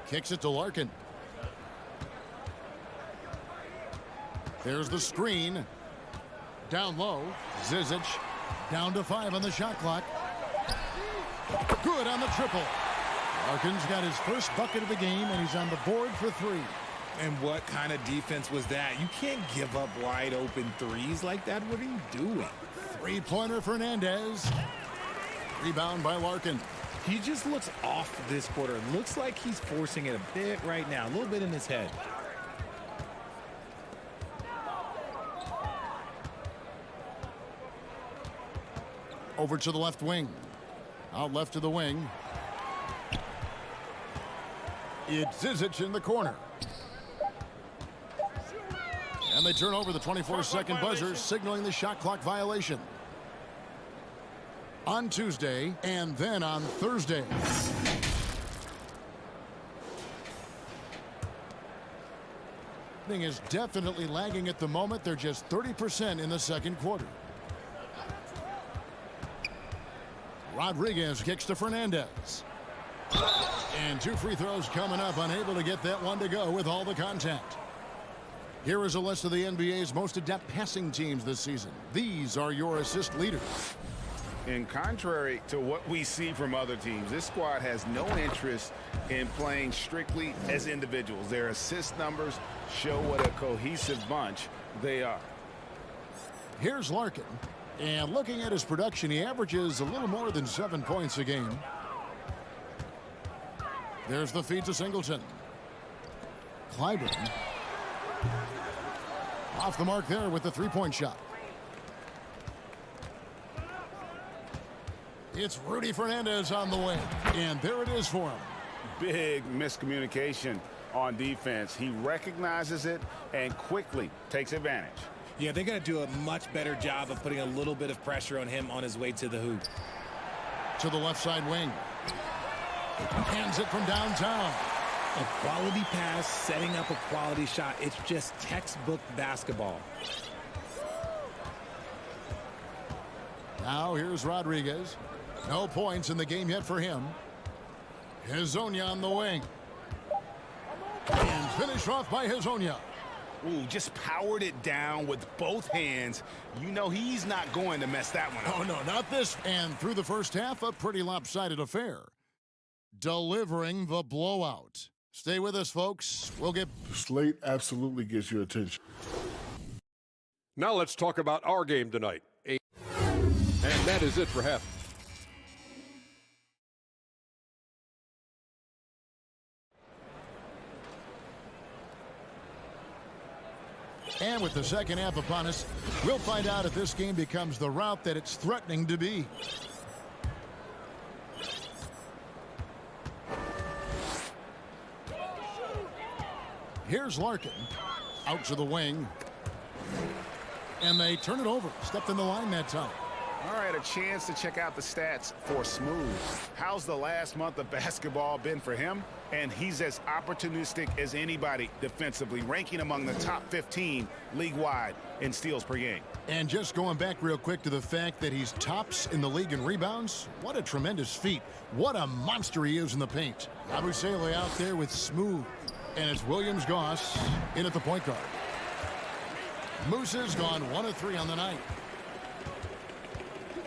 Kicks it to Larkin. There's the screen. Down low. Zizic down to 5 on the shot clock. Good on the triple. Larkin's got his first bucket of the game, and he's on the board for 3. And what kind of defense was that? You can't give up wide open threes like that. What are you doing? Three-pointer Fernandez. Rebound by Larkin. He just looks off this quarter. It looks like he's forcing it a bit right now, a little bit in his head. Over to the left wing. Out left to the wing. It's Zizic in the corner. And they turn over the 24-second buzzer, signaling the shot clock violation. On Tuesday and then on Thursday. Thing is definitely lagging at the moment. They're just 30% in the second quarter. Rodriguez kicks to Fernandez. And 2 free throws coming up, unable to get that one to go with all the contact. Here is a list of the NBA's most adept passing teams this season. These are your assist leaders. In contrary to what we see from other teams, this squad has no interest in playing strictly as individuals. Their assist numbers show what a cohesive bunch they are. Here's Larkin. And looking at his production, he averages a little more than 7 points a game. There's the feed to Singleton. Clyburn. Off the mark there with the three-point shot. It's Rudy Fernandez on the way. And there it is for him. Big miscommunication on defense. He recognizes it and quickly takes advantage. Yeah, they're going to do a much better job of putting a little bit of pressure on him on his way to the hoop. To the left side wing. Hands it from downtown. A quality pass, setting up a quality shot. It's just textbook basketball. Now here's Rodriguez. No points in the game yet for him. Hezonja on the wing. And finished off by Hezonja. Ooh, just powered it down with both hands. You know he's not going to mess that one up. Oh, no, not this. And through the first half, a pretty lopsided affair. Delivering the blowout. Stay with us, folks. We'll get... The slate absolutely gets your attention. Now let's talk about our game tonight. And that is it for half. And with the second half upon us, we'll find out if this game becomes the route that it's threatening to be. Here's Larkin. Out to the wing. And they turn it over. Stepped in the line that time. All right, a chance to check out the stats for Smooth. How's the last month of basketball been for him? And he's as opportunistic as anybody defensively, ranking among the top 15 league-wide in steals per game. And just going back real quick to the fact that he's tops in the league in rebounds, what a tremendous feat. What a monster he is in the paint. Abusele out there with Smooth. And it's Williams-Goss in at the point guard. Musa's gone 1 of 3 on the night.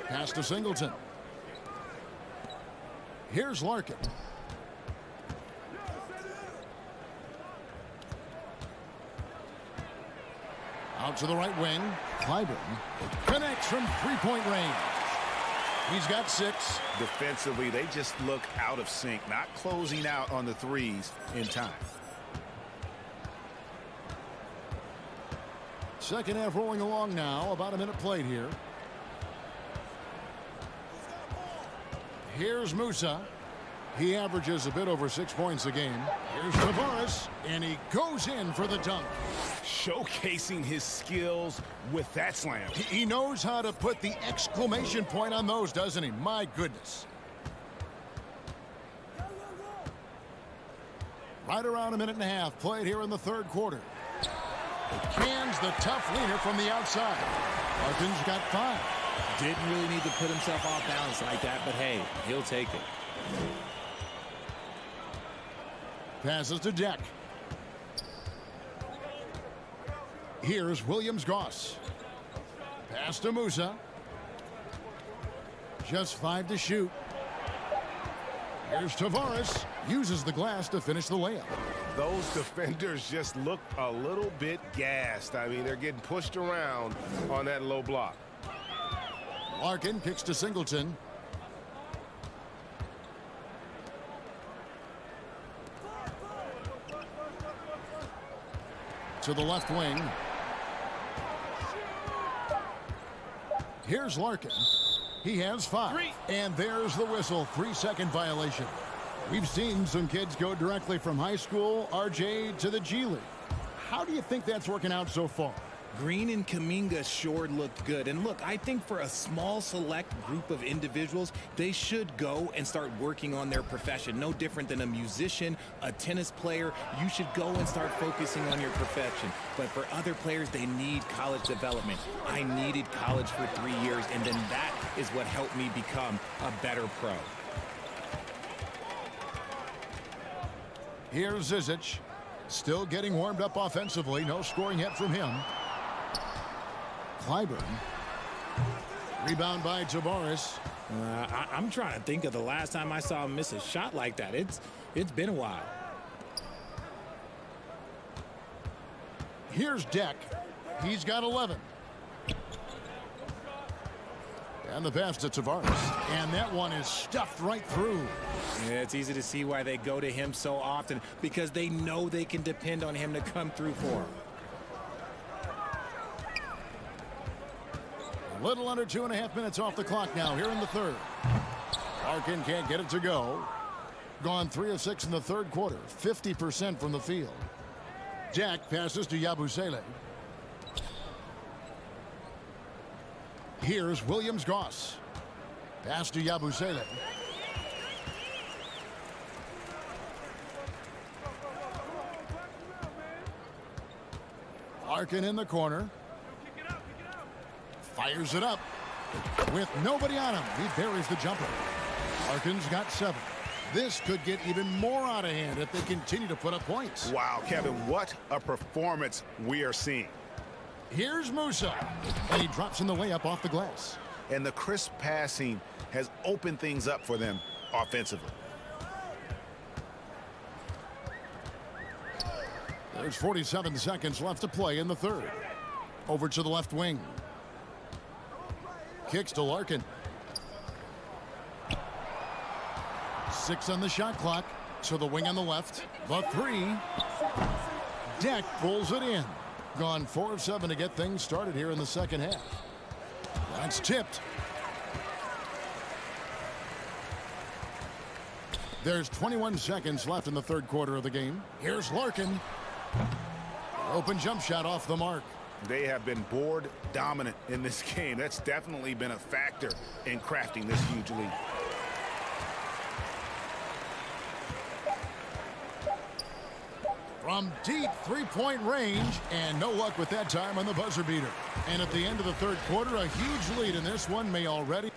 Pass to Singleton. Here's Larkin. Out to the right wing. Clyburn connects from three-point range. He's got 6. Defensively, they just look out of sync, not closing out on the threes in time. Second half rolling along now. About a minute played here. Here's Musa. He averages a bit over 6 points a game. Here's Tavares, and he goes in for the dunk. Showcasing his skills with that slam. He knows how to put the exclamation point on those, doesn't he? My goodness. Right around a minute and a half played here in the third quarter. Cans the tough leaner from the outside. Larkin's got 5. Didn't really need to put himself off balance like that, but hey, he'll take it. Passes to Deck. Here's Williams-Goss. Pass to Musa. Just 5 to shoot. Here's Tavares. Uses the glass to finish the layup. Those defenders just look a little bit gassed. I mean, they're getting pushed around on that low block. Larkin kicks to Singleton. To the left wing. Here's Larkin. He has 5. And there's the whistle. 3-second violation. We've seen some kids go directly from high school, RJ, to the G League. How do you think that's working out so far? Green and Kuminga sure looked good. And look, I think for a small select group of individuals, they should go and start working on their profession. No different than a musician, a tennis player. You should go and start focusing on your profession. But for other players, they need college development. I needed college for 3 years, and then that is what helped me become a better pro. Here's Zizic. Still getting warmed up offensively. No scoring yet from him. Clyburn. Rebound by Tavares. I'm trying to think of the last time I saw him miss a shot like that. It's been a while. Here's Deck. He's got 11. And the pass to Tavares. And that one is stuffed right through. Yeah, it's easy to see why they go to him so often, because they know they can depend on him to come through for them. A little under 2.5 minutes off the clock now here in the third. Larkin can't get it to go. Gone 3 of 6 in the third quarter. 50% from the field. Jack passes to Yabusele. Here's Williams-Goss. Pass to Yabusele. Larkin in the corner. Fires it up. With nobody on him, he buries the jumper. Larkin's got 7. This could get even more out of hand if they continue to put up points. Wow, Kevin, what a performance we are seeing. Here's Musa, and he drops in the layup off the glass. And the crisp passing has opened things up for them offensively. There's 47 seconds left to play in the third. Over to the left wing. Kicks to Larkin. 6 on the shot clock. So the wing on the left. The 3. Deck pulls it in. Gone 4 of 7 to get things started here in the second half. That's tipped. There's 21 seconds left in the third quarter of the game. Here's Larkin. Open jump shot off the mark. They have been board dominant in this game. That's definitely been a factor in crafting this huge lead. From deep three-point range, and no luck with that time on the buzzer beater. And at the end of the third quarter, a huge lead in this one may already.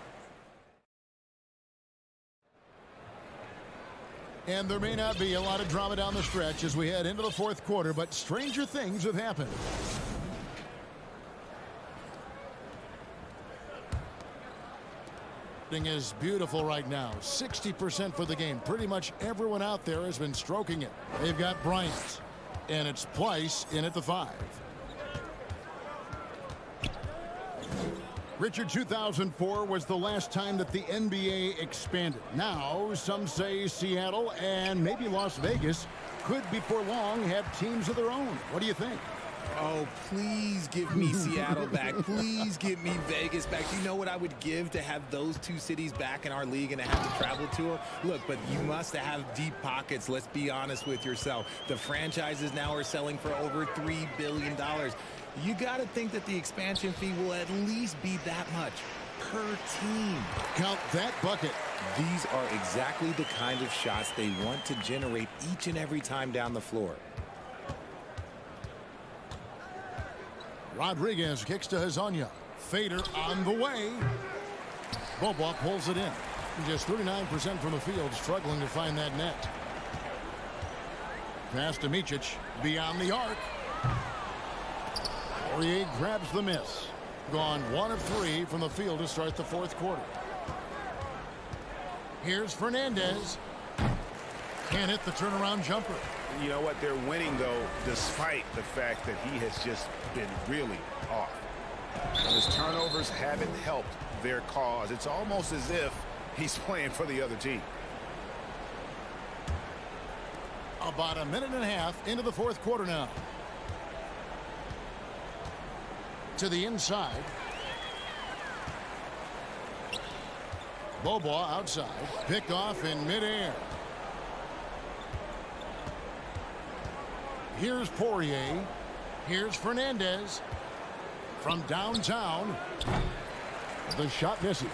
And there may not be a lot of drama down the stretch as we head into the fourth quarter, but stranger things have happened. Is beautiful right now. 60% for the game. Pretty much everyone out there has been stroking it. They've got Bryant, and it's Pleiss in at the 5. Richard, 2004 was the last time that the NBA expanded. Now, some say Seattle and maybe Las Vegas could before long have teams of their own. What do you think? Oh, please give me Seattle back. Please give me Vegas back. You know what I would give to have those two cities back in our league and to have to travel to them? Look, but you must have deep pockets. Let's be honest with yourself. The franchises now are selling for over $3 billion. You got to think that the expansion fee will at least be that much per team. Count that bucket. These are exactly the kind of shots they want to generate each and every time down the floor. Rodriguez kicks to Hezonja. Fader on the way. Bobois pulls it in. Just 39% from the field, struggling to find that net. Pass to Micic, beyond the arc. Poirier grabs the miss. Gone 1 of 3 from the field to start the fourth quarter. Here's Fernandez. Can't hit the turnaround jumper. You know what? They're winning, though, despite the fact that he has just been really off. His turnovers haven't helped their cause. It's almost as if he's playing for the other team. About a minute and a half into the fourth quarter now. To the inside. Bobois outside. Picked off in midair. Here's Poirier. Here's Fernandez. From downtown. The shot misses.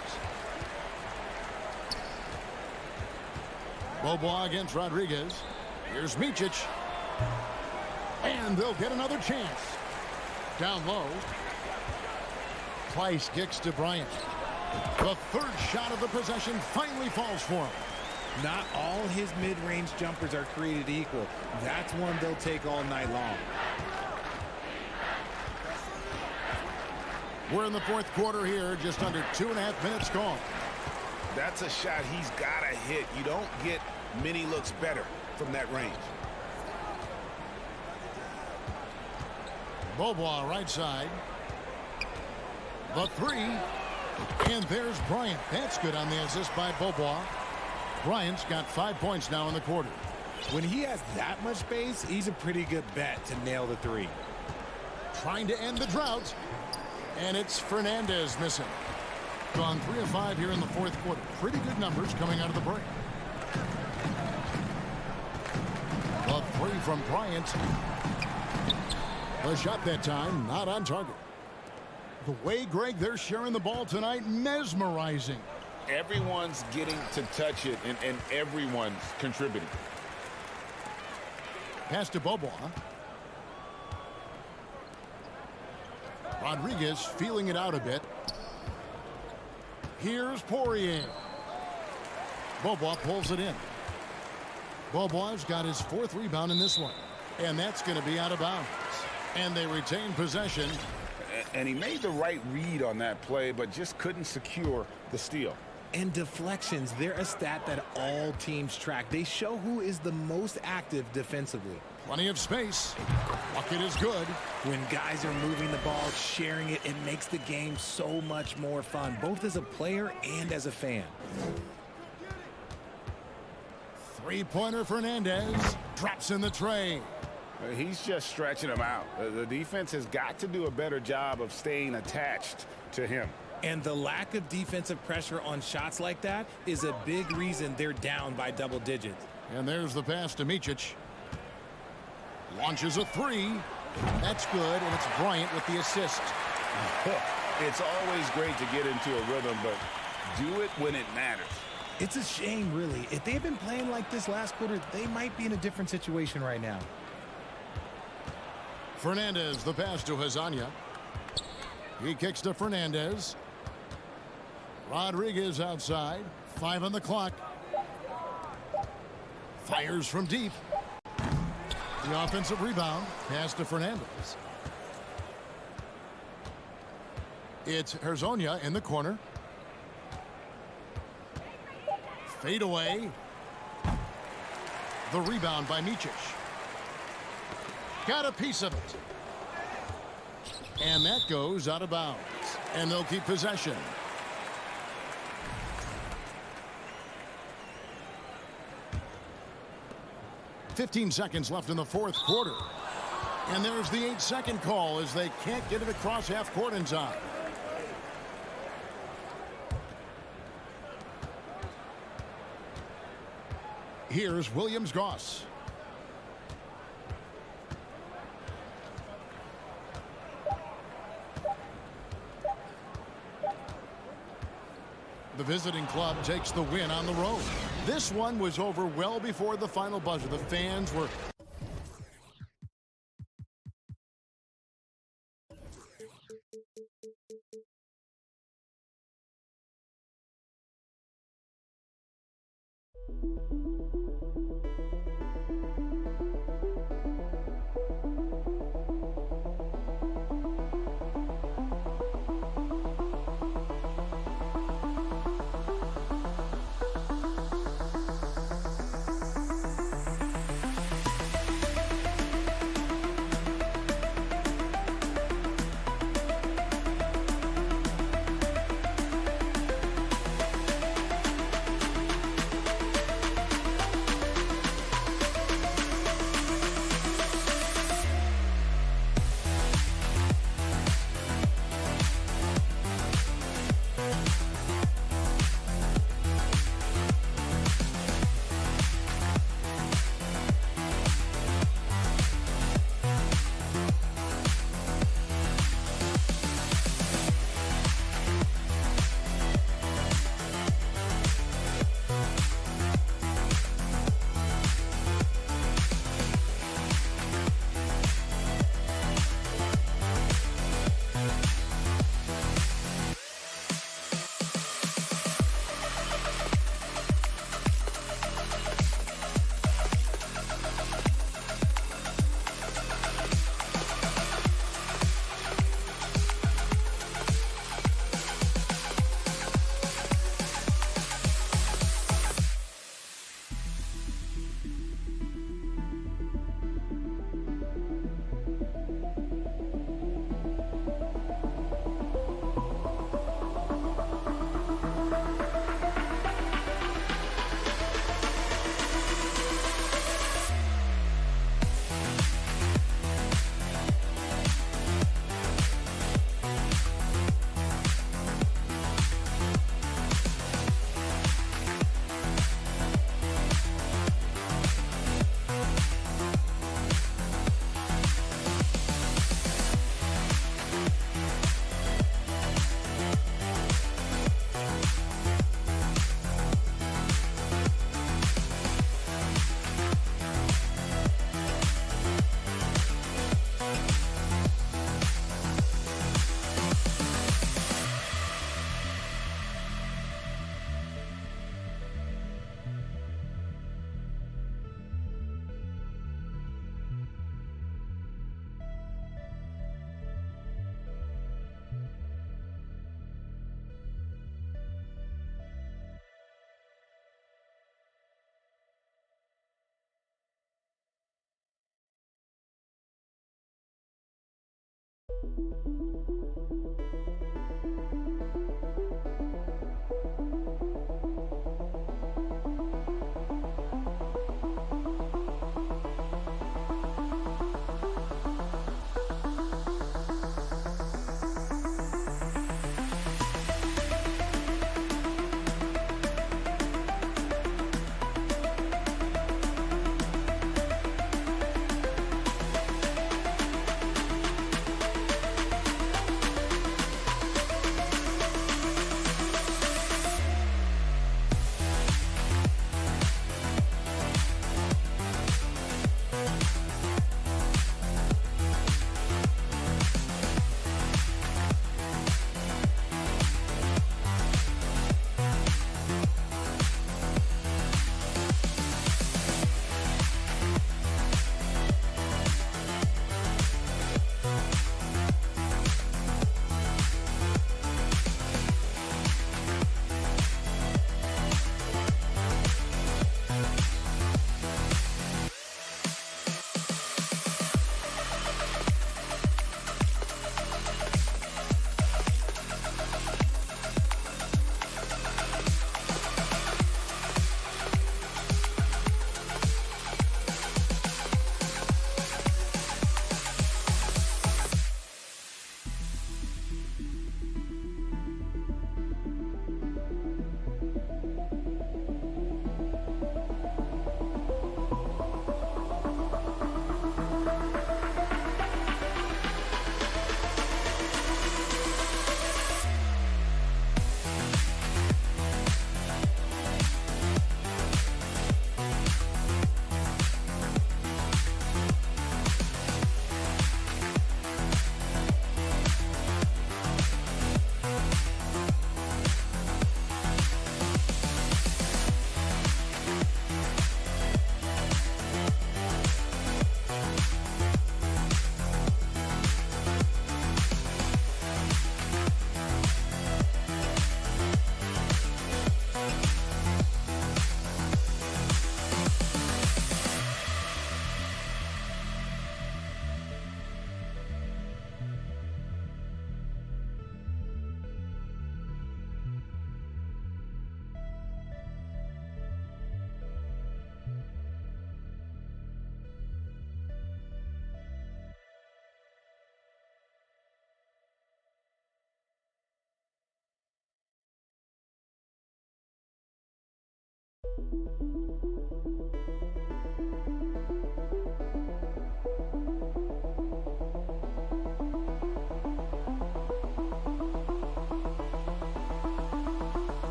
Bobois against Rodriguez. Here's Micic. And they'll get another chance. Down low. Pleiss kicks to Bryant. The third shot of the possession finally falls for him. Not all his mid-range jumpers are created equal. That's one they'll take all night long. We're in the fourth quarter here, just under 2.5 minutes gone. That's a shot he's got to hit. You don't get many looks better from that range. Bobois right side. The 3. And there's Bryant. That's good on the assist by Bobois. Bryant's got 5 points now in the quarter. When he has that much space, he's a pretty good bet to nail the 3. Trying to end the drought. And it's Fernandez missing. Gone 3 of 5 here in the fourth quarter. Pretty good numbers coming out of the break. The 3 from Bryant. The shot that time, not on target. The way, Greg, they're sharing the ball tonight, mesmerizing. Everyone's getting to touch it, and everyone's contributing. Pass to Bobois. Rodriguez feeling it out a bit. Here's Poirier. Bobois pulls it in. Bobo's got his 4th rebound in this one. And that's going to be out of bounds. And they retain possession. And he made the right read on that play, but just couldn't secure the steal. And deflections, they're a stat that all teams track. They show who is the most active defensively. Plenty of space. Bucket is good. When guys are moving the ball, sharing it, it makes the game so much more fun, both as a player and as a fan. Three-pointer Fernandez drops in the tray. He's just stretching him out. The defense has got to do a better job of staying attached to him. And the lack of defensive pressure on shots like that is a big reason they're down by double digits. And there's the pass to Micic. Launches a 3. That's good, and it's Bryant with the assist. It's always great to get into a rhythm, but do it when it matters. It's a shame, really. If they've been playing like this last quarter, they might be in a different situation right now. Fernandez, the pass to Hazanya. He kicks to Fernandez. Rodriguez outside. 5 on the clock. Fires from deep. The offensive rebound. Pass to Fernandez. It's Hazanya in the corner. Fade away. The rebound by Micic. Got a piece of it. And that goes out of bounds. And they'll keep possession. .15 seconds left in the 4th quarter. And there's the 8-second call as they can't get it across half court in time. Here's Williams-Goss. The visiting club takes the win on the road. This one was over well before the final buzzer. The fans were...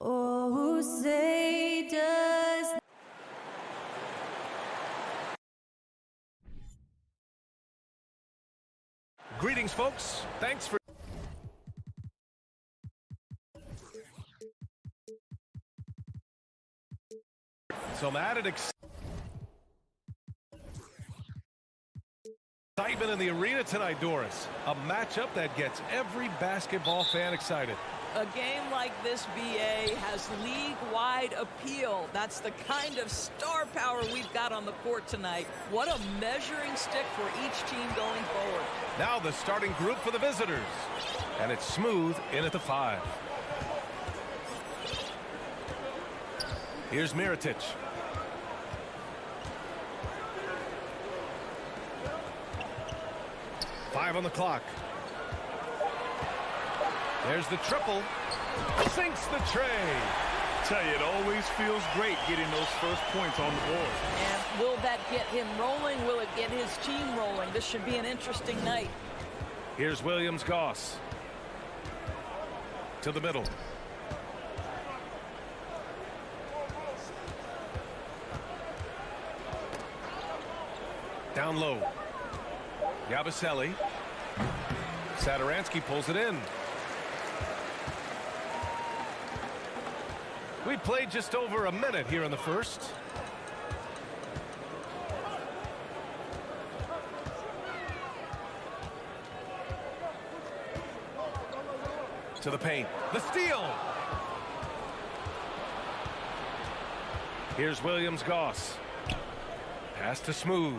Oh, say does... Greetings, folks. Thanks for... Some added excitement in the arena tonight, Doris. A matchup that gets every basketball fan excited. A game like this, BA, has league-wide appeal. That's the kind of star power we've got on the court tonight. What a measuring stick for each team going forward. Now the starting group for the visitors. And it's Smooth in at the 5. Here's Mirotic. Five on the clock. There's the triple. Sinks the tray. Tell you, it always feels great getting those first points on the board. And will that get him rolling? Will it get his team rolling? This should be an interesting night. Here's Williams-Goss. To the middle. Down low. Yabusele. Satoransky pulls it in. We played just over a minute here in the first. To the paint. The steal. Here's Williams-Goss. Pass to Smooth.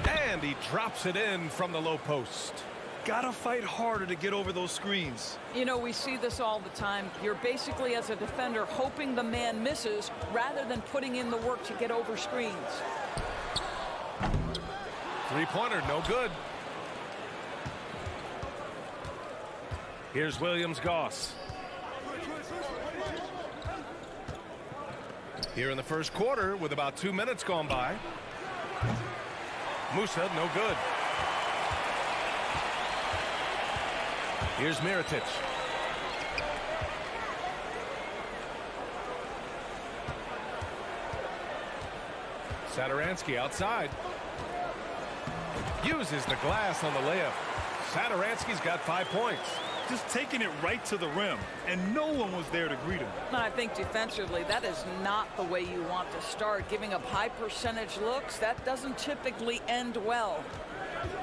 And he drops it in from the low post. Gotta fight harder to get over those screens. You know, we see this all the time. You're basically, as a defender, hoping the man misses rather than putting in the work to get over screens. Three-pointer, no good. Here's Williams-Goss. Here in the first quarter with about 2 minutes gone by. Musa, no good. Here's Mirotic. Satoransky outside. Uses the glass on the layup. Satoransky's got 5 points. Just taking it right to the rim, and no one was there to greet him. I think defensively, that is not the way you want to start. Giving up high percentage looks, that doesn't typically end well.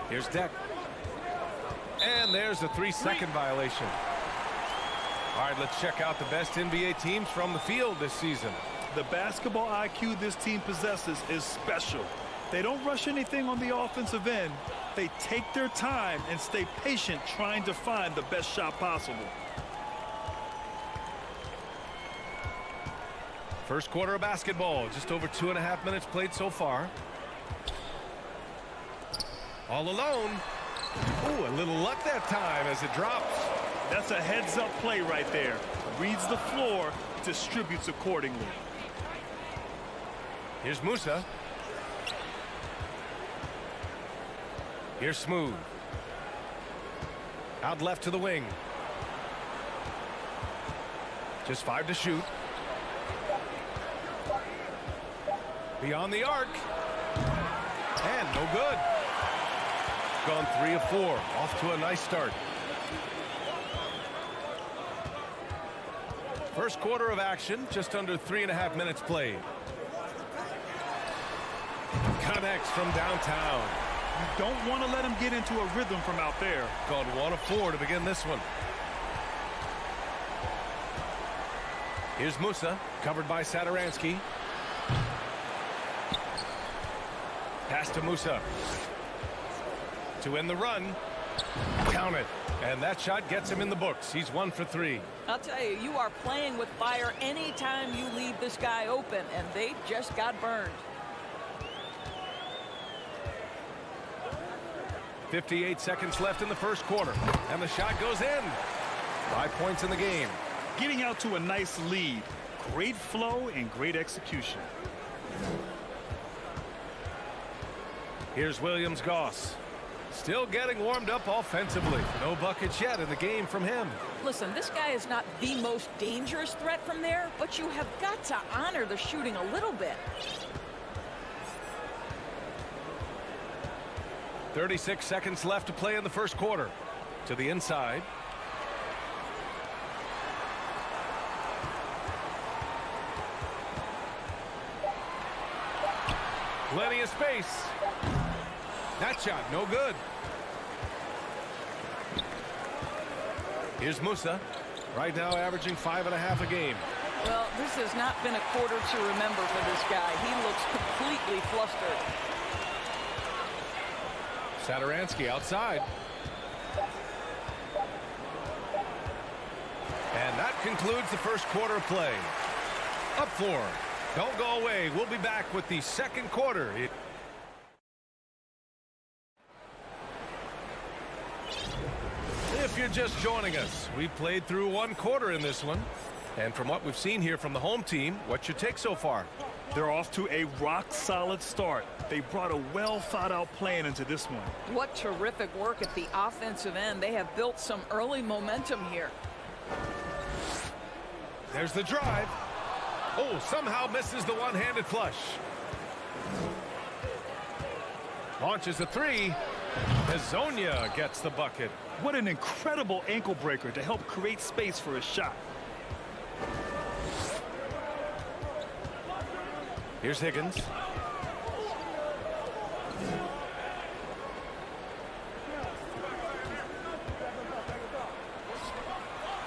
Here's Deck. And there's a 3-second violation. All right, let's check out the best NBA teams from the field this season. The basketball IQ this team possesses is special. They don't rush anything on the offensive end. They take their time and stay patient trying to find the best shot possible. First quarter of basketball, just over 2.5 minutes played so far. All alone. Ooh, a little luck that time as it drops. That's a heads-up play right there. Reads the floor, distributes accordingly. Here's Musa. Here's Smooth. Out left to the wing. Just 5 to shoot. Beyond the arc. And no good. Gone 3 of 4. Off to a nice start. First quarter of action, just under 3.5 minutes played. Connects from downtown. You don't want to let him get into a rhythm from out there. Gone 1 of 4 to begin this one. Here's Musa, covered by Satoransky. Pass to Musa. To end the run. Count it. And that shot gets him in the books. He's 1 for 3. I'll tell you, you are playing with fire anytime you leave this guy open, and they just got burned. 58 seconds left in the first quarter. And the shot goes in. 5 points in the game. Getting out to a nice lead. Great flow and great execution. Here's Williams-Goss. Still getting warmed up offensively. No buckets yet in the game from him. Listen, this guy is not the most dangerous threat from there, but you have got to honor the shooting a little bit. 36 seconds left to play in the first quarter. To the inside. Plenty of space. That shot, no good. Here's Musa. Right now averaging 5.5 a game. Well, this has not been a quarter to remember for this guy. He looks completely flustered. Satoransky outside. And that concludes the first quarter of play. Up 4. Don't go away. We'll be back with the second quarter. If you're just joining us, we played through 1 quarter in this one. And from what we've seen here from the home team, what's your take so far? They're off to a rock-solid start. They brought a well-thought-out plan into this one. What terrific work at the offensive end. They have built some early momentum here. There's the drive. Oh, somehow misses the one-handed flush. Launches a 3. Hezonja gets the bucket. What an incredible ankle breaker to help create space for a shot. Here's Higgins.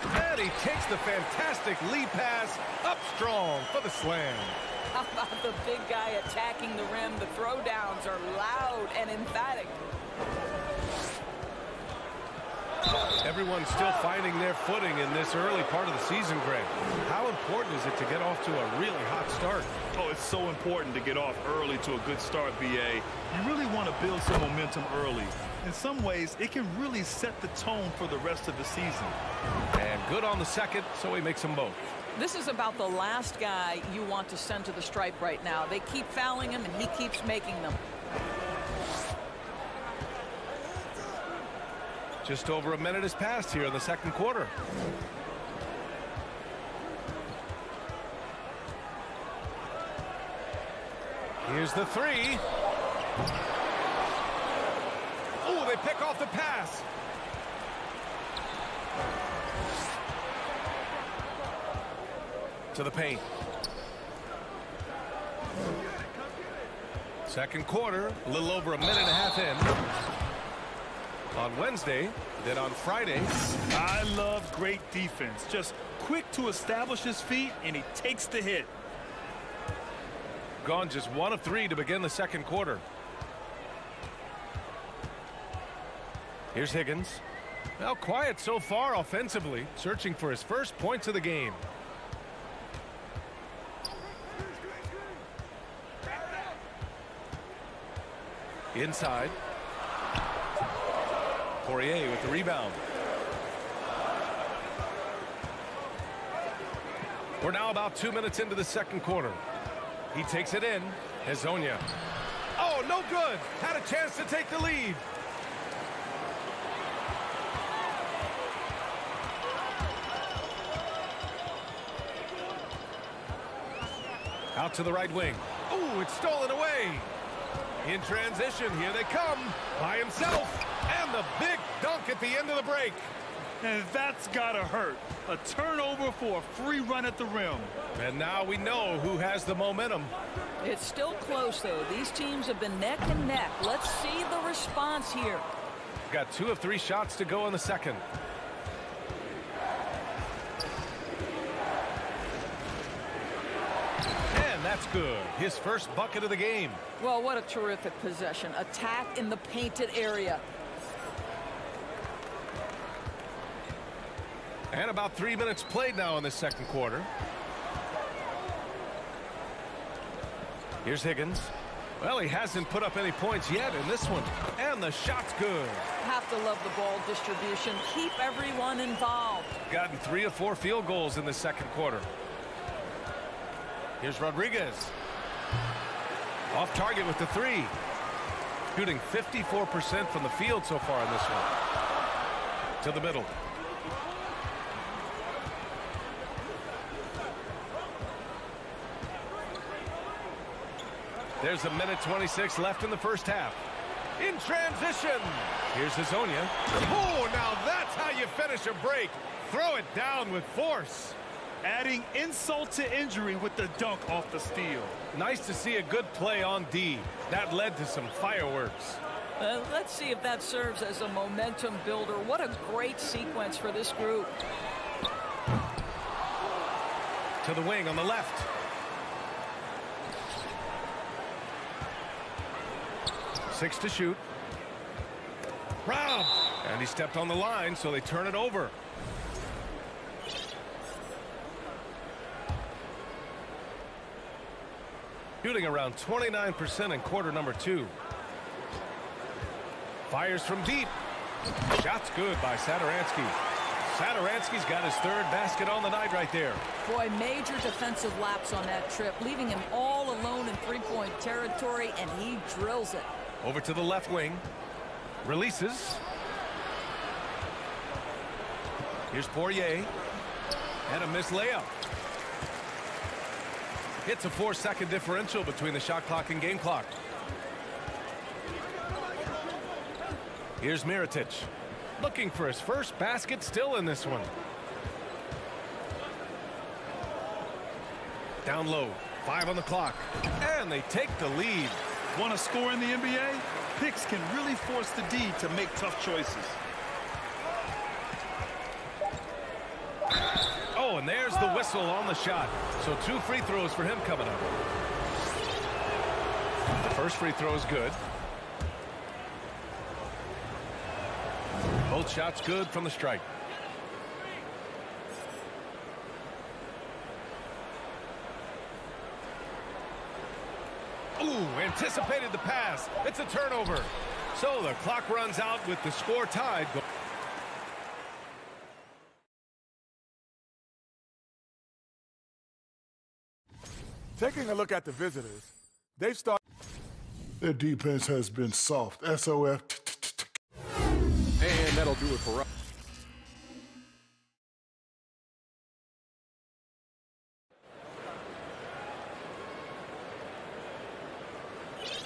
And he takes the fantastic lead pass up strong for the slam. How about the big guy attacking the rim? The throwdowns are loud and emphatic. Everyone's still finding their footing in this early part of the season, Greg. How important is it to get off to a really hot start? Oh, it's so important to get off early to a good start, BA. You really want to build some momentum early. In some ways, it can really set the tone for the rest of the season. And good on the second, so he makes them both. This is about the last guy you want to send to the stripe right now. They keep fouling him, and he keeps making them. Just over a minute has passed here in the second quarter. Here's the three. Oh, they pick off the pass. To the paint. Second quarter, a little over a minute and a half in. On Wednesday, then on Friday. I love great defense. Just quick to establish his feet, and he takes the hit. Gone just 1 of 3 to begin the second quarter. Here's Higgins. Well, quiet so far offensively, searching for his first points of the game. Inside. Poirier with the rebound. We're now about 2 minutes into the second quarter. He takes it in. Hezonja. Oh, no good. Had a chance to take the lead. Out to the right wing. Oh, it's stolen away. In transition, here they come. By himself. And the big dunk at the end of the break. And that's gotta hurt. A turnover for a free run at the rim. And now we know who has the momentum. It's still close, though. These teams have been neck and neck. Let's see the response here. Got 2 of 3 shots to go in the second. And that's good. His first bucket of the game. Well, what a terrific possession. Attack in the painted area. And about 3 minutes played now in the second quarter. Here's Higgins. Well, he hasn't put up any points yet in this one. And the shot's good. Have to love the ball distribution. Keep everyone involved. Gotten 3 of 4 field goals in the second quarter. Here's Rodriguez. Off target with the 3. Shooting 54% from the field so far in this one. To the middle. There's a minute 26 left in the first half. In transition. Here's Hezonja. Oh, now that's how you finish a break. Throw it down with force. Adding insult to injury with the dunk off the steal. Nice to see a good play on D. That led to some fireworks. Let's see if that serves as a momentum builder. What a great sequence for this group. To the wing on the left. Six to shoot. Rob. And he stepped on the line, so they turn it over. Shooting around 29% in quarter number 2. Fires from deep. Shot's good by Satoransky. Satoransky's got his 3rd basket on the night right there. Boy, major defensive lapse on that trip, leaving him all alone in three-point territory, and he drills it. Over to the left wing. Releases. Here's Poirier. And a missed layup. It's a 4-second differential between the shot clock and game clock. Here's Mirotic. Looking for his first basket still in this one. Down low. 5 on the clock. And they take the lead. Want to score in the NBA? Picks can really force the D to make tough choices. Oh, and there's the whistle on the shot. So 2 free throws for him coming up. The first free throw is good. Both shots good from the strike. Ooh, anticipated the pass. It's a turnover. So the clock runs out with the score tied. Taking a look at the visitors, they've started. Their defense has been soft. SOF. And that'll do it for us.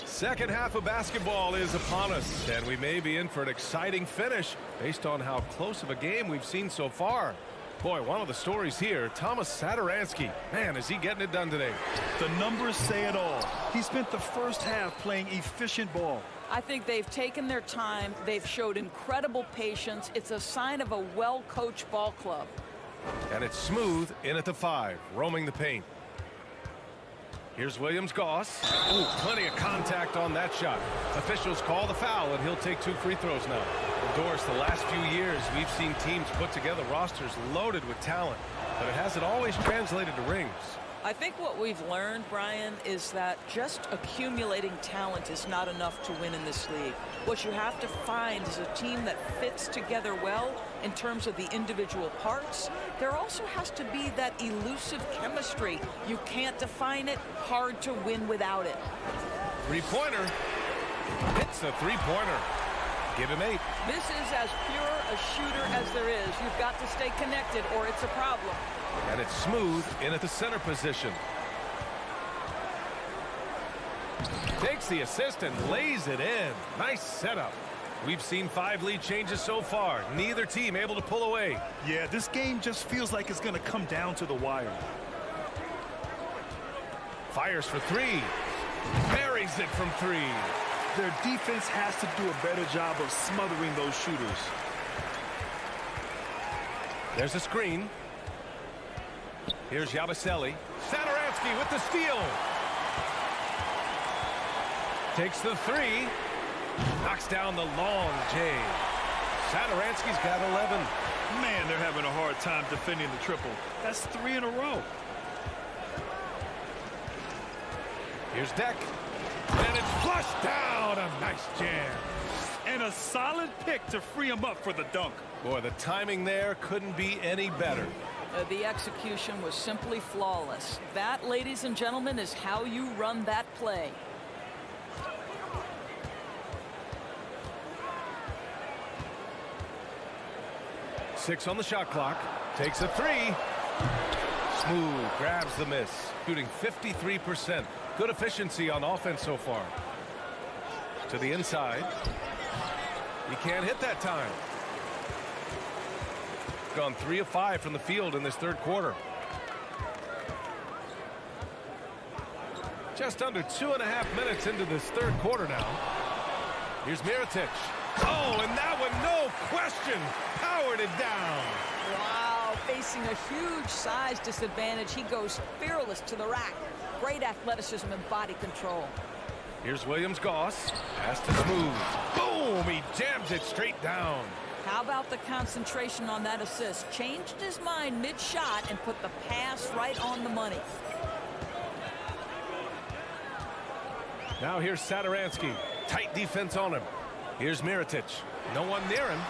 Second half of basketball is upon us, and we may be in for an exciting finish based on how close of a game we've seen so far. Boy, one of the stories here, Thomas Satoransky. Man, is he getting it done today. The numbers say it all. He spent the first half playing efficient ball. I think they've taken their time. They've showed incredible patience. It's a sign of a well-coached ball club. And it's smooth in at the 5, roaming the paint. Here's Williams-Goss. Ooh, plenty of contact on that shot. Officials call the foul, and he'll take 2 free throws now. Of course, the last few years, we've seen teams put together rosters loaded with talent, but it hasn't always translated to rings. I think what we've learned, Brian, is that just accumulating talent is not enough to win in this league. What you have to find is a team that fits together well in terms of the individual parts. There also has to be that elusive chemistry. You can't define it, hard to win without it. Three-pointer. Hits a three-pointer. Give him 8. This is as pure a shooter as there is. You've got to stay connected or it's a problem. And it's smooth in at the center position. Takes the assist and lays it in. Nice setup. We've seen 5 lead changes so far. Neither team able to pull away. Yeah, this game just feels like it's going to come down to the wire. Fires for 3. Buries it from 3. Their defense has to do a better job of smothering those shooters. There's a screen. Here's Yabusele. Satoransky with the steal. Takes the 3. Knocks down the long J. Satoransky's got 11. Man, they're having a hard time defending the triple. That's 3 in a row. Here's Deck. And it's flushed down. A nice jam. And a solid pick to free him up for the dunk. Boy, the timing there couldn't be any better. The execution was simply flawless. That, ladies and gentlemen, is how you run that play. Six on the shot clock. Takes a 3. Smooth. Grabs the miss. Shooting 53%. Good efficiency on offense so far. To the inside. He can't hit that time. Gone 3 of 5 from the field in this third quarter. Just under 2.5 minutes into this third quarter now. Here's Mirotic. Oh, and that one, no question, powered it down. Wow, facing a huge size disadvantage. He goes fearless to the rack. Great athleticism and body control. Here's Williams-Goss. Pass to Smooth. Boom, he jams it straight down. How about the concentration on that assist? Changed his mind mid-shot and put the pass right on the money. Now here's Satoransky. Tight defense on him. Here's Mirotic. No one near him.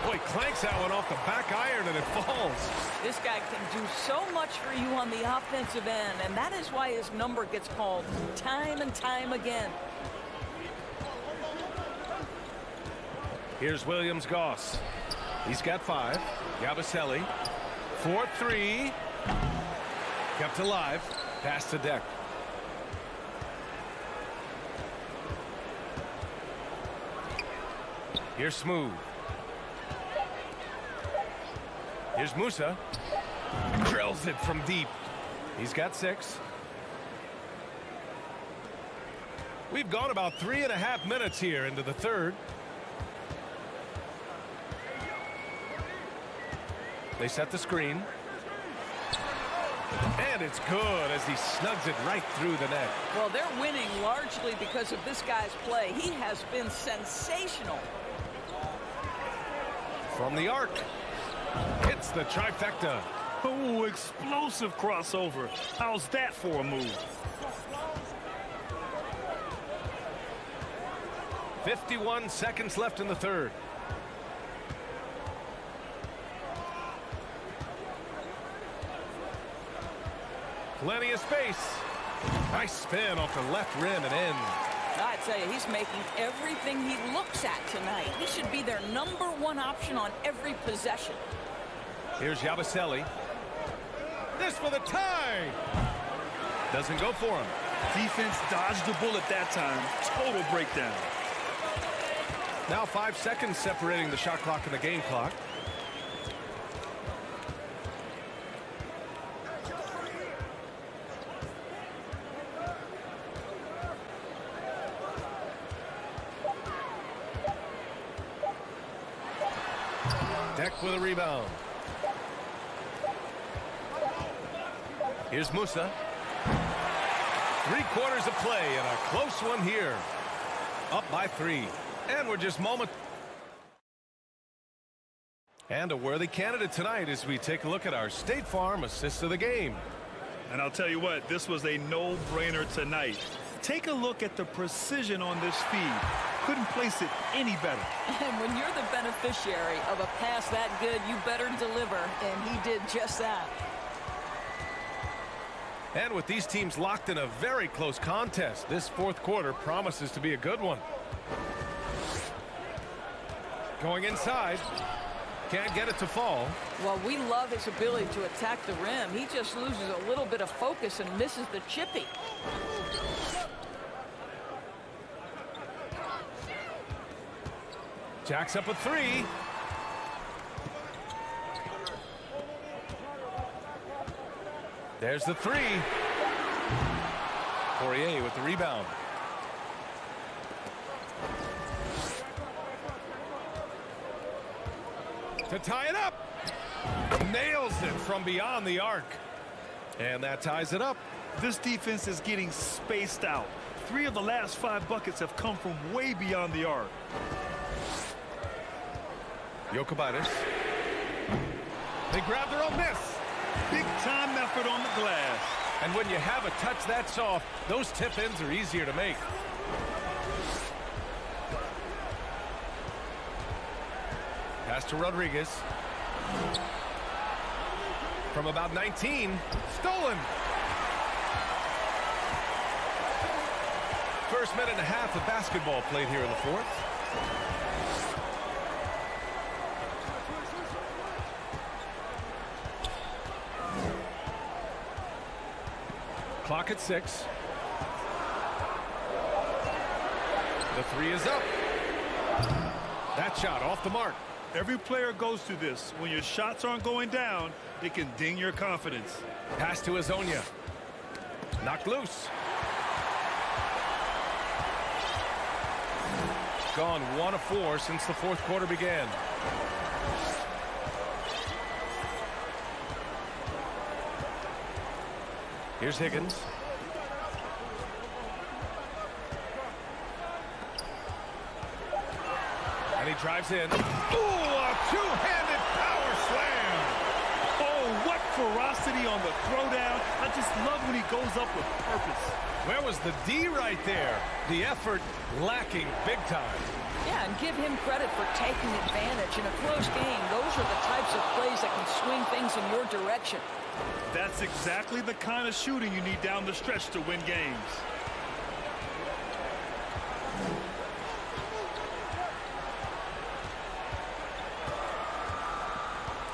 Boy, clanks that one off the back iron and it falls. This guy can do so much for you on the offensive end, and that is why his number gets called time and time again. Here's Williams-Goss. He's got 5. Yabusele. 4-3. Kept alive. Pass to Deck. Here's Smooth. Here's Musa. Drills it from deep. He's got 6. We've gone about 3.5 minutes here into the third. They set the screen. And it's good as he snugs it right through the net. Well, they're winning largely because of this guy's play. He has been sensational. From the arc. Hits the trifecta. Oh, explosive crossover. How's that for a move? 51 seconds left in the third. Plenty of space. Nice spin off the left rim and in. I tell you, he's making everything he looks at tonight. He should be their #1 option on every possession. Here's Yabusele. This for the tie. Doesn't go for him. Defense dodged the bullet that time. Total breakdown. Now 5 seconds separating the shot clock and the game clock. Deck with a rebound. Here's Musa. 3/4 of play and a close one here. Up by 3. And we're just moment. And a worthy candidate tonight as we take a look at our State Farm assist of the game. And I'll tell you what, this was a no-brainer tonight. Take a look at the precision on this feed. Couldn't place it any better. And when you're the beneficiary of a pass that good, you better deliver, and he did just that. And with these teams locked in a very close contest, this fourth quarter promises to be a good one. Going inside. Can't get it to fall. Well, we love his ability to attack the rim. He just loses a little bit of focus and misses the chippy. Jacks up a 3. There's the 3. Poirier with the rebound. To tie it up. Nails it from beyond the arc. And that ties it up. This defense is getting spaced out. 3 of the last 5 buckets have come from way beyond the arc. Jokubaitis. They grab their own miss. Big time effort on the glass. And when you have a touch that soft, those tip-ins are easier to make. Pass to Rodriguez. From about 19. Stolen. First minute and a half of basketball played here in the fourth. Clock at 6. The 3 is up. That shot off the mark. Every player goes through this. When your shots aren't going down, it can ding your confidence. Pass to Azonia. Knocked loose. Gone 1 of 4 since the fourth quarter began. Here's Higgins. And he drives in. Ooh, a two-handed power slam. Oh, what ferocity on the throwdown. I just love when he goes up with purpose. Where was the D right there? The effort lacking big time. Yeah, and give him credit for taking advantage. In a close game, those are the types of plays that can swing things in your direction. That's exactly the kind of shooting you need down the stretch to win games.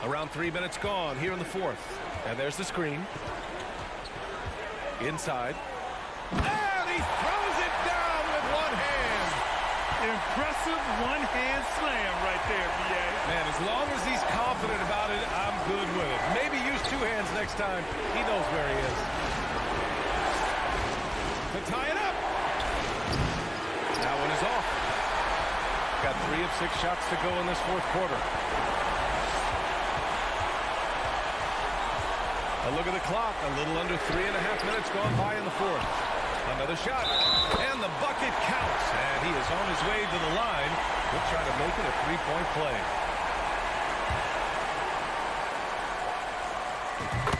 Around 3 minutes gone here in the fourth. And there's the screen. Inside. And he throws it down with one hand. Impressive one-hand slam right there, B.A. Man, as long as he's confident about it, I'm good with it. Maybe use 2 hands next time. He knows where he is. To tie it up. That one is off. Got 3 of 6 shots to go in this fourth quarter. A look at the clock. A little under 3.5 minutes gone by in the fourth. Another shot. And the bucket counts. And he is on his way to the line. He'll try to make it a 3-point play.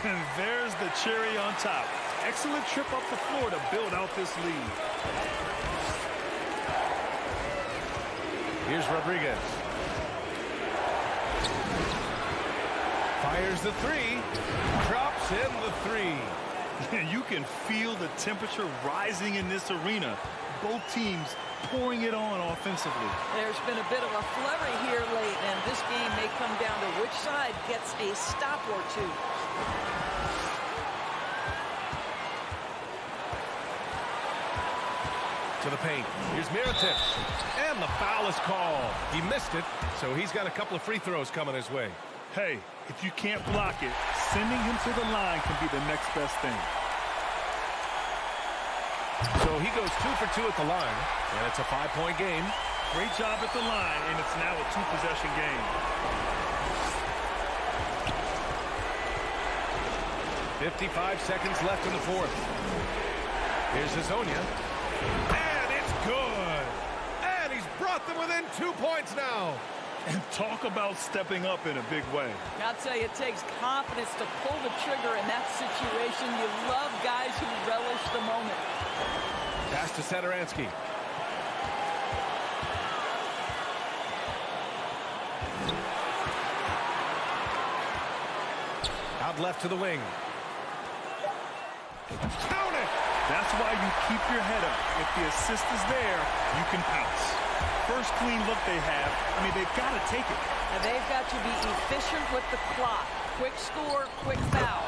And there's the cherry on top. Excellent trip up the floor to build out this lead. Here's Rodriguez. Fires the three. Drops in the three. You can feel the temperature rising in this arena. Both teams pouring it on offensively. There's been a bit of a flurry here late, and this game may come down to which side gets a stop or two. To the paint. Here's Mirotic. And the foul is called. He missed it, so he's got a couple of free throws coming his way. Hey, if you can't block it, sending him to the line can be the next best thing. So he goes 2 for 2 at the line, and it's a 5-point game. Great job at the line, and it's now a 2-possession game. 55 seconds left in the fourth. Here's Hazonia. And it's good. And he's brought them within 2 points now. And talk about stepping up in a big way. I'll tell you, it takes confidence to pull the trigger in that situation. You love guys who relish the moment. Pass to Satoransky. Out left to the wing. Count it! That's why you keep your head up. If the assist is there, you can pounce. First clean look they have, I mean, they've got to take it. And they've got to be efficient with the clock. Quick score, quick foul.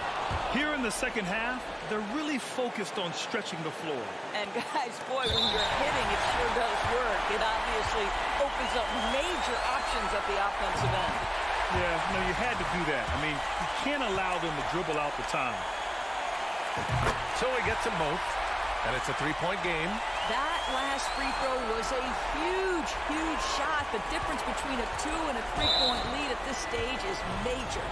Here in the second half, they're really focused on stretching the floor. And guys, boy, when you're hitting, it sure does work. It obviously opens up major options at the offensive end. Yeah, no, you had to do that. I mean, you can't allow them to dribble out the time. So he gets them both, and it's a 3-point game. That last free throw was a huge, huge shot. The difference between a 2 and a 3-point lead at this stage is major.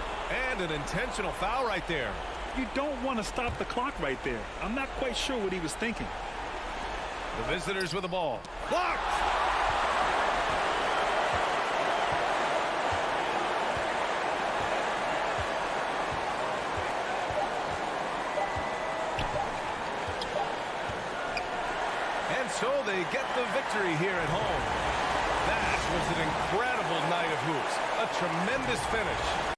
And an intentional foul right there. You don't want to stop the clock right there. I'm not quite sure what he was thinking. The visitors with the ball. Blocked! And so they get the victory here at home. That was an incredible night of hoops. A tremendous finish.